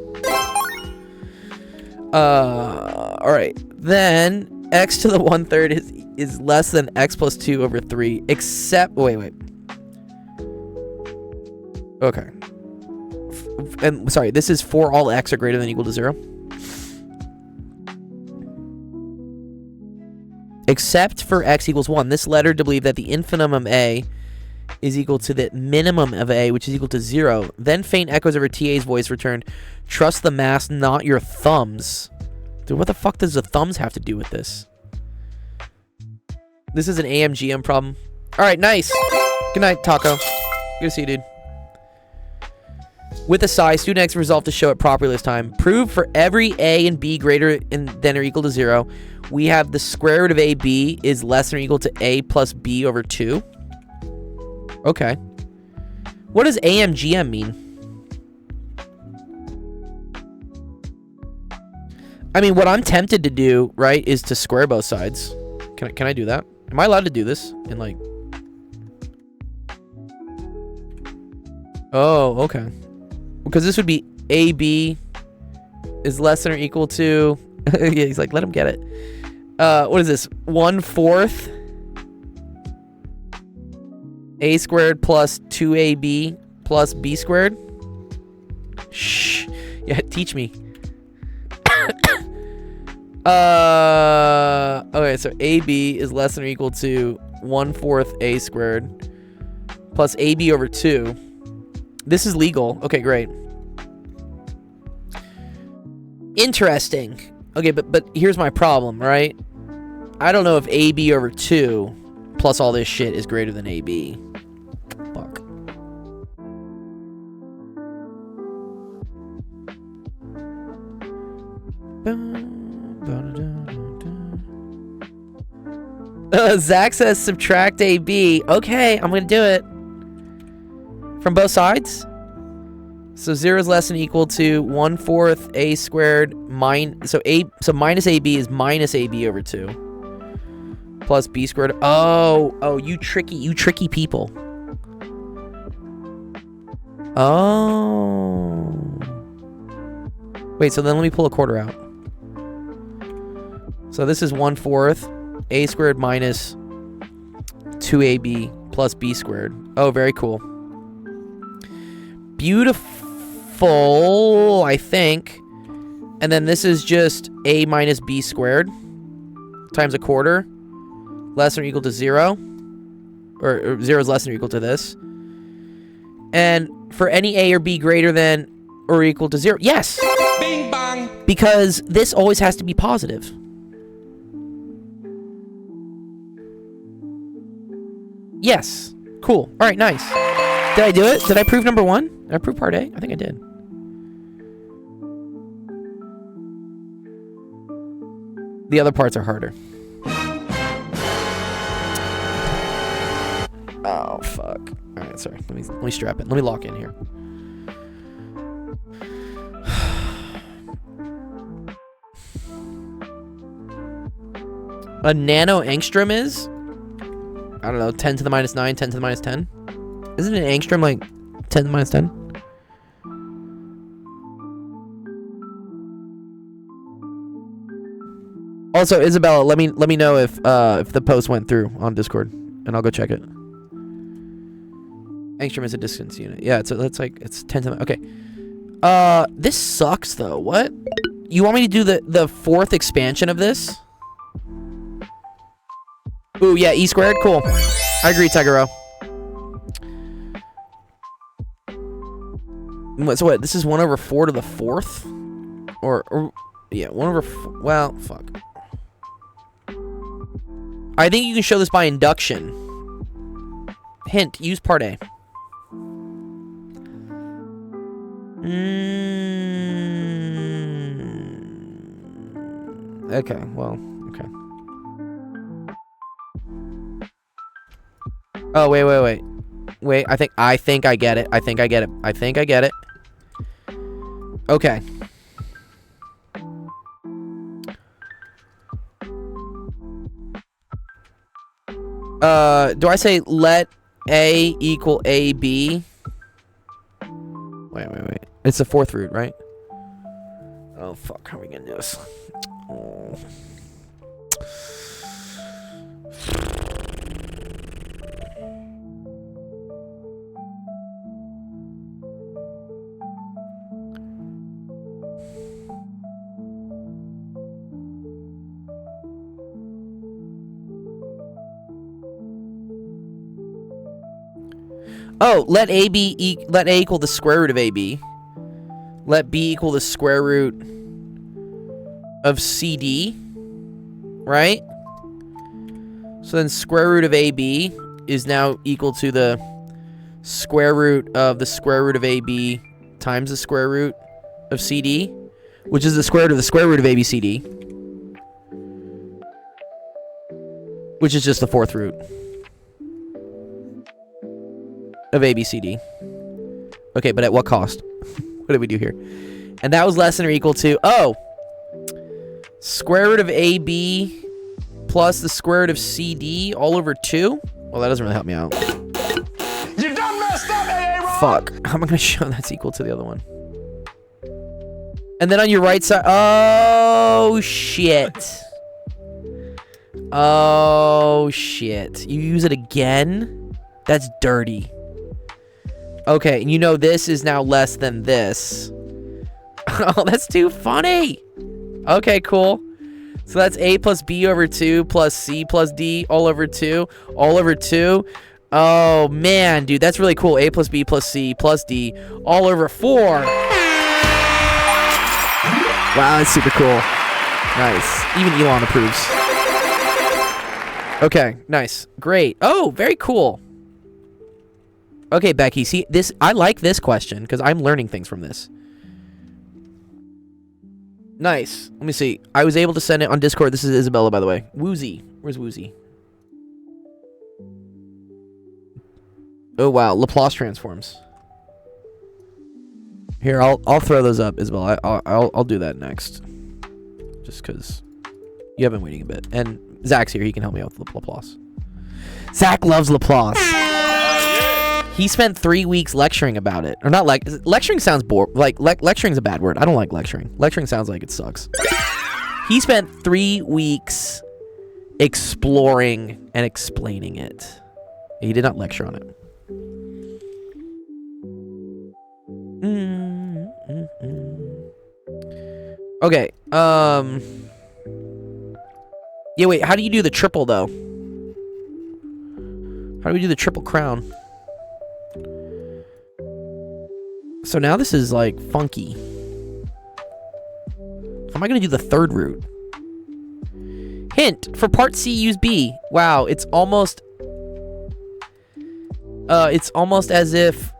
All right. Then x to the 1/3 is less than x plus 2 over 3, except wait. Okay. And sorry, this is for all x are greater than or equal to 0. Except for x equals 1. This led her to believe that the infimum of A is equal to the minimum of A, which is equal to 0. Then faint echoes of her TA's voice returned, "Trust the math, not your thumbs." Dude, what the fuck does the thumbs have to do with this? This is an AMGM problem. Alright, nice. Good night, Taco. Good to see you, dude. With a sigh, student X resolved to show it properly this time. Prove for every A and B greater than or equal to 0, we have the square root of AB is less than or equal to A plus B over 2. Okay. What does AMGM mean? I mean, what I'm tempted to do, right, is to square both sides. Can I do that? Am I allowed to do this? In like... Oh, okay. Because this would be AB is less than or equal to... Yeah, he's like, let him get it. What is this? 1/4 A squared plus 2AB plus B squared? Shh. Yeah, teach me. Okay, so AB is less than or equal to 1/4 A squared plus AB over 2. This is legal. Okay, great. Interesting. Okay, but here's my problem, right? I don't know if AB over 2 plus all this shit is greater than AB. Fuck. Zach says subtract AB. Okay, I'm gonna do it. From both sides? So 0 is less than or equal to 1/4 A squared so minus AB is minus AB over 2. Plus B squared. Oh, you tricky people. Oh. Wait, so then let me pull a quarter out. So this is 1/4 A squared minus 2AB plus B squared. Oh, very cool. Beautiful, I think. And then this is just A minus B squared times a quarter, less than or equal to 0. Or 0 is less than or equal to this. And for any A or B greater than or equal to 0, yes! Bing bang. Because this always has to be positive. Yes. Cool. All right, nice. Did I do it? Did I prove number 1? Did I prove part A? I think I did. The other parts are harder. Oh, fuck. All right, sorry. Let me strap in. Let me lock in here. A nano angstrom is? I don't know, 10 to the minus 9, 10 to the minus 10? Isn't an angstrom like 10 to the minus 10? Also, Isabella, let me know if the post went through on Discord, and I'll go check it. Angstrom is a distance unit. Yeah, it's 10 to the... Okay. This sucks, though. What? You want me to do the 4th expansion of this? Ooh, yeah, E squared? Cool. I agree, Tigero. So what? This is 1 over 4 to the 4th? Or yeah, 1 over 4. Well, fuck. I think you can show this by induction. Hint, use part A. Okay, well, okay. Oh, wait. Wait, I think I get it. I think I get it. Okay. Do I say let A equal AB? Wait. It's the 4th root, right? Oh, fuck. How are we gonna do this? Oh. Oh, let A equal the square root of AB. Let B equal the square root of CD, right? So then square root of AB is now equal to the square root of AB times the square root of CD, which is the square root of the square root of ABCD, which is just the 4th root of ABCD. Okay, but at what cost? What did we do here? And that was less than or equal to, square root of AB plus the square root of CD all over 2? Well, that doesn't really help me out. You done messed up, AA. Fuck. How am I going to show that's equal to the other one? And then on your right side... Oh, shit. Oh, shit. You use it again? That's dirty. Okay, and you know this is now less than this. Oh, that's too funny. Okay, cool. So that's A plus B over 2 plus C plus D all over 2. All over 2. Oh, man, dude, that's really cool. A plus B plus C plus D all over 4. Wow, that's super cool. Nice. Even Elon approves. Okay, nice. Great. Oh, very cool. Okay, Becky, see, this, I like this question because I'm learning things from this. Nice. Let me see. I was able to send it on Discord. This is Isabella, by the way. Woozy. Where's Woozy? Oh, wow. Laplace transforms. Here, I'll throw those up, Isabella. I'll do that next. Just because you have been waiting a bit. And Zach's here. He can help me out with Laplace. Zach loves Laplace. He spent 3 weeks lecturing about it. Or not lecturing sounds lecturing's a bad word. I don't like lecturing. Lecturing sounds like it sucks. He spent 3 weeks exploring and explaining it. He did not lecture on it. Okay. Yeah, wait. How do you do the triple, though? How do we do the triple crown? So now this is, like, funky. How am I going to do the 3rd root? Hint, for part C, use B. Wow, it's almost as if,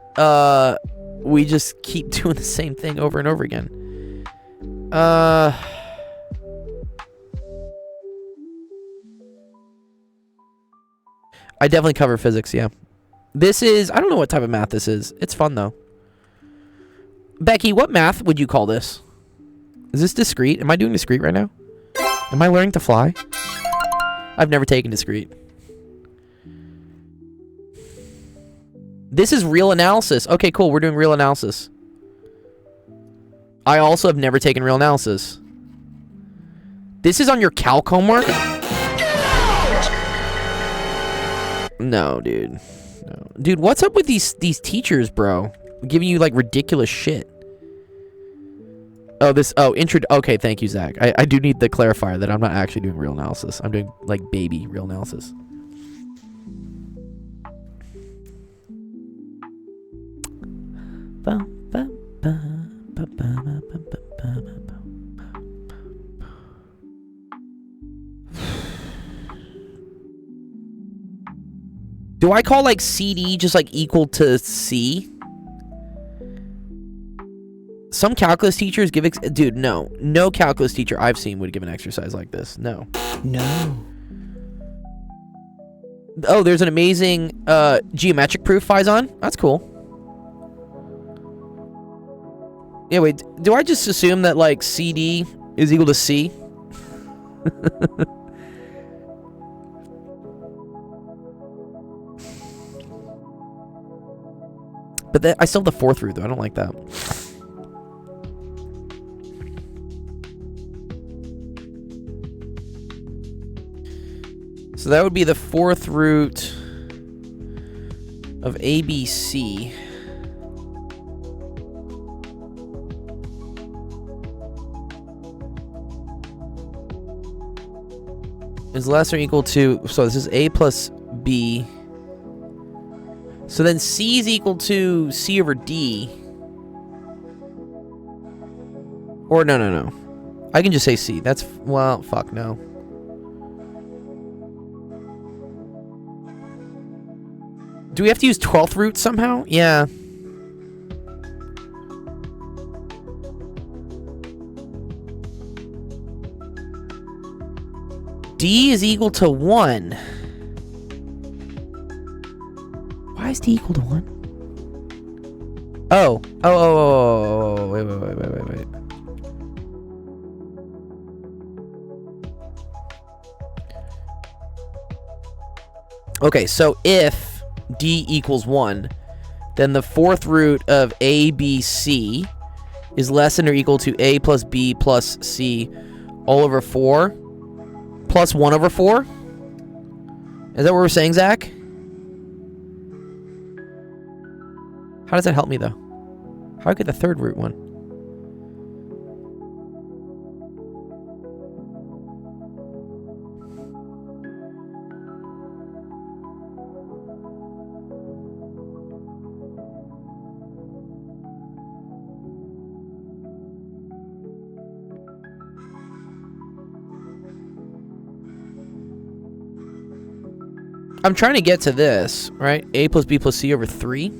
we just keep doing the same thing over and over again. I definitely cover physics, yeah. This is, I don't know what type of math this is. It's fun, though. Becky, what math would you call this? Is this discrete? Am I doing discrete right now? Am I learning to fly? I've never taken discrete. This is real analysis. Okay, cool. We're doing real analysis. I also have never taken real analysis. This is on your calc homework? No, dude. No. Dude, what's up with these teachers, bro? Giving you, like, ridiculous shit. Oh, okay, thank you, Zach. I do need the clarifier that I'm not actually doing real analysis. I'm doing, like, baby real analysis. Do I call like CD just like equal to C? Some calculus teachers give dude, no. No calculus teacher I've seen would give an exercise like this. No. No. Oh, there's an amazing geometric proof Faison. That's cool. Yeah, wait. Do I just assume that like CD is equal to C? But I still have the fourth root though. I don't like that. So that would be the fourth root of ABC. Is less or equal to, so this is A plus B. So then C is equal to C over D. Or no. I can just say C. That's, well, fuck no. Do we have to use 12th root somehow? Yeah. D is equal to 1. Why is D equal to 1? Oh. Wait. Okay, so if D equals 1, then the fourth root of ABC is less than or equal to A plus B plus C all over 4 plus 1 over 4? Is that what we're saying, Zach? How does that help me, though? How do I get the third root one? I'm trying to get to this, right? A plus B plus C over 3.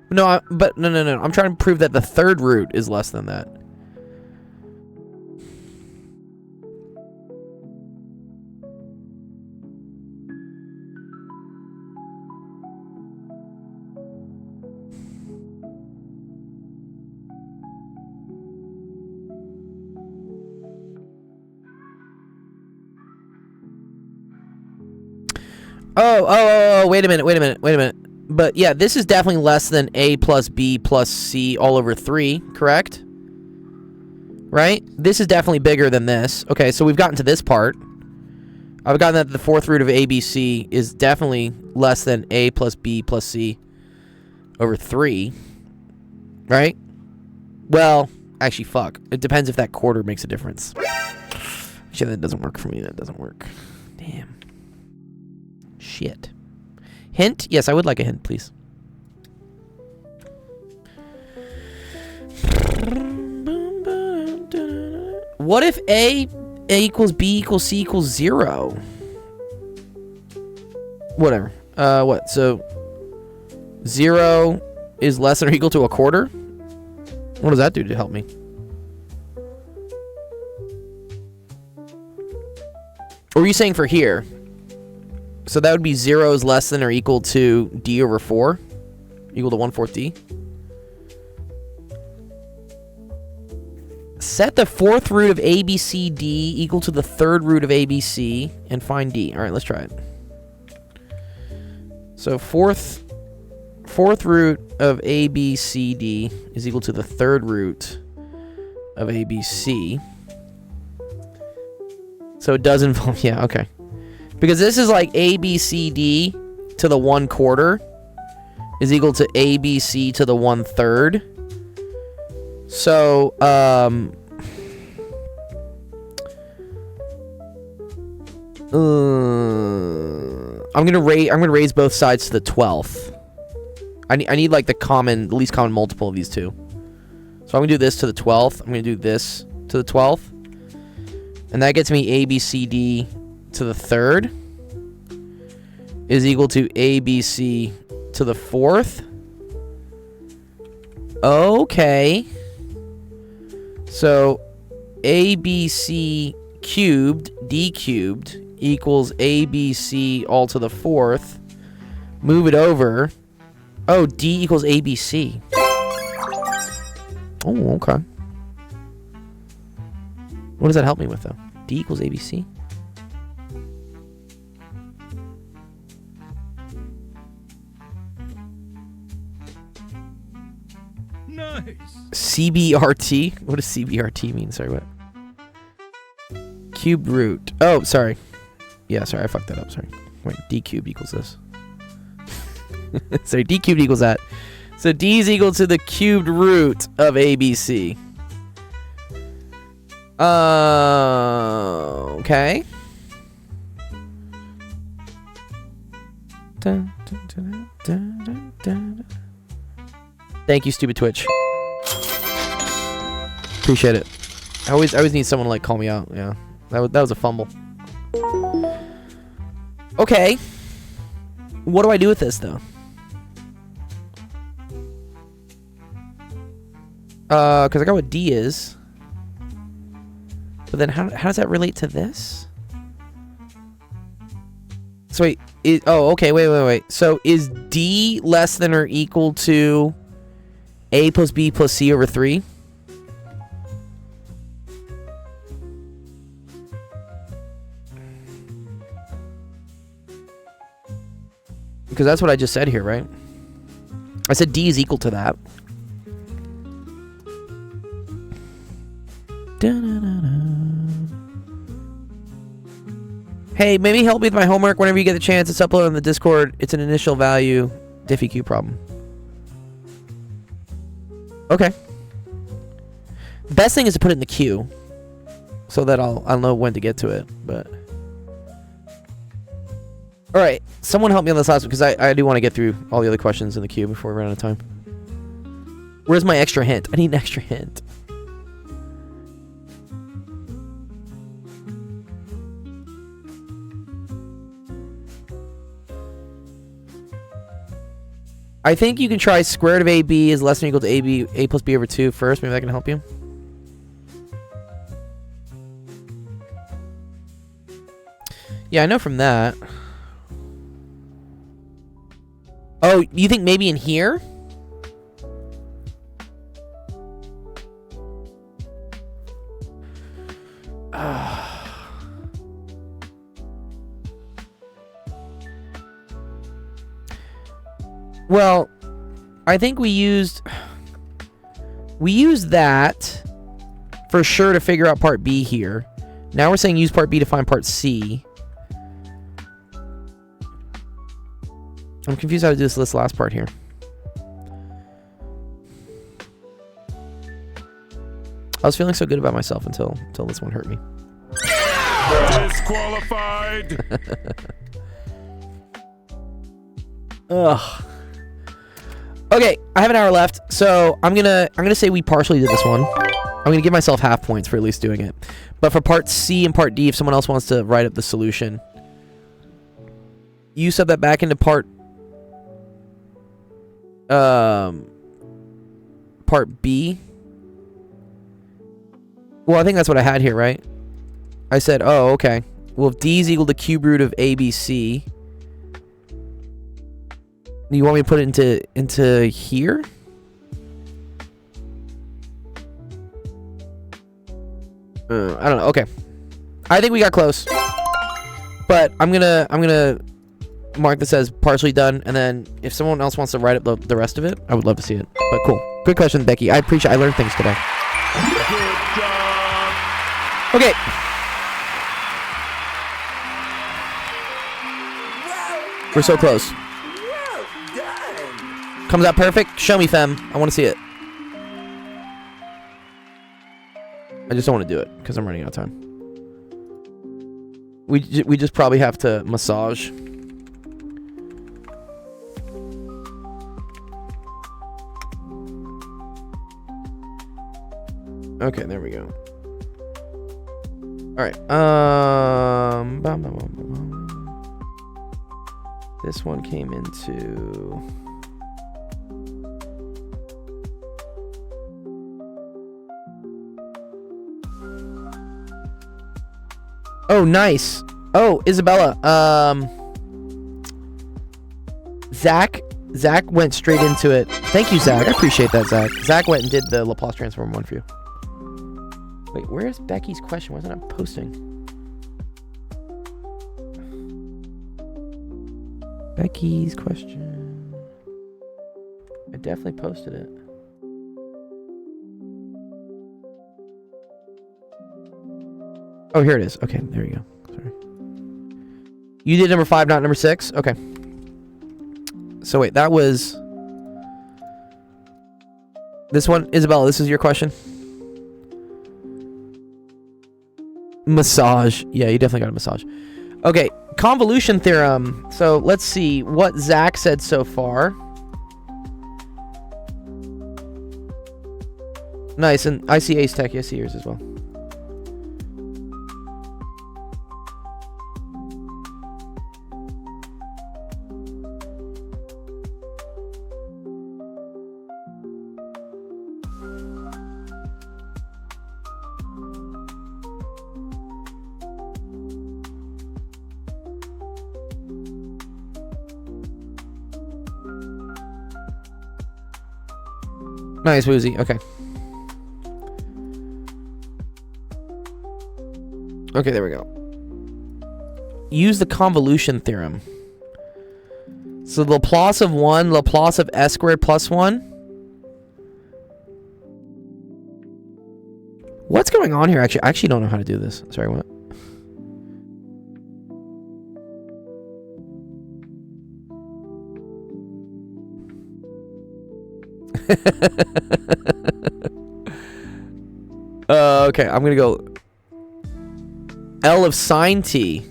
No, no. I'm trying to prove that the third root is less than that. Oh, wait a minute. But yeah, this is definitely less than A plus B plus C all over 3, correct? Right? This is definitely bigger than this. Okay, so we've gotten to this part. I've gotten that the fourth root of ABC is definitely less than A plus B plus C over 3. Right? Well, actually, fuck. It depends if that quarter makes a difference. Actually, that doesn't work for me. That doesn't work. Damn. Shit. Hint? Yes, I would like a hint, please. What if A equals B equals C equals 0? Whatever. What? So 0 is less than or equal to a quarter? What does that do to help me? Or are you saying for here? So that would be 0 is less than or equal to D over 4, equal to 1/4 D. Set the fourth root of ABCD equal to the third root of ABC and find D. All right, let's try it. So fourth root of ABCD is equal to the third root of ABC. So it does involve, yeah, okay. Because this is like ABCD to the 1/4 is equal to ABC to the 1/3. So, I'm gonna raise both sides to the 12th. I need like the least common multiple of these two. So I'm gonna do this to the 12th. I'm gonna do this to the 12th, and that gets me ABCD to the 3rd is equal to ABC to the 4th. Okay. So ABC cubed D cubed equals ABC all to the 4th. Move it over. Oh, D equals ABC. Oh, okay. What does that help me with, though? D equals ABC? Nice. CBRT? What does CBRT mean? Sorry, what? Cube root. Oh, sorry. Yeah, sorry, I fucked that up. Sorry. Wait, D cubed equals this. Sorry, D cubed equals that. So D is equal to the cubed root of ABC. Okay. Thank you, stupid Twitch. Appreciate it. I always need someone to like call me out. Yeah, that was a fumble. Okay. What do I do with this though? Because I got what D is. But then how does that relate to this? So wait, okay, wait. So is D less than or equal to A plus B plus C over 3? Because that's what I just said here, right? I said D is equal to that. Hey, maybe help me with my homework whenever you get the chance. It's uploaded on the Discord. It's an initial value DiffyQ problem. Okay. The best thing is to put it in the queue, so that I'll know when to get to it. But all right, someone help me on this last one because I do want to get through all the other questions in the queue before we run out of time. Where's my extra hint? I need an extra hint. I think you can try square root of AB is less than or equal to A plus B over 2 first. Maybe that can help you. Yeah, I know from that. Oh, you think maybe in here? Well, I think we used that for sure to figure out part B here. Now we're saying use part B to find part C. I'm confused how to do this last part here. I was feeling so good about myself until this one hurt me. Disqualified. Ugh. Okay, I have an hour left, so I'm gonna say we partially did this one. I'm gonna give myself half points for at least doing it. But for part C and part D, if someone else wants to write up the solution, you sub that back into part B. Well, I think that's what I had here, right? I said, oh, okay. Well, if D is equal to cube root of ABC, you want me to put it into here? I don't know. Okay, I think we got close, but I'm gonna mark this as partially done, and then if someone else wants to write up the rest of it, I would love to see it. But cool, good question, Becky. I learned things today. Okay. We're so close. Comes out perfect. Show me, fam. I want to see it. I just don't want to do it because I'm running out of time. We just probably have to massage. Okay, there we go. All right. This one came into. Oh, nice. Oh, Isabella. Zach went straight into it. Thank you, Zach. I appreciate that, Zach. Zach went and did the Laplace transform one for you. Wait, where's Becky's question? Wasn't I posting? Becky's question. I definitely posted it. Oh, here it is. Okay, there you go. Sorry. You did number 5, not number 6? Okay. So wait, that was... This one, Isabella, this is your question? Massage. Yeah, you definitely got a massage. Okay, convolution theorem. So let's see what Zach said so far. Nice, and I see Ace Tech. I see yours as well. Nice, Woozy. Okay. Okay, there we go. Use the convolution theorem. So Laplace of 1, Laplace of s squared plus 1. What's going on here? Actually, I actually don't know how to do this. Sorry, what? Okay, I'm gonna go L of sine t.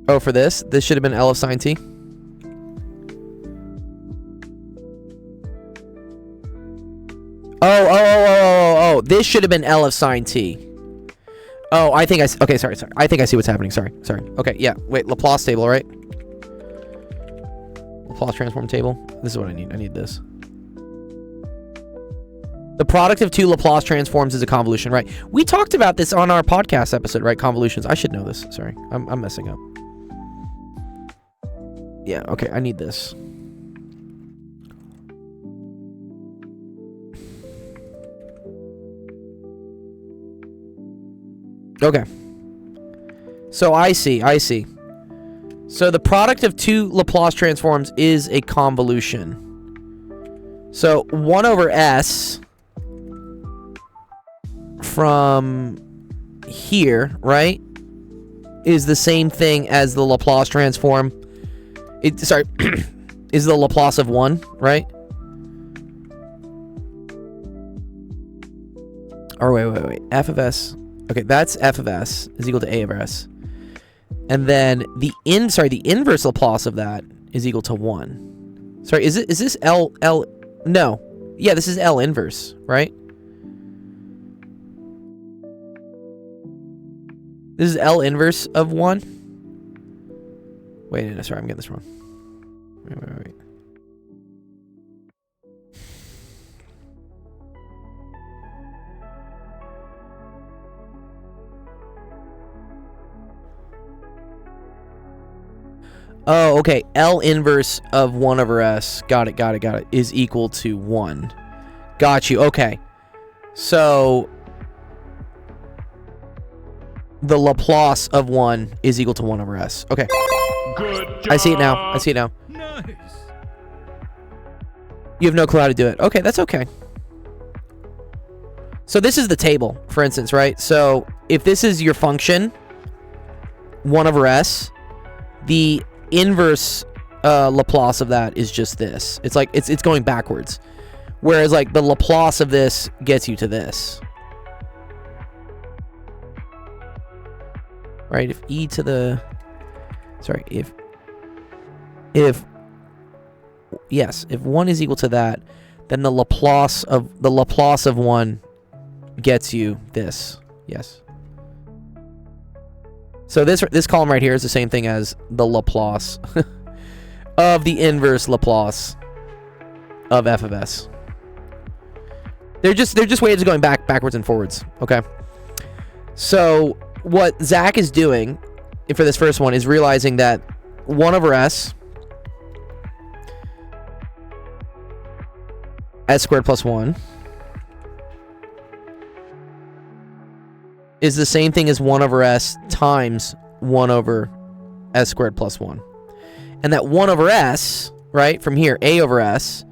Oh, for this should have been L of sine t. Oh, this should have been L of sine t. Oh, I think okay, sorry. I think I see what's happening. Sorry. Okay, yeah. Wait, Laplace table, right? Laplace transform table. This is what I need. I need this. The product of 2 Laplace transforms is a convolution, right? We talked about this on our podcast episode, right? Convolutions. I should know this. Sorry. I'm messing up. Yeah, okay. I need this. Okay. So I see. So the product of 2 Laplace transforms is a convolution. So 1 over s from here, right, is the same thing as the Laplace transform. Sorry, is the Laplace of 1, right? Or wait. F of s. Okay, that's f of s is equal to a over s. And then the inverse Laplace of that is equal to 1. Sorry, is this L? No. Yeah, this is L inverse, right? This is L inverse of 1. Wait, no, sorry, I'm getting this wrong. Wait. Oh, okay. L inverse of 1 over s. Got it. Is equal to 1. Got you. Okay. So the Laplace of 1 is equal to 1 over s. Okay. Good job. I see it now. Nice. You have no clue how to do it. Okay, that's okay. So this is the table, for instance, right? So if this is your function, 1 over s, the inverse Laplace of that is just this. It's like it's going backwards. Whereas, like, the Laplace of this gets you to this. Right? If e to the... Sorry, if 1 is equal to that, then the Laplace of 1 gets you this. Yes. So this column right here is the same thing as the Laplace of the inverse Laplace of f of s. They're just ways of going backwards and forwards. Okay. So what Zach is doing for this first one is realizing that 1 over s squared plus 1 is the same thing as 1 over s times 1 over s squared plus 1. And that 1 over s, right, from here, a over s,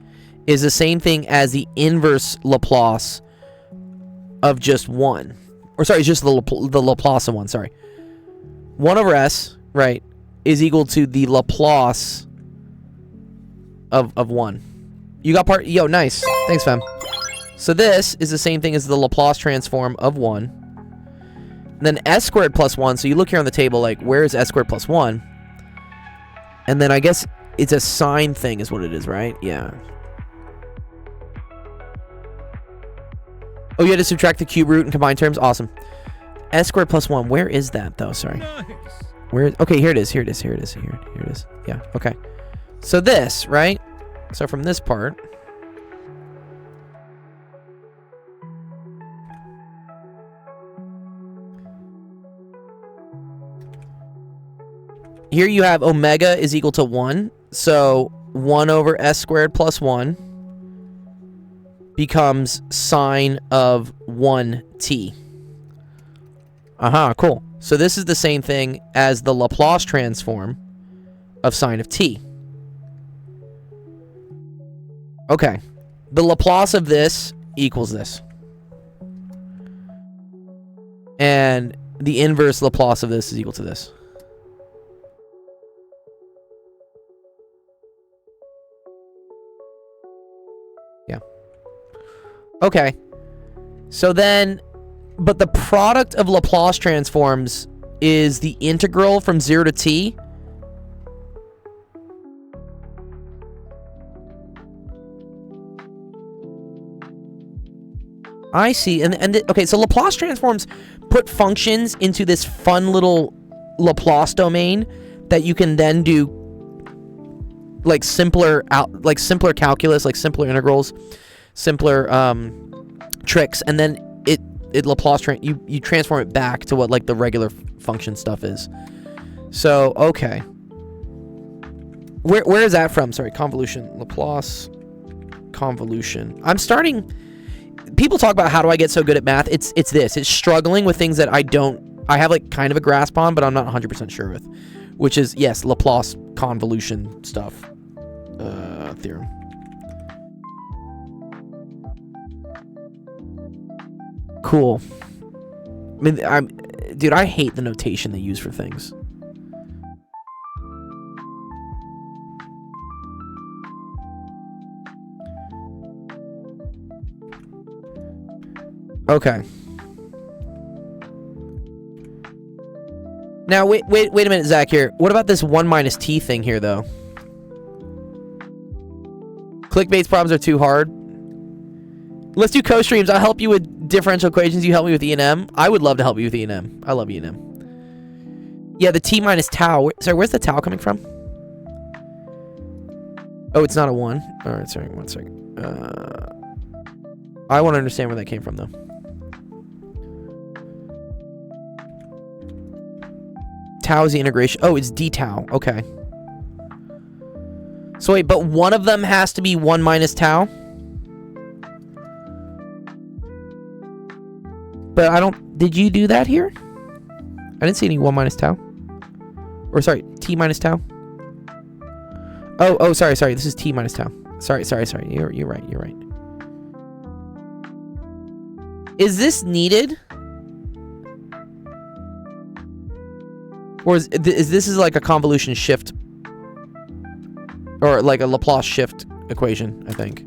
is the same thing as the inverse Laplace of just 1. Or sorry, just the Laplace of 1, sorry. 1 over s, right, is equal to the Laplace of 1. You got part... Yo, nice. Thanks, fam. So this is the same thing as the Laplace transform of 1. And then s squared plus 1. So you look here on the table, like, where is s squared plus 1? And then I guess it's a sine thing is what it is, right? Yeah. Oh, you had to subtract the cube root and combine terms? Awesome. S squared plus 1. Where is that, though? Sorry. Where? Okay, here it is. Here it is. Here it is. Here it is. Yeah, okay. So this, right? So from this part... Here you have omega is equal to 1. So 1 over s squared plus 1 becomes sine of 1t. Cool. So this is the same thing as the Laplace transform of sine of t. Okay. The Laplace of this equals this. And the inverse Laplace of this is equal to this. Yeah. Okay. So then, but the product of Laplace transforms is the integral from 0 to t. I see. Okay, so Laplace transforms put functions into this fun little Laplace domain that you can then do like simpler calculus, like simpler integrals, simpler tricks, and then it Laplace you transform it back to what like the regular function stuff is. So, okay. Where is that from? Sorry, convolution. Laplace convolution. I'm starting... People talk about how do I get so good at math. It's this. It's struggling with things that I have like kind of a grasp on, but I'm not 100% sure with. Which is, yes, Laplace convolution stuff. Theorem. Cool. I mean, dude, I hate the notation they use for things. Okay. Now, wait a minute, Zach, here. What about this 1 minus t thing here, though? Clickbait's problems are too hard. Let's do co-streams. I'll help you with differential equations. You help me with E&M. I would love to help you with E&M. I love E&M. Yeah, the t minus tau. Sorry, where's the tau coming from? Oh, it's not a 1. All right, sorry, 1 second. I want to understand where that came from, though. Tau is the integration. Oh, it's d tau. Okay. So wait, but one of them has to be 1 minus tau? But I don't... Did you do that here? I didn't see any 1 minus tau. Or sorry, t minus tau. Oh, sorry. This is t minus tau. Sorry. You're right. Is this needed? Or is this like a convolution shift? Or like a Laplace shift equation, I think.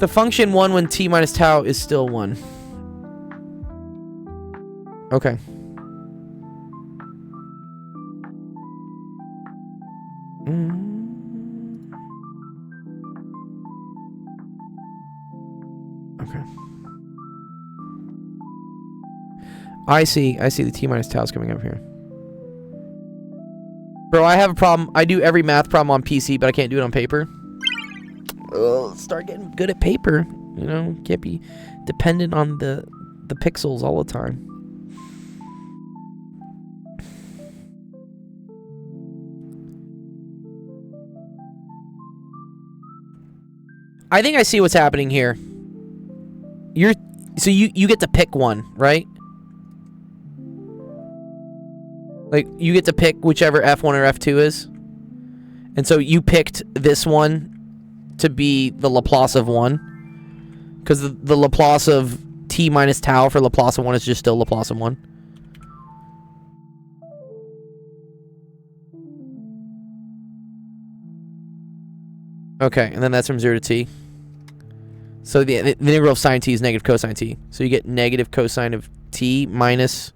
So function 1 when t minus tau is still 1. Okay. Okay. I see the t minus tau is coming up here. Bro, I have a problem. I do every math problem on PC, but I can't do it on paper. Start getting good at paper. You know, can't be dependent on the pixels all the time. I think I see what's happening here. So you get to pick one, right? Like, you get to pick whichever F1 or F2 is. And so you picked this one to be the Laplace of 1. Because the Laplace of t minus tau for Laplace of 1 is just still Laplace of 1. Okay, and then that's from 0 to t. So the integral of sine t is negative cosine t. So you get negative cosine of t minus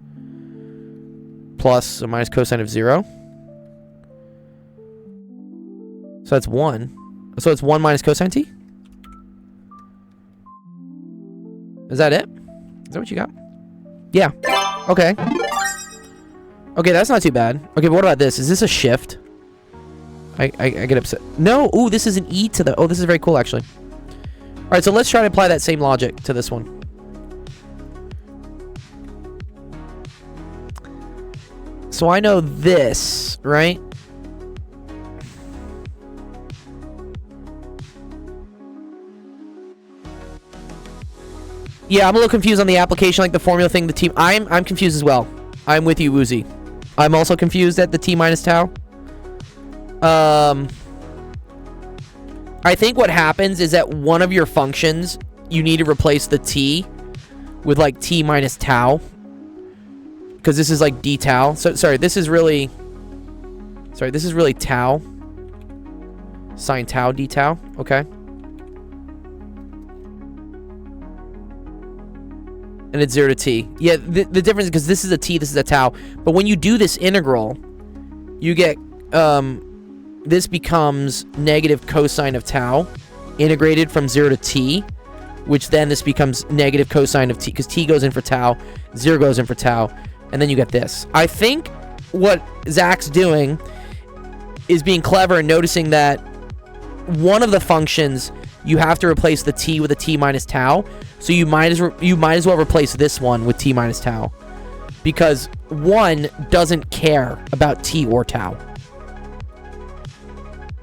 plus or minus cosine of 0. So that's 1. So it's 1 minus cosine t? Is that it? Is that what you got? Yeah. Okay. Okay, that's not too bad. Okay, but what about this? Is this a shift? I get upset. No! Ooh, this is an e to the... Oh, this is very cool, actually. Alright, so let's try to apply that same logic to this one. So I know this, right? Yeah, I'm a little confused on the application, like the formula thing, the t... I'm confused as well. I'm with you, Woozy. I'm also confused at the t minus tau. I think what happens is that one of your functions, you need to replace the t with like t minus tau. Because this is like d tau. So, sorry, this is really... Sorry, this is really tau. Sine tau, d tau. Okay. And it's 0 to t. Yeah, the difference is because this is a t, this is a tau. But when you do this integral, you get... this becomes negative cosine of tau integrated from 0 to t, which then this becomes negative cosine of t, because t goes in for tau, 0 goes in for tau, and then you get this. I think what Zach's doing is being clever and noticing that one of the functions, you have to replace the t with a t minus tau, so you might as well replace this one with t minus tau, because one doesn't care about t or tau.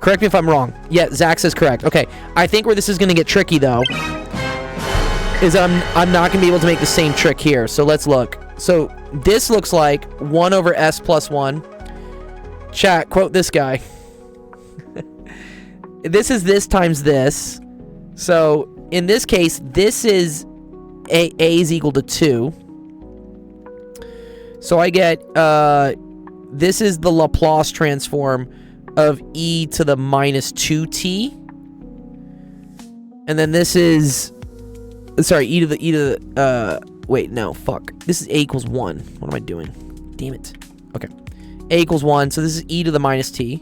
Correct me if I'm wrong. Yeah, Zach says correct. Okay, I think where this is going to get tricky, though, is that I'm not going to be able to make the same trick here. So let's look. So this looks like 1 over s plus 1. Chat, quote this guy. This is this times this. So in this case, this is a is equal to 2. So I get, this is the Laplace transform of e to the minus 2t, and then this is, sorry, wait, no, fuck, this is a equals 1. What am I doing? Damn it. Okay, a equals 1, so this is e to the minus t.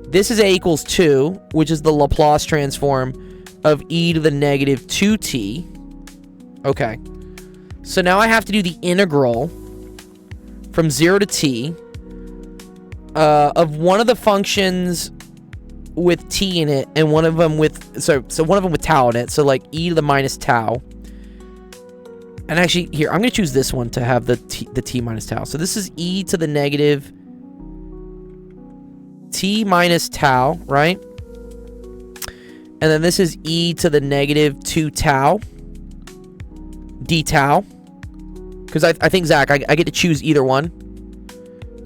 This is a equals 2, which is the Laplace transform of e to the negative 2t. Okay, so now I have to do the integral from 0 to t of one of the functions with t in it, and one of them with, so one of them with tau in it, so like e to the minus tau. And actually, here, I'm going to choose this one to have the t minus tau. So this is e to the negative t minus tau, right? And then this is e to the negative 2 tau, d tau. Because I think, Zach, I get to choose either one.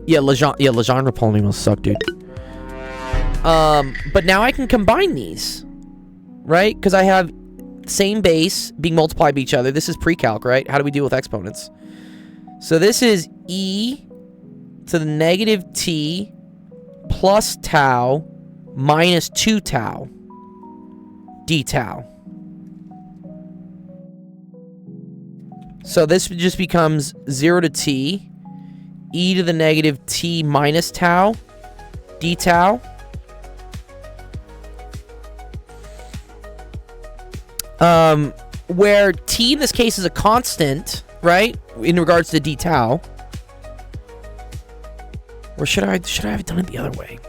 Yeah, Legendre polynomials suck, dude. But now I can combine these, right? Because I have same base being multiplied by each other. This is pre-calc, right? How do we deal with exponents? So this is e to the negative t plus tau minus 2 tau d tau. So this just becomes 0 to t, e to the negative t minus tau, d tau. Where t in this case is a constant, right? In regards to d tau. Or should I have done it the other way?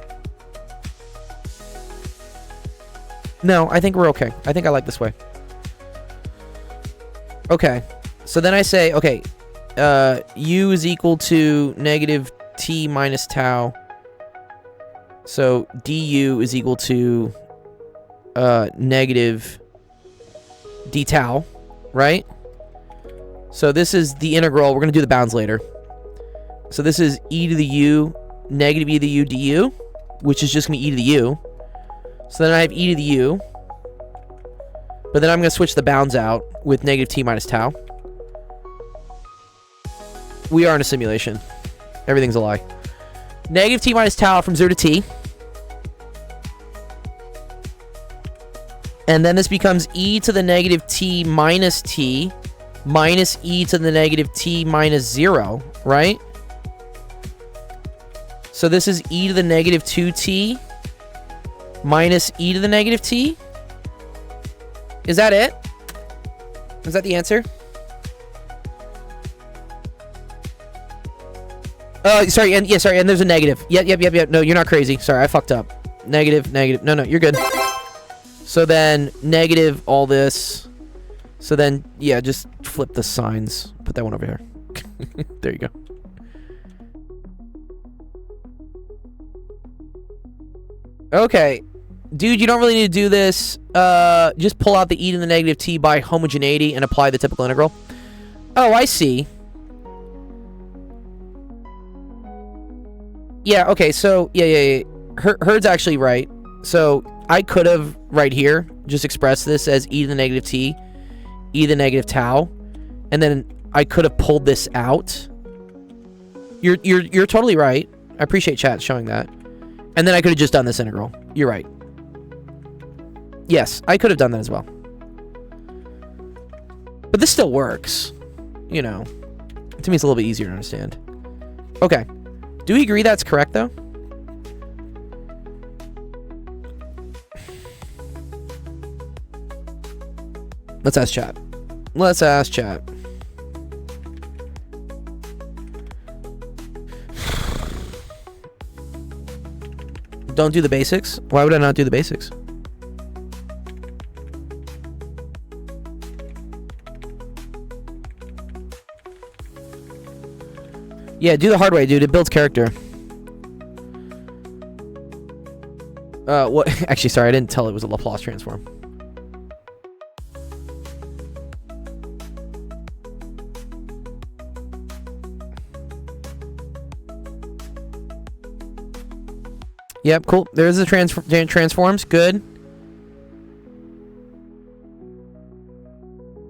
No, I think we're okay. I think I like this way. Okay. So then I say, okay, u is equal to negative t minus tau. So du is equal to negative d tau, right? So this is the integral. We're going to do the bounds later. So this is e to the u, negative e to the u du, which is just going to be e to the u. So then I have e to the u. But then I'm going to switch the bounds out with negative t minus tau. We are in a simulation. Everything's a lie. Negative t minus tau from 0 to t. And then this becomes e to the negative t minus e to the negative t minus 0, right? So this is e to the negative 2t minus e to the negative t. Is that it? Is that the answer? Sorry, and there's a negative. Yep. No, you're not crazy. Sorry, I fucked up. Negative. No, you're good. So then, negative all this. So then, yeah, just flip the signs. Put that one over here. There you go. Okay. Dude, you don't really need to do this. Just pull out the e to the negative t by homogeneity and apply the typical integral. Oh, I see. Yeah, okay, so, yeah. Herd's actually right. So, I could have, right here, just expressed this as e to the negative t, e to the negative tau, and then I could have pulled this out. You're totally right. I appreciate chat showing that. And then I could have just done this integral. You're right. Yes, I could have done that as well. But this still works. You know. To me, it's a little bit easier to understand. Okay. Do we agree that's correct, though? Let's ask chat. Don't do the basics? Why would I not do the basics? Yeah, do the hard way, dude. It builds character. What? Actually, sorry, I didn't tell it was a Laplace transform. Yep, cool. There's the transforms. Good.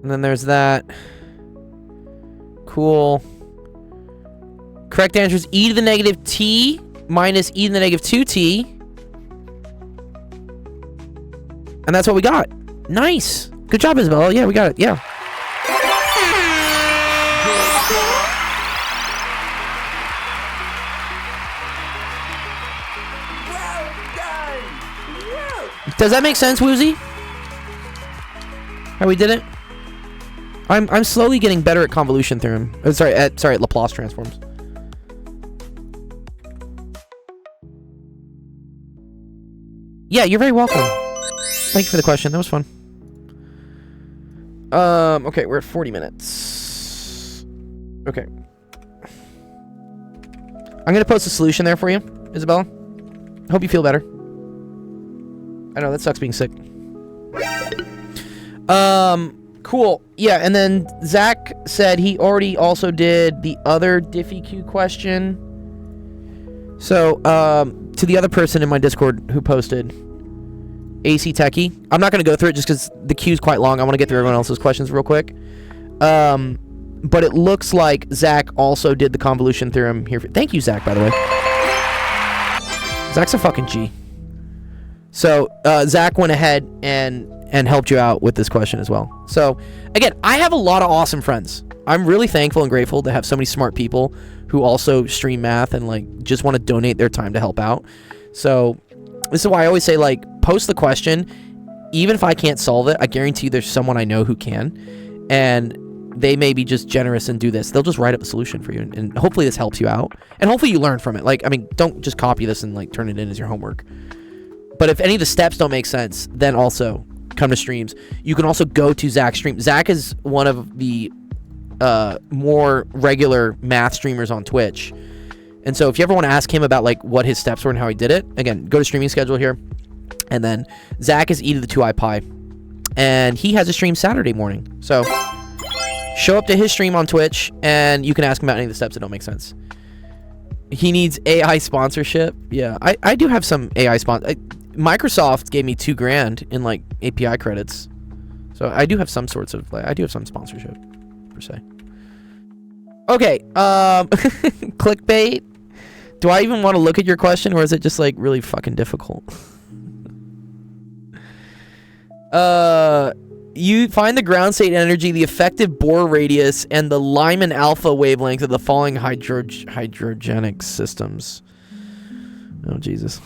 And then there's that. Cool. Correct answer is e to the negative t minus e to the negative 2t. And that's what we got. Nice. Good job, Isabella. Yeah, we got it. Yeah. Does that make sense, Woozy? How we did it? I'm slowly getting better at convolution theorem. Sorry, at Laplace transforms. Yeah, you're very welcome. Thank you for the question. That was fun. Okay, we're at 40 minutes. Okay. I'm gonna post a solution there for you, Isabella. Hope you feel better. I know, that sucks being sick. Cool. Yeah, and then Zach said he already also did the other DiffyQ question. So, to the other person in my Discord who posted, AC Techie. I'm not going to go through it just because the queue's quite long. I want to get through everyone else's questions real quick. But it looks like Zach also did the convolution theorem here. Thank you, Zach, by the way. Zach's a fucking G. So, Zach went ahead and helped you out with this question as well. So, again, I have a lot of awesome friends. I'm really thankful and grateful to have so many smart people who also stream math and like just want to donate their time to help out. So this is why I always say, like, post the question. Even if I can't solve it, I guarantee you there's someone I know who can, and they may be just generous and do this. They'll just write up a solution for you, and hopefully this helps you out, and hopefully you learn from it. Like, I mean, don't just copy this and like turn it in as your homework. But if any of the steps don't make sense, then also come to streams. You can also go to Zach's stream. Zach is one of the more regular math streamers on Twitch, and so if you ever want to ask him about like what his steps were and how he did it, again, go to streaming schedule here, and then Zach is E to the 2i Pi, and he has a stream Saturday morning. So show up to his stream on Twitch, and you can ask him about any of the steps that don't make sense. He needs AI sponsorship. Yeah, I do have some AI Microsoft gave me $2,000 in like API credits, so I do have some sorts of like, I do have some sponsorship per se. Okay, clickbait. Do I even want to look at your question, or is it just like really fucking difficult? You find the ground state energy, the effective Bohr radius, and the Lyman alpha wavelength of the following hydrogenic systems. Oh, Jesus.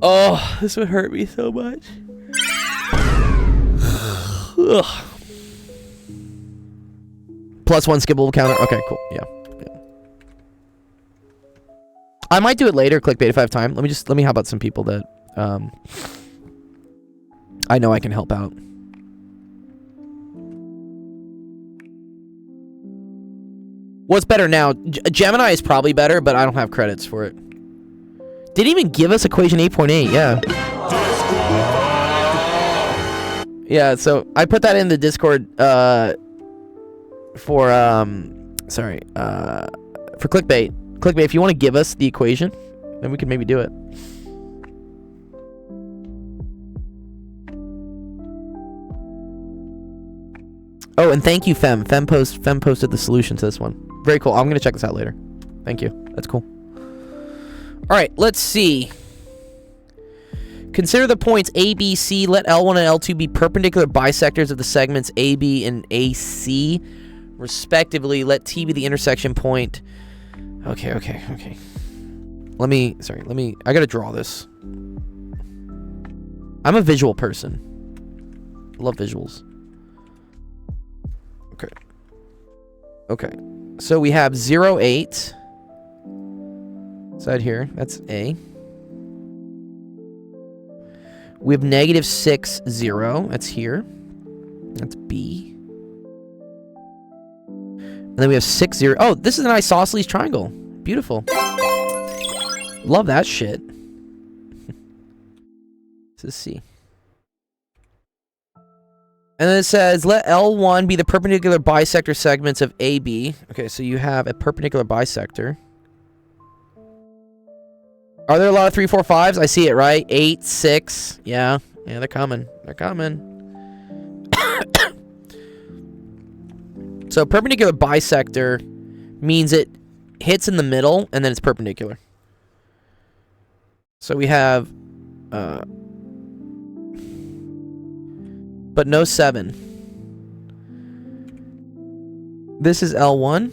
Oh, this would hurt me so much. +1 skippable counter. Okay, cool. Yeah. I might do it later, clickbait, if I have time. Let me help out some people that I know I can help out. What's better now? Gemini is probably better, but I don't have credits for it. Didn't even give us equation 8.8. Yeah. Yeah, so I put that in the Discord for clickbait. Clickbait, if you want to give us the equation, then we can maybe do it. Oh, and thank you, Fem. Fem posted the solution to this one. Very cool. I'm going to check this out later. Thank you. That's cool. All right, let's see. Consider the points A, B, C. Let L1 and L2 be perpendicular bisectors of the segments AB and AC, respectively. Let T be the intersection point. Okay. I gotta draw this. I'm a visual person. I love visuals. Okay. So we have 0, 8. Side here. That's A. We have -6, 0. That's here. That's B. And then we have 6, 0. Oh, this is an isosceles triangle. Beautiful. Love that shit. This is C. And then it says, let L1 be the perpendicular bisector segments of AB. Okay, so you have a perpendicular bisector. Are there a lot of 3, 4, 5s? I see it, right? 8, 6. Yeah, they're coming. So perpendicular bisector means it hits in the middle and then it's perpendicular. So we have but no 7. This is L1.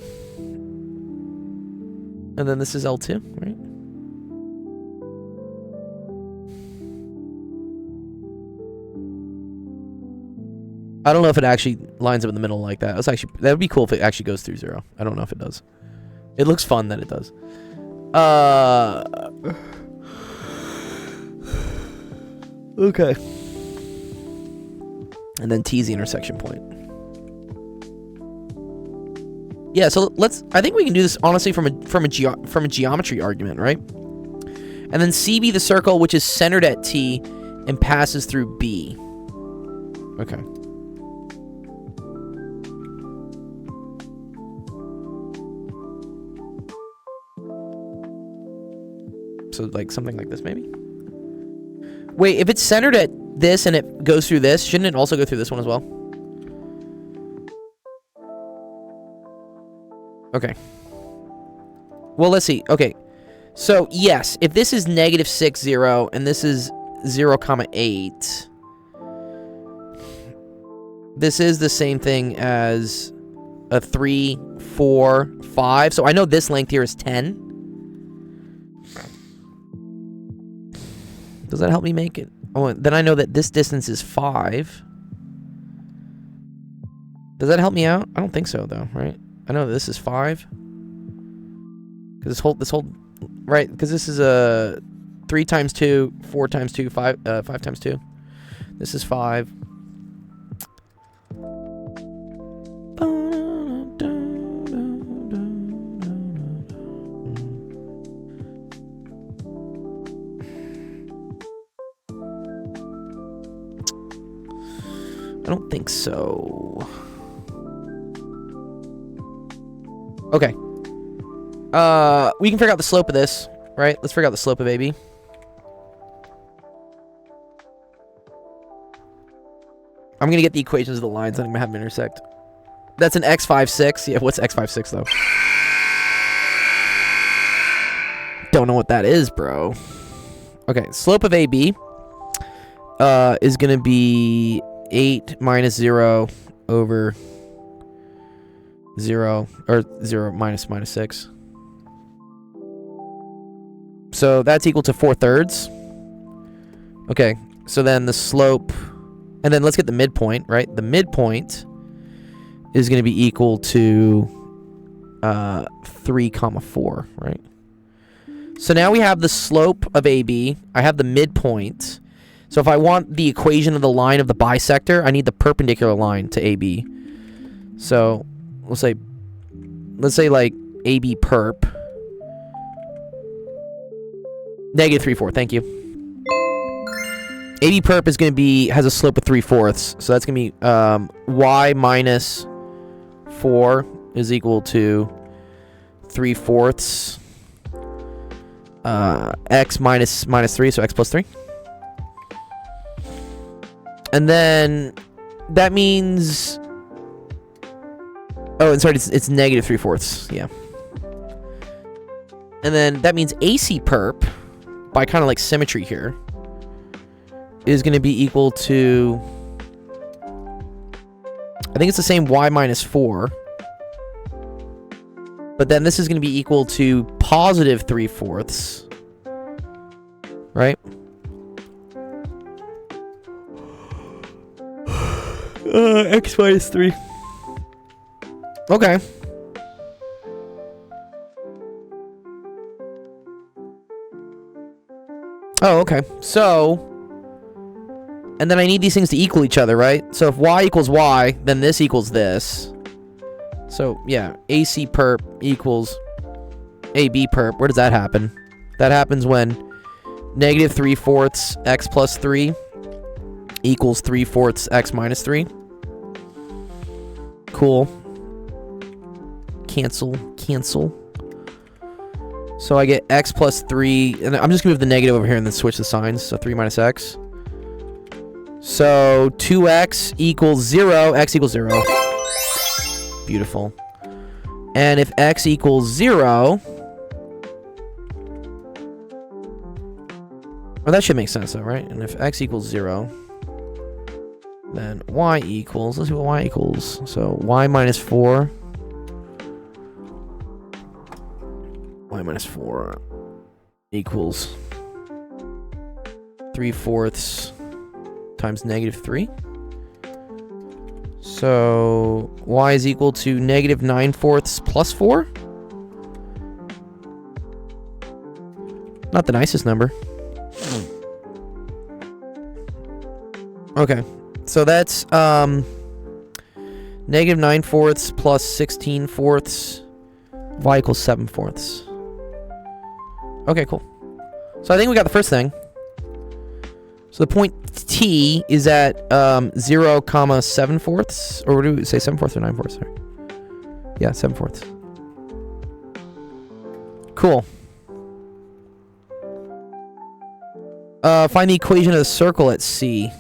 And then this is L2, right? I don't know if it actually lines up in the middle like that. That would be cool if it actually goes through 0. I don't know if it does. It looks fun that it does. Okay. And then T is the intersection point. Yeah, so I think we can do this honestly from a geometry argument, right? And then C be the circle which is centered at T and passes through B. Okay. So like something like this maybe? Wait, if it's centered at this and it goes through this, shouldn't it also go through this one as well? Okay. Well, let's see. Okay. So, yes, if this is -6, 0, and this is 0, 8, this is the same thing as a 3, 4, 5. So I know this length here is 10. Does that help me make it? Oh, then I know that this distance is 5. Does that help me out? I don't think so, though, right? I know that this is 5. Because this whole, right? Because this is a 3 times 2, 4 times 2, 5 times 2. This is 5. I don't think so. Okay. We can figure out the slope of this, right? Let's figure out the slope of AB. I'm gonna get the equations of the lines, and I'm gonna have them intersect. That's an x56. Yeah, what's x56 though? Don't know what that is, bro. Okay, slope of AB is gonna be 8 minus 0 over 0, or 0 minus 6. So that's equal to 4/3. Okay, so then the slope, and then let's get the midpoint, right? The midpoint is going to be equal to 3, 4, right? So now we have the slope of AB. I have the midpoint. So if I want the equation of the line of the bisector, I need the perpendicular line to AB. So let's say like AB perp. Negative 3/4, thank you. AB perp is going to be, has a slope of 3/4. So that's going to be y minus 4 is equal to 3/4 x minus 3, so x plus 3. And then that means, oh, and sorry, it's negative 3/4, yeah. And then that means AC perp, by kind of like symmetry here, is going to be equal to, I think it's the same y minus 4, but then this is going to be equal to positive 3/4, right? X minus 3. Okay. Oh, okay. So, and then I need these things to equal each other, right? So if y equals y, then this equals this. So, yeah, AC perp equals AB perp. Where does that happen? That happens when negative 3/4 x plus 3 equals 3/4 x minus 3. Cool. Cancel. So I get x plus 3, and I'm just going to move the negative over here and then switch the signs. So 3 minus x. So 2x equals 0, x equals 0. Beautiful. And if x equals 0... well, that should make sense though, right? And if x equals 0... then y equals, let's see what y equals. So y minus 4. Y minus 4 equals 3/4 times negative 3. So y is equal to negative 9/4 plus 4. Not the nicest number. Okay. So that's negative 9/4 plus 16/4. Y equals 7/4. Okay, cool. So I think we got the first thing. So the point T is at 0, 7/4, or what do we say, 7/4 or 9/4? Sorry. Yeah, 7/4. Cool. Find the equation of the circle at C.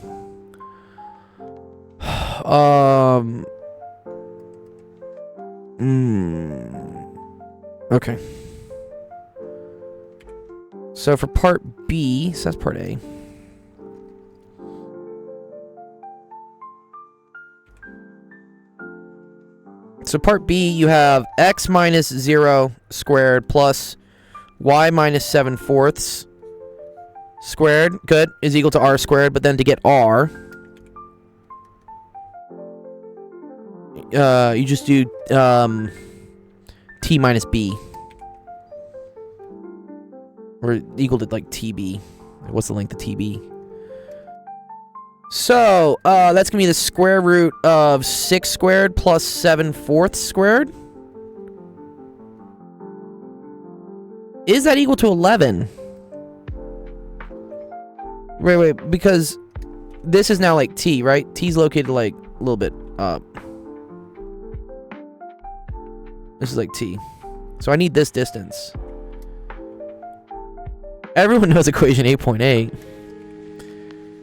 Okay. So for part B, so that's part A. So part B, you have x minus 0 squared plus y minus 7/4 squared, good, is equal to r squared. But then to get r, you just do t minus b. Or equal to, like, tb. What's the length of tb? So, that's going to be the square root of 6 squared plus 7/4 squared. Is that equal to 11? Wait, because this is now, like, t, right? T's located, like, a little bit up. This is, like, t. So I need this distance. Everyone knows equation 8.8.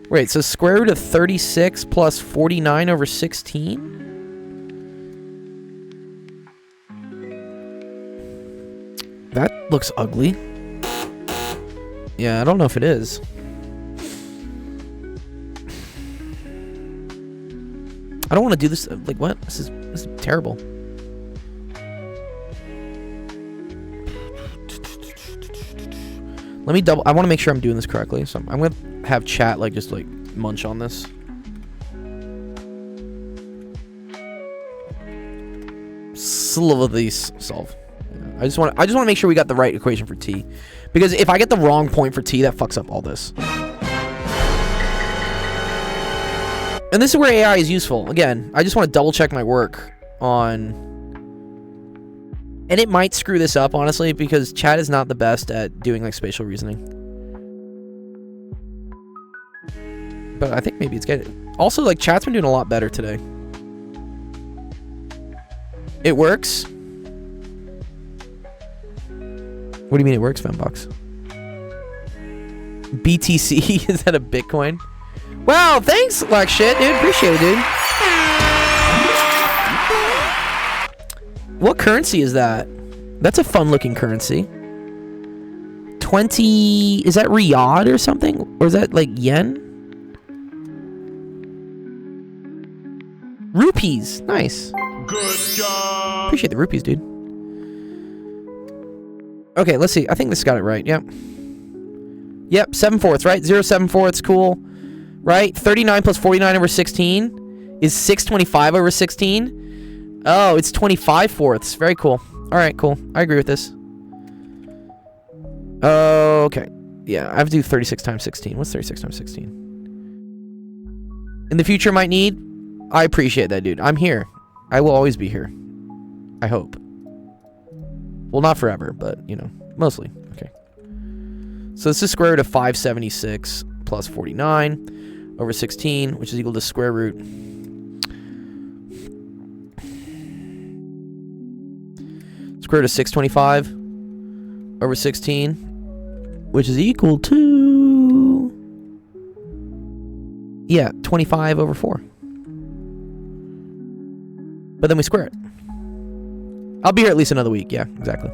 Wait, so square root of 36 plus 49 over 16? That looks ugly. Yeah, I don't know if it is. I don't want to do this. Like, what? This is terrible. Let me double. I want to make sure I'm doing this correctly. So I'm going to have chat, like, just, like, munch on this. Slowly solve. I just want to make sure we got the right equation for t. Because if I get the wrong point for t, that fucks up all this. And this is where AI is useful. Again, I just want to double check my work on... And it might screw this up, honestly, because chat is not the best at doing, like, spatial reasoning. But I think maybe it's getting... Also, like, chat's been doing a lot better today. It works. What do you mean it works, Fembox? BTC? Is that a Bitcoin? Wow, thanks, like shit, dude. Appreciate it, dude. What currency is that? That's a fun-looking currency. 20... Is that Riyadh or something? Or is that, like, yen? Rupees. Nice. Good job. Appreciate the rupees, dude. Okay, let's see. I think this got it right. Yep. Yep, 7/4, right? 0 7/4, cool. Right? 39 plus 49 over 16 is 625 over 16. Oh, it's 25/4. Very cool. All right, cool. I agree with this. Okay. Yeah, I have to do 36 times 16. What's 36 times 16? In the future, might need. I appreciate that, dude. I'm here. I will always be here. I hope. Well, not forever, but, you know, mostly. Okay. So this is square root of 576 plus 49 over 16, which is equal to square root. Square root of 625 over 16, which is equal to... Yeah, 25 over 4. But then we square it. I'll be here at least another week. Yeah, exactly.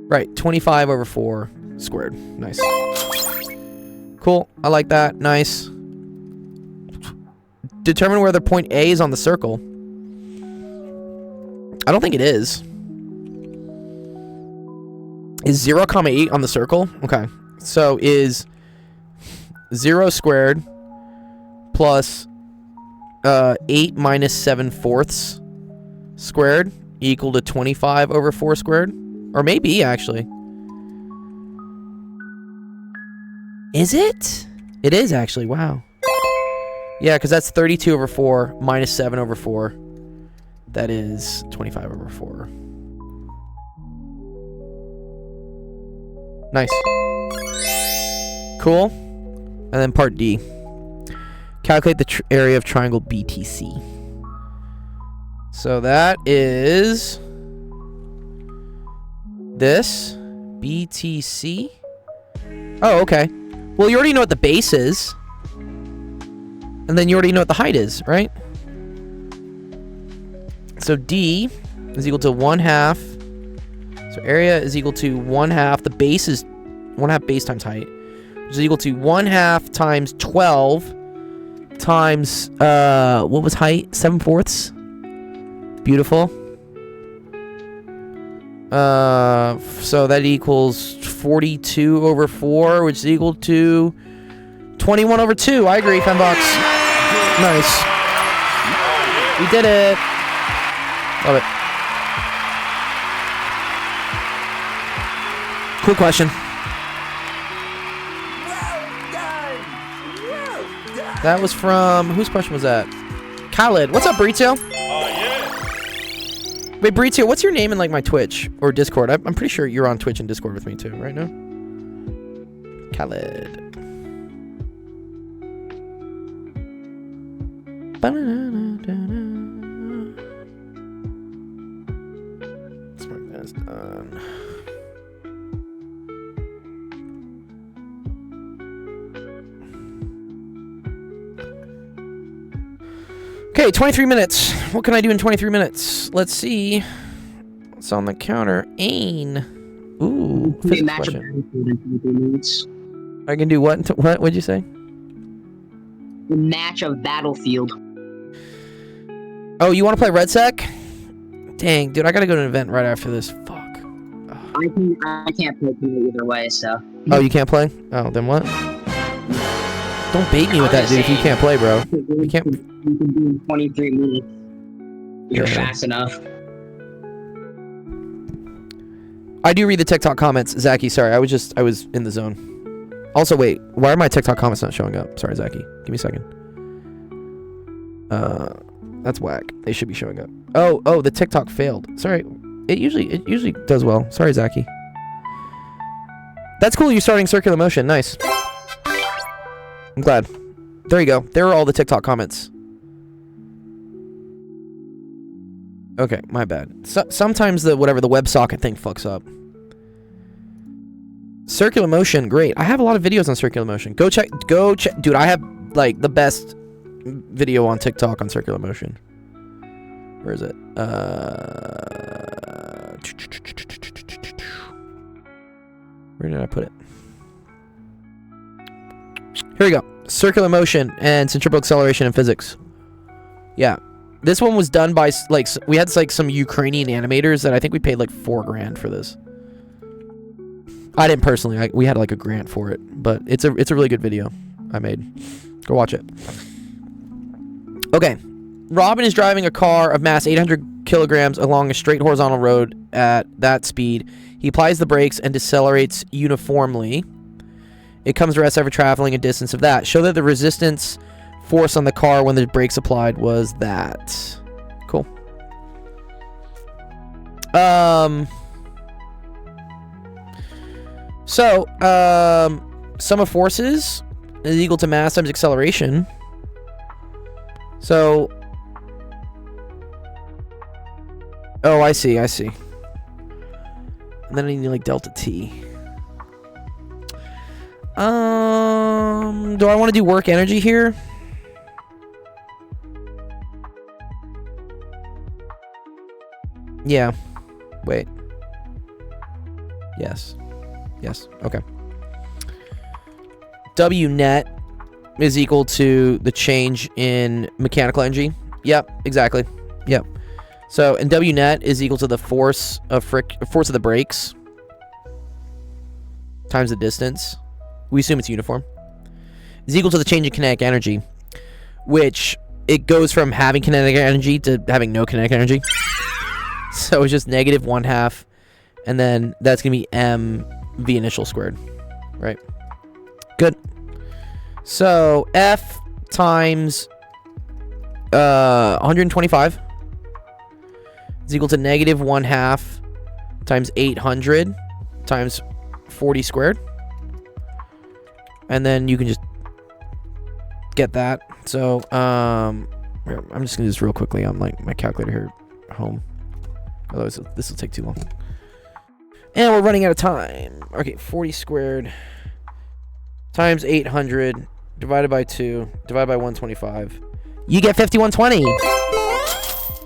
Right, 25 over 4 squared. Nice. Cool. I like that. Nice. Determine where the point A is on the circle. I don't think it is. Is 0, 8 on the circle? Okay. So is 0 squared plus 8 minus 7/4 squared equal to 25 over 4 squared? Or maybe, actually. Is it? It is, actually. Wow. Yeah, because that's 32 over 4 minus 7 over 4. That is 25 over 4. Nice. Cool. And then part D. Calculate the area of triangle BTC. So that is this BTC. Oh, okay. Well, you already know what the base is. And then you already know what the height is, right? So D is equal to 1/2. So area is equal to 1/2. The base is 1/2 base times height, which is equal to 1/2 times 12 times what was height? 7/4. Beautiful. So that equals 42 over 4, which is equal to 21 over 2. I agree, $10. Nice. We did it. Love it. Cool question. That was from, whose question was that? Khaled. What's up, Burrito? Wait, Burrito, what's your name in like my Twitch or Discord? I'm pretty sure you're on Twitch and Discord with me too, right now? Khaled. Smart that's done. Okay, 23 minutes. What can I do in 23 minutes? Let's see. What's on the counter? Ain. Ooh, physics question. I can do what? What? What'd you say? Match of Battlefield. Oh, you want to play Red Sec? Dang, dude, I gotta go to an event right after this. Fuck. I can't play either way, so. Oh, you can't play? Oh, then what? Don't bait me with that, dude, if you can't play, bro. You can't. You can do 23 minutes. You're fast enough. I do read the TikTok comments, Zachy. Sorry, I was in the zone. Also, wait, why are my TikTok comments not showing up? Sorry, Zachy. Give me a second. That's whack. They should be showing up. Oh, the TikTok failed. Sorry. It usually does well. Sorry, Zachy. That's cool. You're starting circular motion. Nice. I'm glad. There you go. There are all the TikTok comments. Okay, my bad. Sometimes the WebSocket thing fucks up. Circular motion, great. I have a lot of videos on circular motion. Go check. Dude, I have like the best video on TikTok on circular motion. Where is it? Where did I put it? Here we go. Circular motion and centripetal acceleration in physics. Yeah. This one was done by, like, we had, like, some Ukrainian animators that I think we paid, like, $4 grand for this. I didn't personally. We had, like, a grant for it. But it's a really good video I made. Go watch it. Okay. Robin is driving a car of mass 800 kilograms along a straight horizontal road at that speed. He applies the brakes and decelerates uniformly. It comes to rest after traveling a distance of that. Show that the resistance force on the car when the brakes applied was that. Cool. Sum of forces is equal to mass times acceleration. So, oh, I see. And then I need like delta T. Do I want to do work energy here? Yeah. Wait. Yes. Okay. W net is equal to the change in mechanical energy. Yep, exactly. Yep. So, and W net is equal to the force of the brakes times the distance. We assume it's uniform. Is equal to the change in kinetic energy, which it goes from having kinetic energy to having no kinetic energy. So it's just negative 1/2, and then that's gonna be mv initial squared, right? Good. So F times 125 is equal to negative 1/2 times 800 times 40 squared. And then you can just get that. So, I'm just gonna do this real quickly on like my calculator here at home. Otherwise, this will take too long. And we're running out of time. Okay, 40 squared times 800 divided by 2 divided by 125. You get 5120.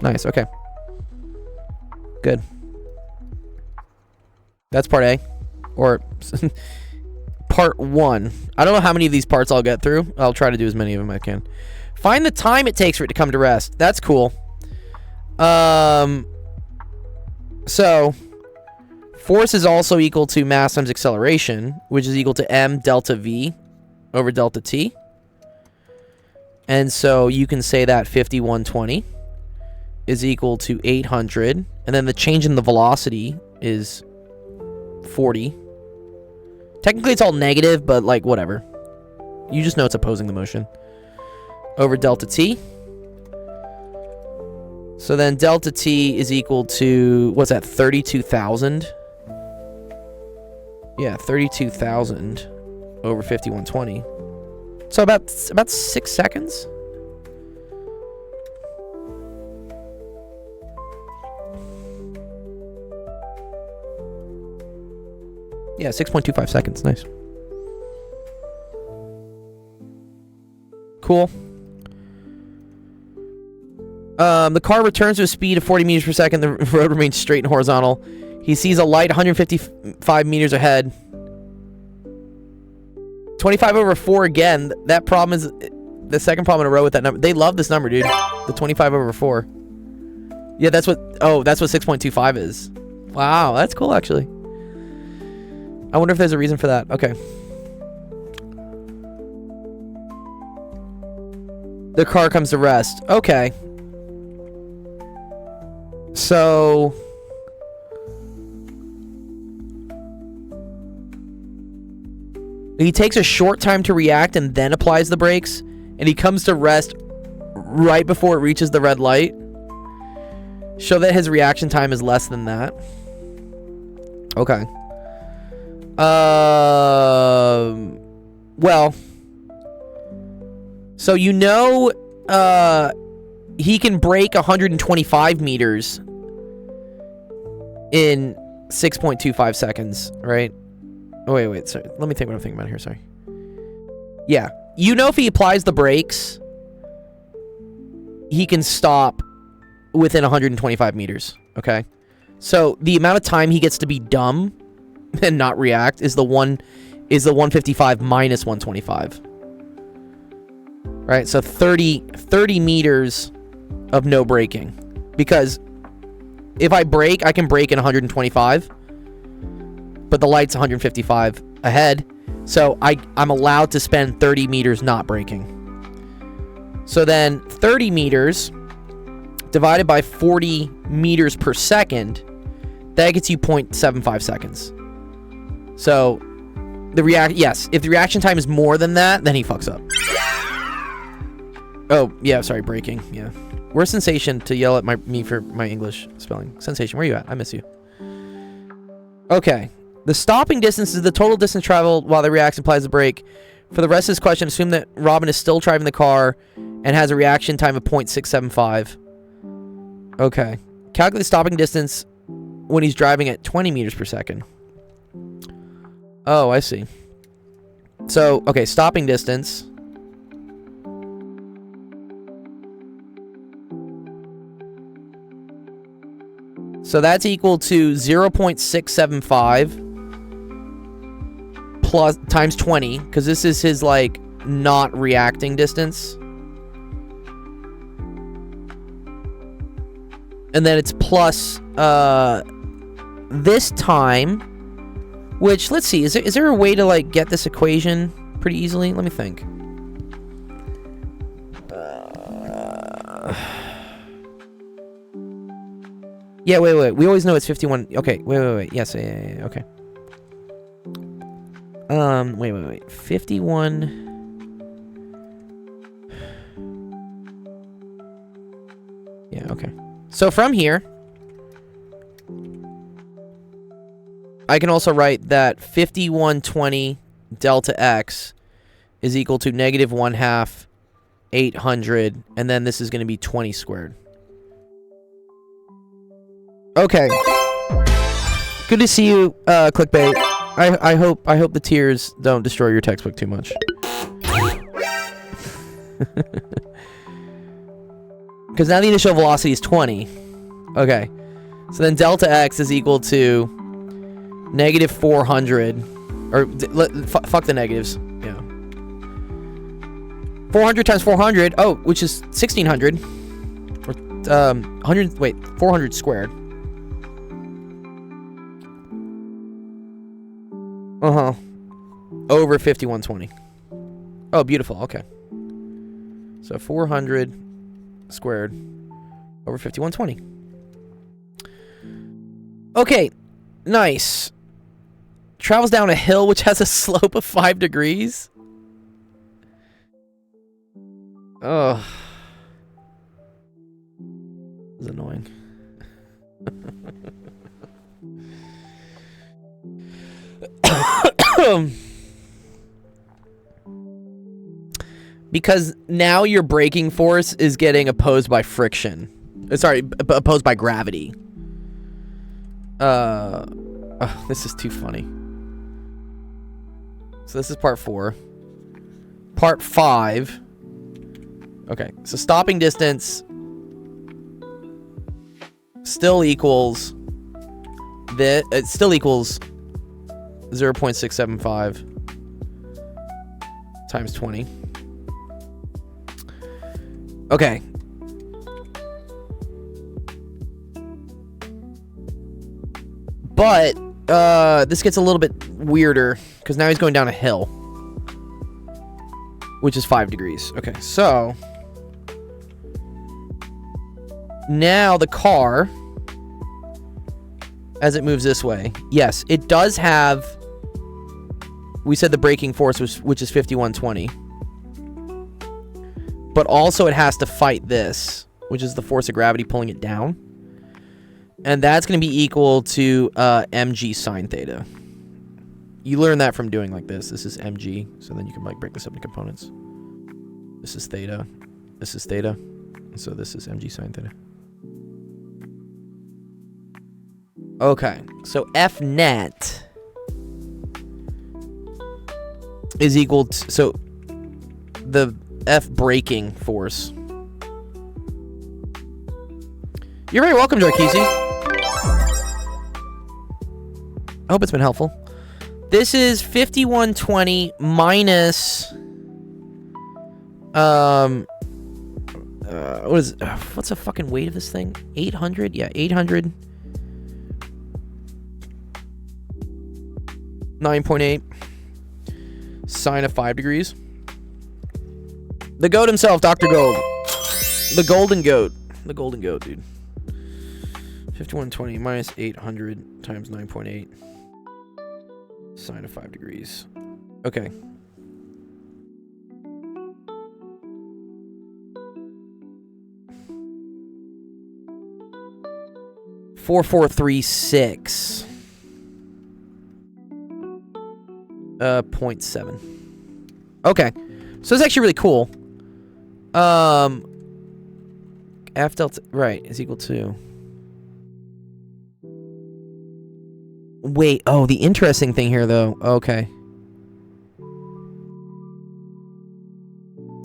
Nice. Okay. Good. That's part A, or part 1. I don't know how many of these parts I'll get through. I'll try to do as many of them as I can. Find the time it takes for it to come to rest. That's cool. So force is also equal to mass times acceleration, which is equal to m delta v over delta t. And so you can say that 5120 is equal to 800, and then the change in the velocity is 40. Technically it's all negative, but like whatever. You just know it's opposing the motion. Over delta t. So then delta t is equal to, what's that, 32,000? Yeah, 32,000 over 5120. So about 6 seconds. Yeah, 6.25 seconds. Nice. Cool. The car returns to a speed of 40 meters per second. The road remains straight and horizontal. He sees a light 155 meters ahead. 25 over 4 again. That problem is the second problem in a row with that number. They love this number, dude. The 25 over 4. Yeah, that's what... Oh, that's what 6.25 is. Wow, that's cool, actually. I wonder if there's a reason for that. Okay. The car comes to rest. Okay. So... he takes a short time to react and then applies the brakes, and he comes to rest right before it reaches the red light. Show that his reaction time is less than that. Okay. Well, so you know, he can brake 125 meters in 6.25 seconds, right? Oh, wait, sorry. Let me think what I'm thinking about here, sorry. Yeah. You know if he applies the brakes, he can stop within 125 meters, okay? So the amount of time he gets to be dumb and not react is the 155 minus 125. Right? So 30 meters of no braking. Because if I brake, I can brake in 125. But the light's 155 ahead. So I'm allowed to spend 30 meters not braking. So then 30 meters divided by 40 meters per second, that gets you 0.75 seconds. So if the reaction time is more than that, then he fucks up. Oh, yeah, sorry, braking. Yeah. Where's Sensation to yell at me for my English spelling? Sensation, where you at? I miss you. Okay. The stopping distance is the total distance traveled while the reaction applies the brake. For the rest of this question, assume that Robin is still driving the car and has a reaction time of 0.675. Okay. Calculate the stopping distance when he's driving at 20 meters per second. Oh, I see. So, okay, stopping distance. So that's equal to 0.675 plus times 20, because this is his, like, not reacting distance. And then it's plus this time, which, let's see, is there a way to, like, get this equation pretty easily? Let me think. Yeah, wait. We always know it's 51. Okay, wait. Yes, yeah, okay. Wait. 51. Yeah, okay. So from here, I can also write that 5120 delta x is equal to negative 1/2 800, and then this is going to be 20 squared. Okay. Good to see you, Clickbait. I hope the tears don't destroy your textbook too much. Because now the initial velocity is 20. Okay. So then delta x is equal to negative 400. Or, fuck the negatives. Yeah. 400 times 400. Oh, which is 1600. Or 400 squared. Uh-huh. Over 5120. Oh, beautiful. Okay. So 400 squared over 5120. Okay. Nice. Travels down a hill which has a slope of 5 degrees. Oh. This is annoying. Because now your braking force is getting opposed by friction. Sorry, opposed by gravity. Oh, this is too funny. So this is part 4. Part 5. Okay, so stopping distance still equals this. It still equals 0.675 times 20. Okay. But this gets a little bit weirder because now he's going down a hill, which is 5 degrees. Okay, so now the car, as it moves this way, yes, it does have, we said the braking force was, which is 5120, but also it has to fight this, which is the force of gravity pulling it down, and that's going to be equal to mg sine theta. You learn that from doing like this. This is mg, so then you can like break this up into components. This is theta, and so this is mg sine theta. Okay, so F net is equal to, so the F braking force. You're very welcome, Jarkisi. I hope it's been helpful. This is 5120 minus what is what's the fucking weight of this thing? 800? Yeah, 800. 9.8 sine of 5 degrees. The goat himself, Dr. Gold. The golden goat. The golden goat, dude. 5120 minus 800 times 9.8 sine of 5 degrees. Okay. $4,436. 0.7. Okay, so it's actually really cool. F delta, right, is equal to, wait, oh, the interesting thing here though, okay,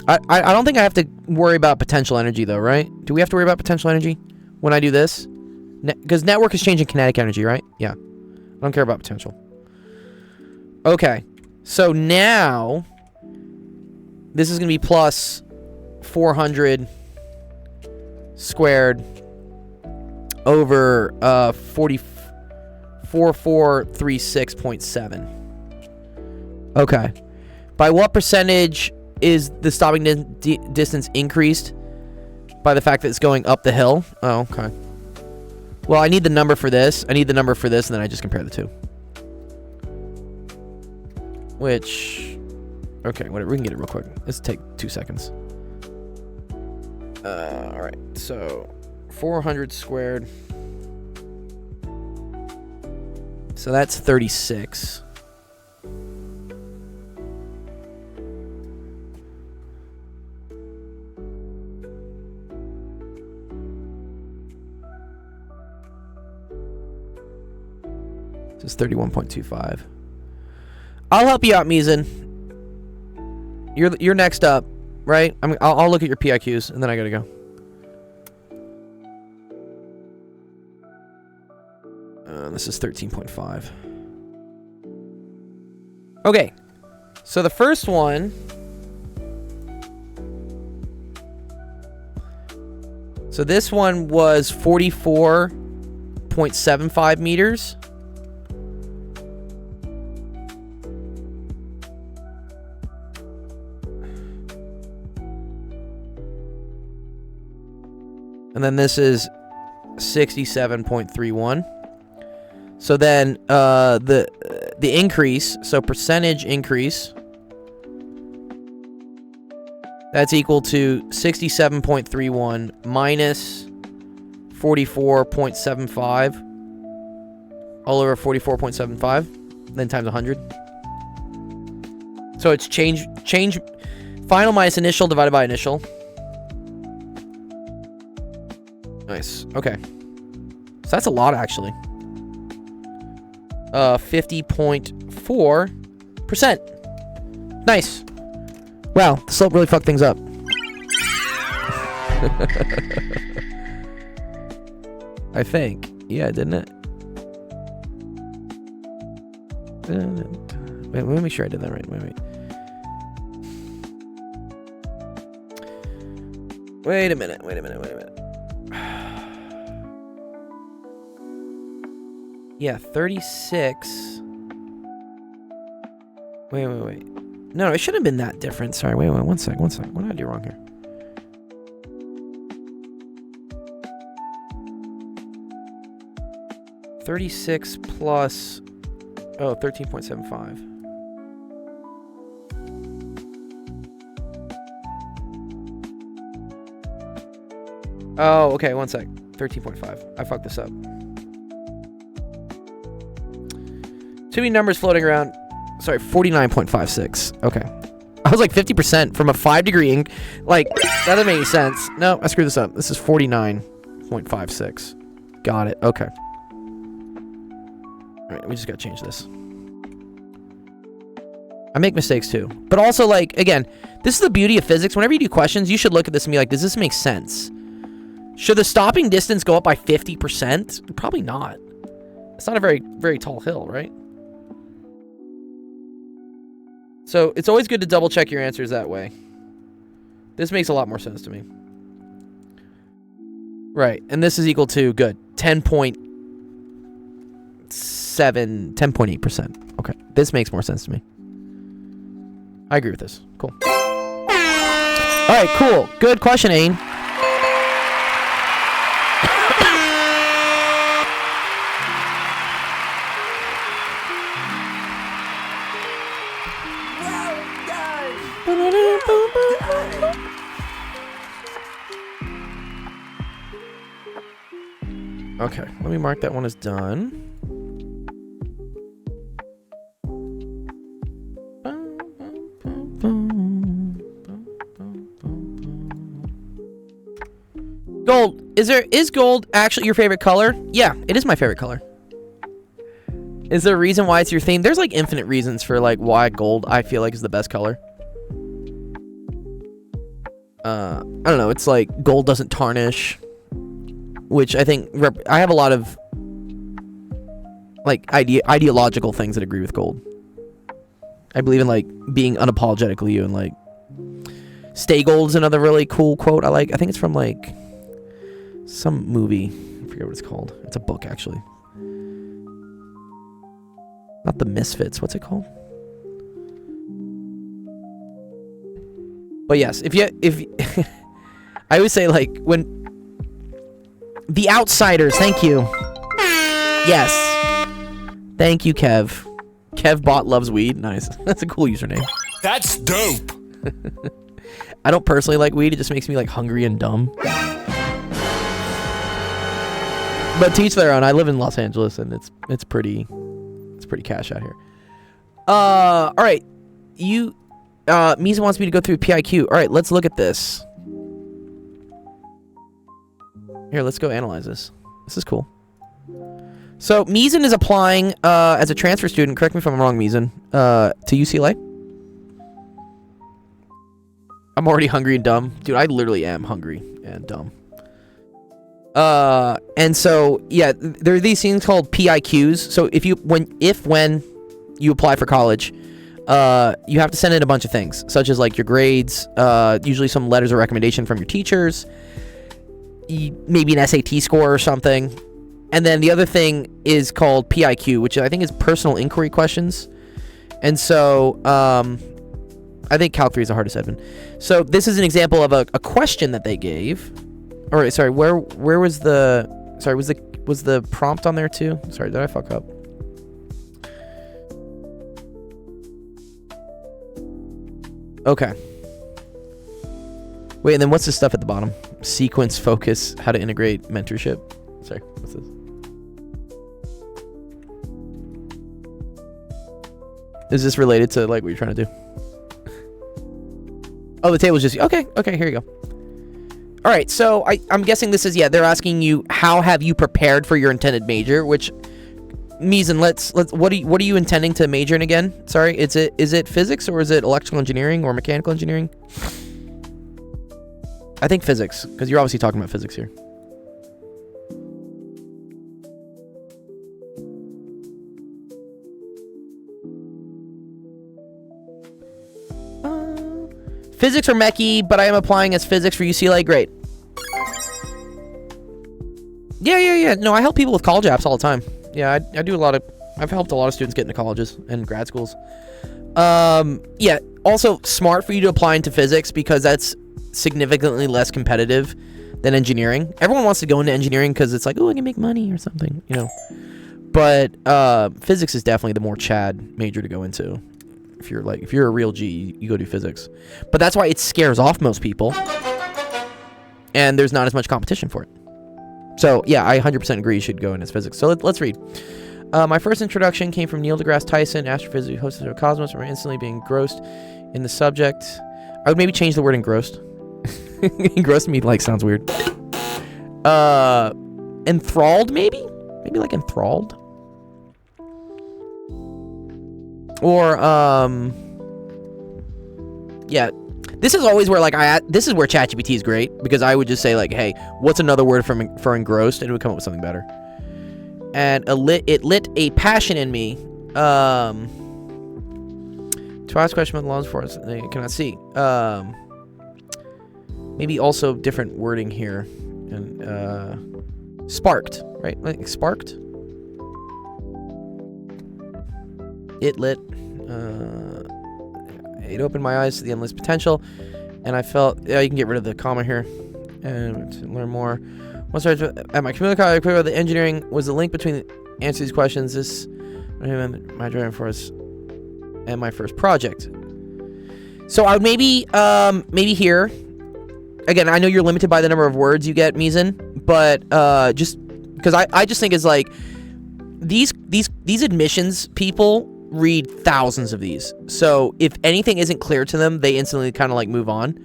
I don't think I have to worry about potential energy though, right? Do we have to worry about potential energy when I do this? Because network is changing kinetic energy, right? Yeah, I don't care about potential. Okay, so now this is going to be plus 400 squared over 4436.7. Okay. By what percentage is the stopping distance increased? By the fact that it's going up the hill? Oh, okay. Well, I need the number for this. I need the number for this, and then I just compare the two. Which, okay, whatever, we can get it real quick. Let's take 2 seconds. Alright, so 400 squared. So that's 36. This is 31.25. I'll help you out, Mizan. You're next up, right? I'll look at your PIQs and then I gotta go. This is 13.5. Okay, so the first one. So this one was 44.75 meters. And then this is 67.31. So then the increase, so percentage increase, that's equal to 67.31 minus 44.75 all over 44.75, then times 100. So it's change final minus initial divided by initial. Nice. Okay. So that's a lot, actually. 50.4%. Nice. Wow, the slope really fucked things up. I think. Yeah, didn't it? Wait, let me make sure I did that right. Wait a minute. Yeah, 36. Wait. No, it shouldn't have been that different. Sorry, wait, one sec. What did I do wrong here? $36 plus 13.75. Oh, okay, one sec. 13.5. I fucked this up. Too many numbers floating around. Sorry, 49.56. Okay. I was like 50% from a 5-degree like, that doesn't make any sense. No, I screwed this up. This is 49.56. Got it. Okay. Alright, we just gotta change this. I make mistakes too. But also, like, again, this is the beauty of physics. Whenever you do questions, you should look at this and be like, does this make sense? Should the stopping distance go up by 50%? Probably not. It's not a very, very tall hill, right? So it's always good to double check your answers that way. This makes a lot more sense to me. Right, and this is equal to, good, 10.8%. Okay, this makes more sense to me. I agree with this. Cool. All right, cool. Good question, Ain. Okay, let me mark that one as done. Gold. Is gold actually your favorite color? Yeah, it is my favorite color. Is there a reason why it's your theme? There's like infinite reasons for like why gold I feel like is the best color. I don't know, it's like gold doesn't tarnish, which I think I have a lot of like ideological things that agree with gold. I believe in like being unapologetically you, and like stay gold's another really cool quote I like. I think it's from like some movie. I forget what it's called. It's a book actually. Not The Misfits. What's it called? But yes, if I always say like when The Outsiders, thank you. Yes. Thank you, Kev. Kevbot loves weed. Nice. That's a cool username. That's dope. I don't personally like weed. It just makes me like hungry and dumb. But to each their own. I live in Los Angeles and it's pretty cash out here. All right. Misa wants me to go through PIQ. All right, let's look at this. Here, let's go analyze this. This is cool. So, Mizan is applying as a transfer student. Correct me if I'm wrong, Mizan. To UCLA. I'm already hungry and dumb. Dude, I literally am hungry and dumb. And so, yeah, there are these things called PIQs. So, when you apply for college, you have to send in a bunch of things, such as like your grades, usually some letters of recommendation from your teachers. maybe an SAT score or something. And then the other thing is called PIQ, which I think is personal inquiry questions. And so I think Calc 3 is the hardest, Edmund. So this is an example of a question that they gave. All right, sorry, where was the... Sorry, was the prompt on there too? Sorry, did I fuck up? Okay. Wait, and then what's the stuff at the bottom? Sequence, focus, how to integrate mentorship. Sorry, what's this? Is this related to like what you're trying to do? Oh, the table's just... Okay, here you go. All right, so I'm guessing this is... Yeah, they're asking you, how have you prepared for your intended major? Which, Meezen, let's... What are you intending to major in again? Sorry, is it physics or is it electrical engineering or mechanical engineering? I think physics, because you're obviously talking about physics here. Physics or mechie, but I am applying as physics for UCLA. Great. Yeah. No, I help people with college apps all the time. Yeah, I do a lot of... I've helped a lot of students get into colleges and grad schools. Yeah, also smart for you to apply into physics because that's significantly less competitive than engineering. Everyone wants to go into engineering because it's like, oh, I can make money or something, you know. But physics is definitely the more Chad major to go into. If you're a real G, you go do physics. But that's why it scares off most people. And there's not as much competition for it. So, yeah, I 100% agree you should go in as physics. So let's read. My first introduction came from Neil deGrasse Tyson, astrophysics, host of Cosmos, and instantly being engrossed in the subject. I would maybe change the word engrossed. Engrossed to me, like, sounds weird. Enthralled, maybe? Maybe, like, enthralled? Or, yeah, this is always where, like, this is where ChatGPT is great, because I would just say, like, hey, what's another word for engrossed, and it would come up with something better. And it lit a passion in me, to ask questions about the laws for us, they cannot see. Maybe also different wording here, and, sparked, right, like, sparked? It lit, it opened my eyes to the endless potential, and I felt, yeah, you can get rid of the comma here, and to learn more. Once I was at my community college, the engineering was the link between the answer to these questions. This, my driving force, and my first project. So I would maybe here, again, I know you're limited by the number of words you get, Meezen, but just, because I just think it's like, these admissions people read thousands of these, so if anything isn't clear to them, they instantly kind of like move on.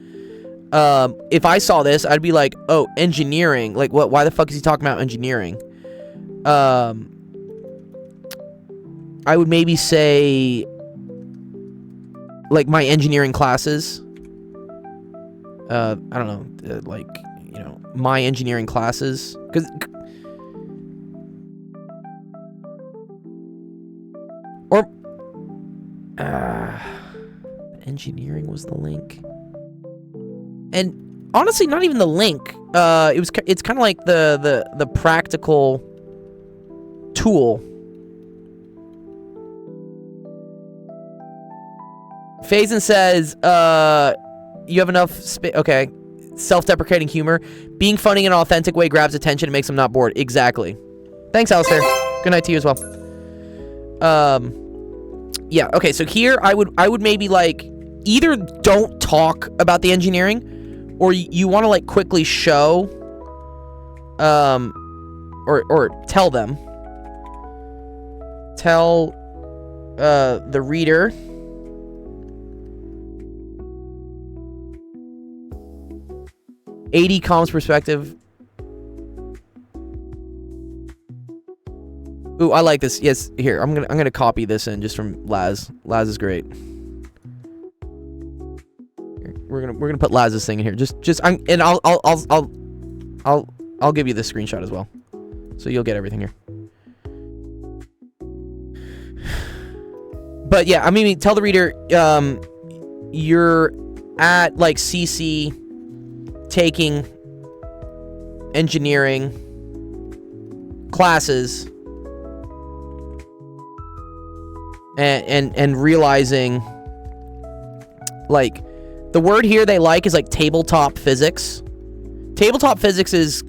If I saw this, I'd be like, oh, engineering, like, what, why the fuck is he talking about engineering? I would maybe say, like, my engineering classes, I don't know, like, you know, my engineering classes, because or engineering was the link, and honestly, not even the link. It's kind of like the practical tool. Faison says, you have enough space. Okay, self-deprecating humor, being funny in an authentic way grabs attention and makes them not bored. Exactly. Thanks, Alistair. Good night to you as well. Yeah, okay, so here I would maybe, like, either don't talk about the engineering, or you want to, like, quickly show, or tell them. Tell, the reader AD comms perspective. Ooh, I like this. Yes, here, I'm gonna copy this in just from Laz. Laz is great. Here, we're gonna put Laz's thing in here. I'll give you this screenshot as well, so you'll get everything here. But yeah, I mean, tell the reader, you're at, like, CC taking engineering classes and realizing, like, the word here they like is like tabletop physics. Tabletop physics is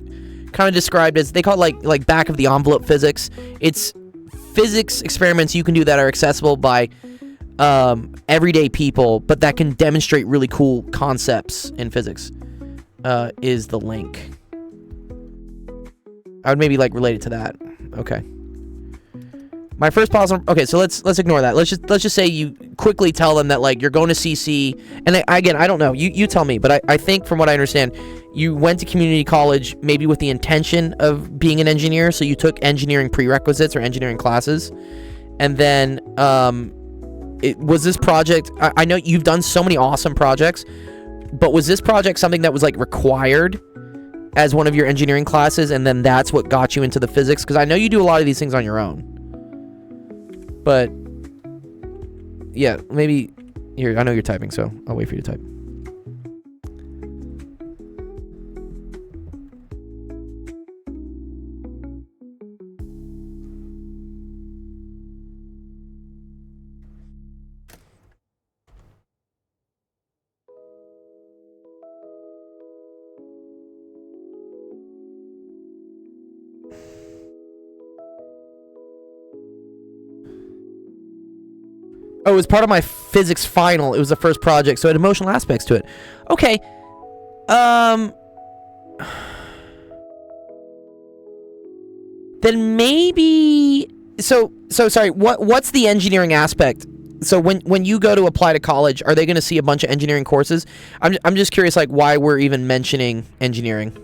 kind of described as, they call it like back of the envelope physics. It's physics experiments you can do that are accessible by everyday people, but that can demonstrate really cool concepts in physics. Is the link. I would maybe like relate it to that. Okay. My first pause on, okay, so let's ignore that. Let's just say you quickly tell them that, like, you're going to CC, and again, I don't know, you tell me, but I think from what I understand, you went to community college maybe with the intention of being an engineer, so you took engineering prerequisites or engineering classes, and then was this project, I know you've done so many awesome projects, but was this project something that was like required as one of your engineering classes, and then that's what got you into the physics? Because I know you do a lot of these things on your own. But yeah, maybe here, I know you're typing, so I'll wait for you to type. Oh, it was part of my physics final. It was the first project, so it had emotional aspects to it. Okay. Then maybe... So sorry, what's the engineering aspect? So when you go to apply to college, are they going to see a bunch of engineering courses? I'm just curious, like, why we're even mentioning engineering.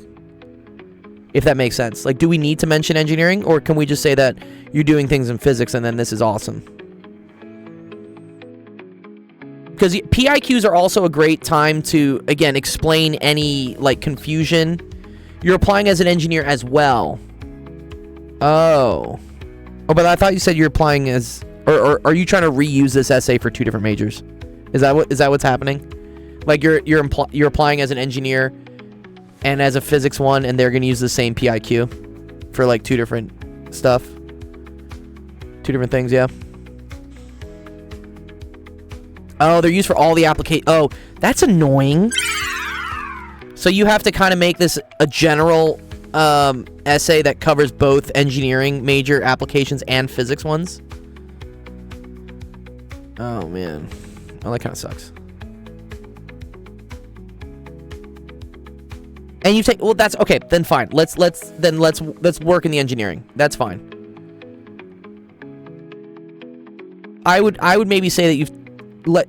If that makes sense. Like, do we need to mention engineering? Or can we just say that you're doing things in physics and then this is awesome? Because PIQs are also a great time to, again, explain any, like, confusion. You're applying as an engineer as well. Oh, but I thought you said you're applying as... Or are you trying to reuse this essay for two different majors? Is that what's happening? Like, you're applying as an engineer and as a physics one, and they're going to use the same PIQ for, like, two different stuff? Two different things, yeah. Oh, they're used for all the application. Oh, that's annoying. So you have to kind of make this a general essay that covers both engineering major applications and physics ones. Oh man, oh, that kind of sucks. And you take, well, that's okay. Then fine. Let's work in the engineering. That's fine. I would maybe say that you've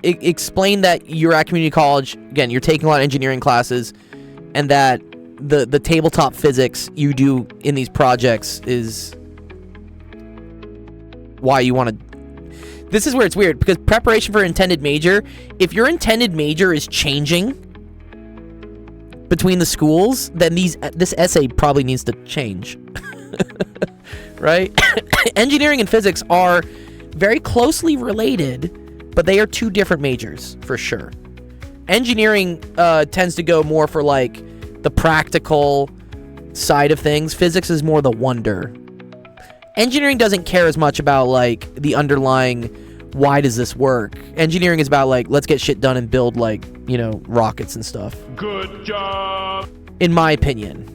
explain that you're at community college. Again, you're taking a lot of engineering classes, and that the tabletop physics you do in these projects is why you want to. This is where it's weird, because preparation for intended major, if your intended major is changing between the schools, then this essay probably needs to change. Right? Engineering and physics are very closely related, but they are two different majors for sure. Engineering tends to go more for like the practical side of things. Physics is more the wonder. Engineering doesn't care as much about like the underlying why does this work. Engineering is about like, let's get shit done and build like, you know, rockets and stuff. Good job. In my opinion.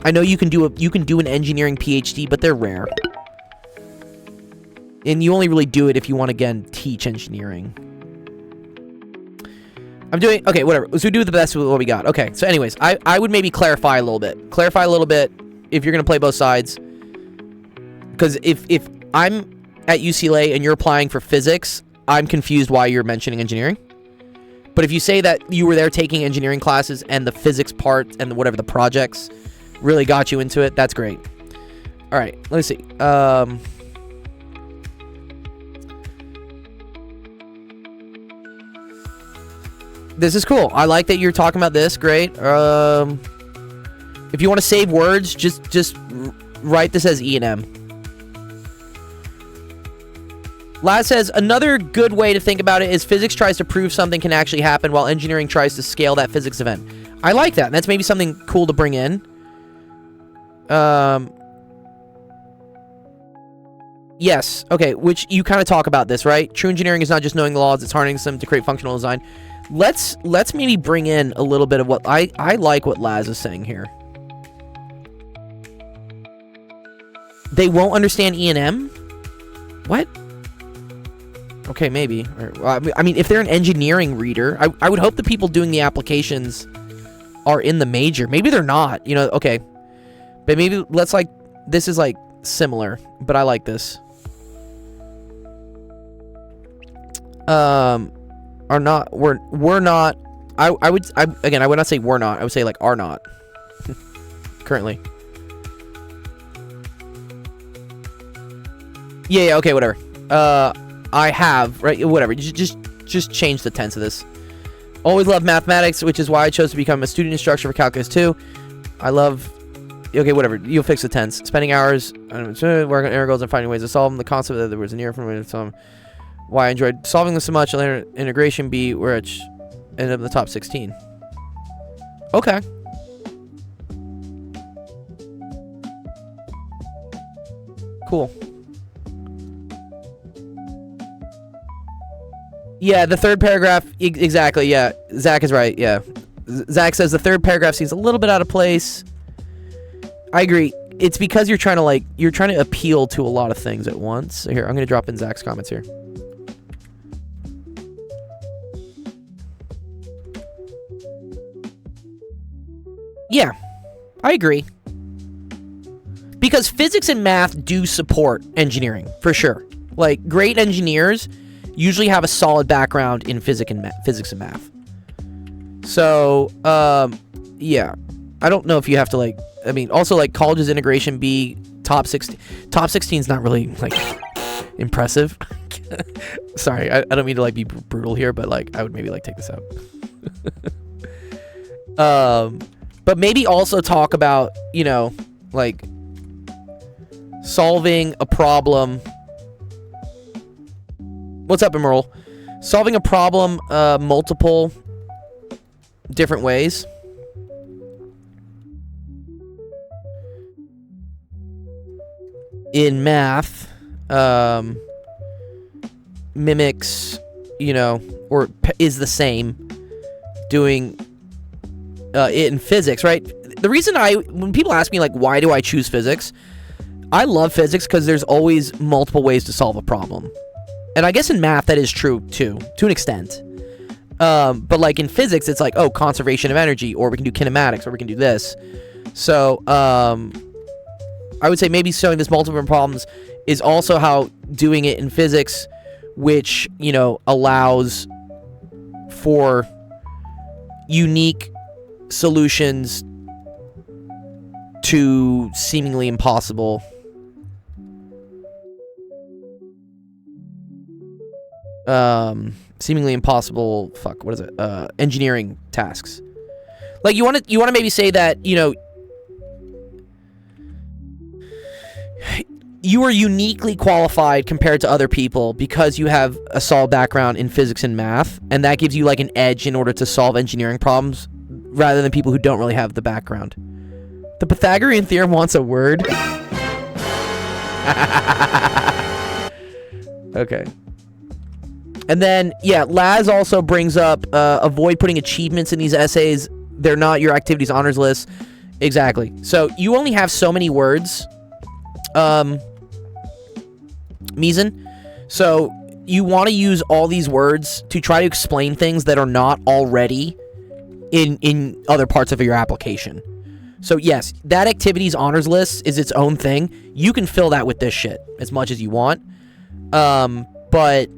I know you can do an engineering PhD, but they're rare. And you only really do it if you want to, again, teach engineering. Okay, whatever. So we do the best with what we got. Okay, so anyways, I would maybe clarify a little bit. Clarify a little bit if you're going to play both sides. Because if I'm at UCLA and you're applying for physics, I'm confused why you're mentioning engineering. But if you say that you were there taking engineering classes and the physics part and whatever the projects really got you into it, that's great. All right, let's see. This is cool. I like that you're talking about this. Great. If you want to save words, just write this as E and M. Laz says, another good way to think about it is physics tries to prove something can actually happen while engineering tries to scale that physics event. I like that. That's maybe something cool to bring in. Yes. Okay. Which you kind of talk about this, right? True engineering is not just knowing the laws; it's harnessing them to create functional design. Let's maybe bring in a little bit of what I like what Laz is saying here. They won't understand E&M? What? Okay, maybe. I mean, if they're an engineering reader, I would hope the people doing the applications are in the major. Maybe they're not, you know, okay. But maybe let's like, this is like similar, but I like this. Are not, we're not, I would not say we're not, I would say like are not. Currently. Yeah, okay, whatever. I have, right, whatever, just change the tense of this. Always love mathematics, which is why I chose to become a student instructor for Calculus 2. I love, okay, whatever, you'll fix the tense. Spending hours, working on integrals and finding ways to solve them. The concept that there was a near from some. Why I enjoyed solving this so much. Integration B, where it ended up in the top 16. Okay. Cool. Yeah, the third paragraph, exactly, yeah. Zach is right, yeah. Zach says the third paragraph seems a little bit out of place. I agree. It's because you're trying to appeal to a lot of things at once. So here, I'm going to drop in Zach's comments here. Yeah, I agree. Because physics and math do support engineering, for sure. Like, great engineers usually have a solid background in physics and math. So, yeah. I don't know if you have to, like, I mean, also, like, college's integration B, top 16. Top 16 is not really, like, impressive. Sorry, I don't mean to, like, be brutal here, but, like, I would maybe, like, take this out. But maybe also talk about, you know, like, solving a problem. What's up, Emerald? Solving a problem multiple different ways. In math, mimics, you know, or is the same doing in physics, right? The reason when people ask me, like, why do I choose physics? I love physics because there's always multiple ways to solve a problem. And I guess in math that is true too, to an extent. But like in physics, it's like, oh, conservation of energy, or we can do kinematics, or we can do this. So, I would say maybe solving this multiple problems is also how doing it in physics, which, you know, allows for unique solutions to seemingly impossible engineering tasks. Like, you want to maybe say that, you know, you are uniquely qualified compared to other people because you have a solid background in physics and math, and that gives you like an edge in order to solve engineering problems rather than people who don't really have the background. The Pythagorean theorem wants a word. Okay. And then, yeah, Laz also brings up, avoid putting achievements in these essays. They're not your activities honors list. Exactly. So you only have so many words, Mizan. So you want to use all these words to try to explain things that are not already in other parts of your application. So yes, that activities honors list is its own thing. You can fill that with this shit as much as you want. But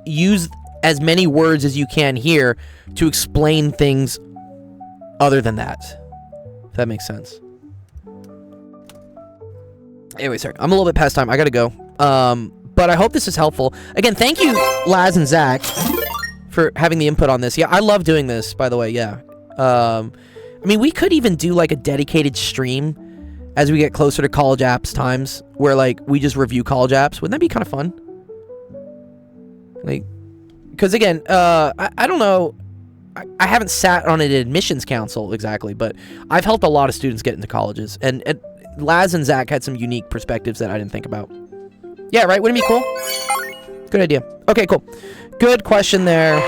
use as many words as you can here to explain things other than that. If that makes sense. Anyway, sorry. I'm a little bit past time. I gotta go. But I hope this is helpful. Again, thank you, Laz and Zach, for having the input on this. Yeah, I love doing this, by the way, yeah. I mean, we could even do, like, a dedicated stream as we get closer to college apps times, where, like, we just review college apps. Wouldn't that be kind of fun? Like, because, again, I don't know. I haven't sat on an admissions council exactly, but I've helped a lot of students get into colleges, and Laz and Zach had some unique perspectives that I didn't think about. Yeah, right? Wouldn't it be cool? Good idea. Okay, cool. Good question there.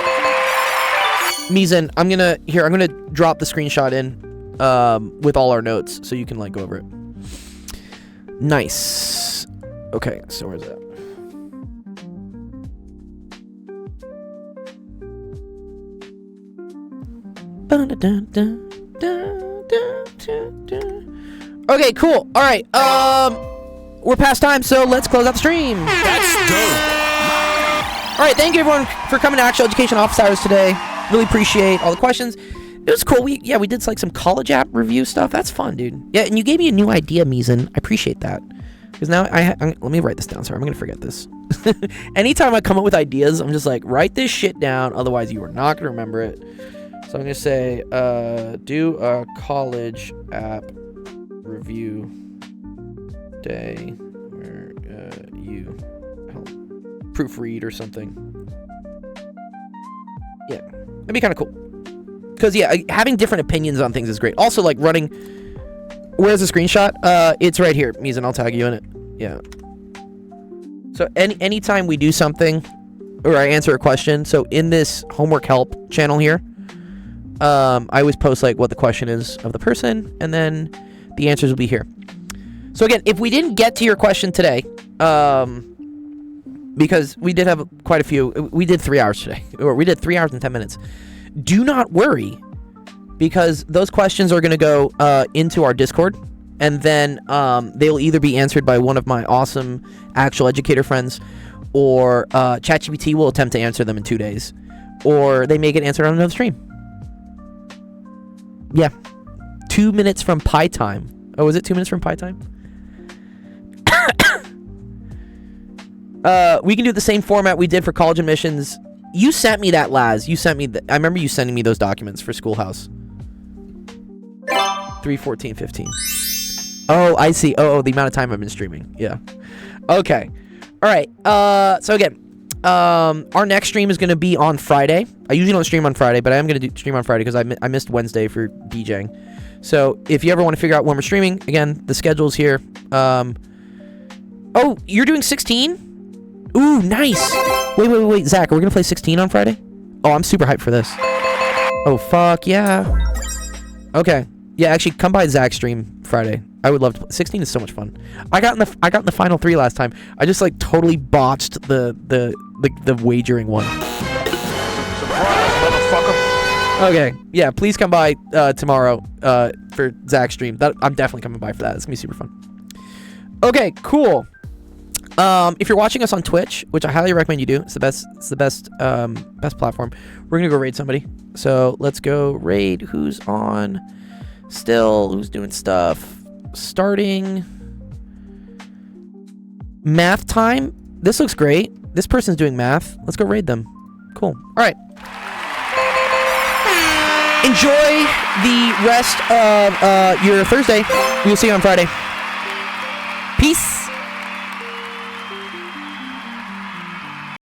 Mizan, I'm gonna drop the screenshot in with all our notes so you can like go over it. Nice. Okay, so where's that? Okay, cool. All right. We're past time, so let's close out the stream. That's dope. All right, thank you everyone for coming to Actual Education Office Hours today. Really appreciate all the questions. It was cool. We did like some college app review stuff. That's fun, dude. Yeah, and you gave me a new idea, Mizan. I appreciate that. Because now let me write this down. Sorry, I'm gonna forget this. Anytime I come up with ideas, I'm just like, write this shit down. Otherwise, you are not gonna remember it. So I'm gonna say, do a college app review day where you help proofread or something. Yeah, it'd be kind of cool. Because yeah, having different opinions on things is great. Also, like running. Where's the screenshot? It's right here, Mizan. I'll tag you in it. Yeah. So anytime we do something, or I answer a question. So in this homework help channel here, I always post like what the question is of the person, and then the answers will be here. So again, if we didn't get to your question today, because we did have quite a few, we did 3 hours today, or we did 3 hours and 10 minutes. Do not worry, because those questions are going to go into our Discord, and then they'll either be answered by one of my awesome actual educator friends, or ChatGPT will attempt to answer them in 2 days, or they may get answered on another stream. Yeah. 2 minutes from pie time. Oh, is it 2 minutes from pie time? We can do the same format we did for college admissions. You sent me that, Laz. You sent me I remember you sending me those documents for Schoolhouse. 3/14/15. Oh, I see. Oh, the amount of time I've been streaming. Yeah. Okay. All right. So again, our next stream is going to be on Friday. I usually don't stream on Friday, but I am going to stream on Friday because I missed Wednesday for DJing. So if you ever want to figure out when we're streaming, again, the schedule's here. Oh, you're doing 16? Ooh, nice. Wait, Zach, are we going to play 16 on Friday? Oh, I'm super hyped for this. Oh, fuck, yeah. Okay. Yeah, actually, come by Zach's stream Friday. I would love to play. 16 is so much fun. I got in the final 3 last time. I just like totally botched the wagering one. Surprise, motherfucker. Okay, yeah, please come by tomorrow for Zach's stream. I'm definitely coming by for that. It's gonna be super fun. Okay, cool. If you're watching us on Twitch, which I highly recommend you do, it's the best platform. We're gonna go raid somebody. So let's go raid. Who's on? Still, who's doing stuff? Starting math time. This looks great. This person's doing math. Let's go raid them. Cool. All right. Enjoy the rest of your Thursday. We'll see you on Friday. Peace.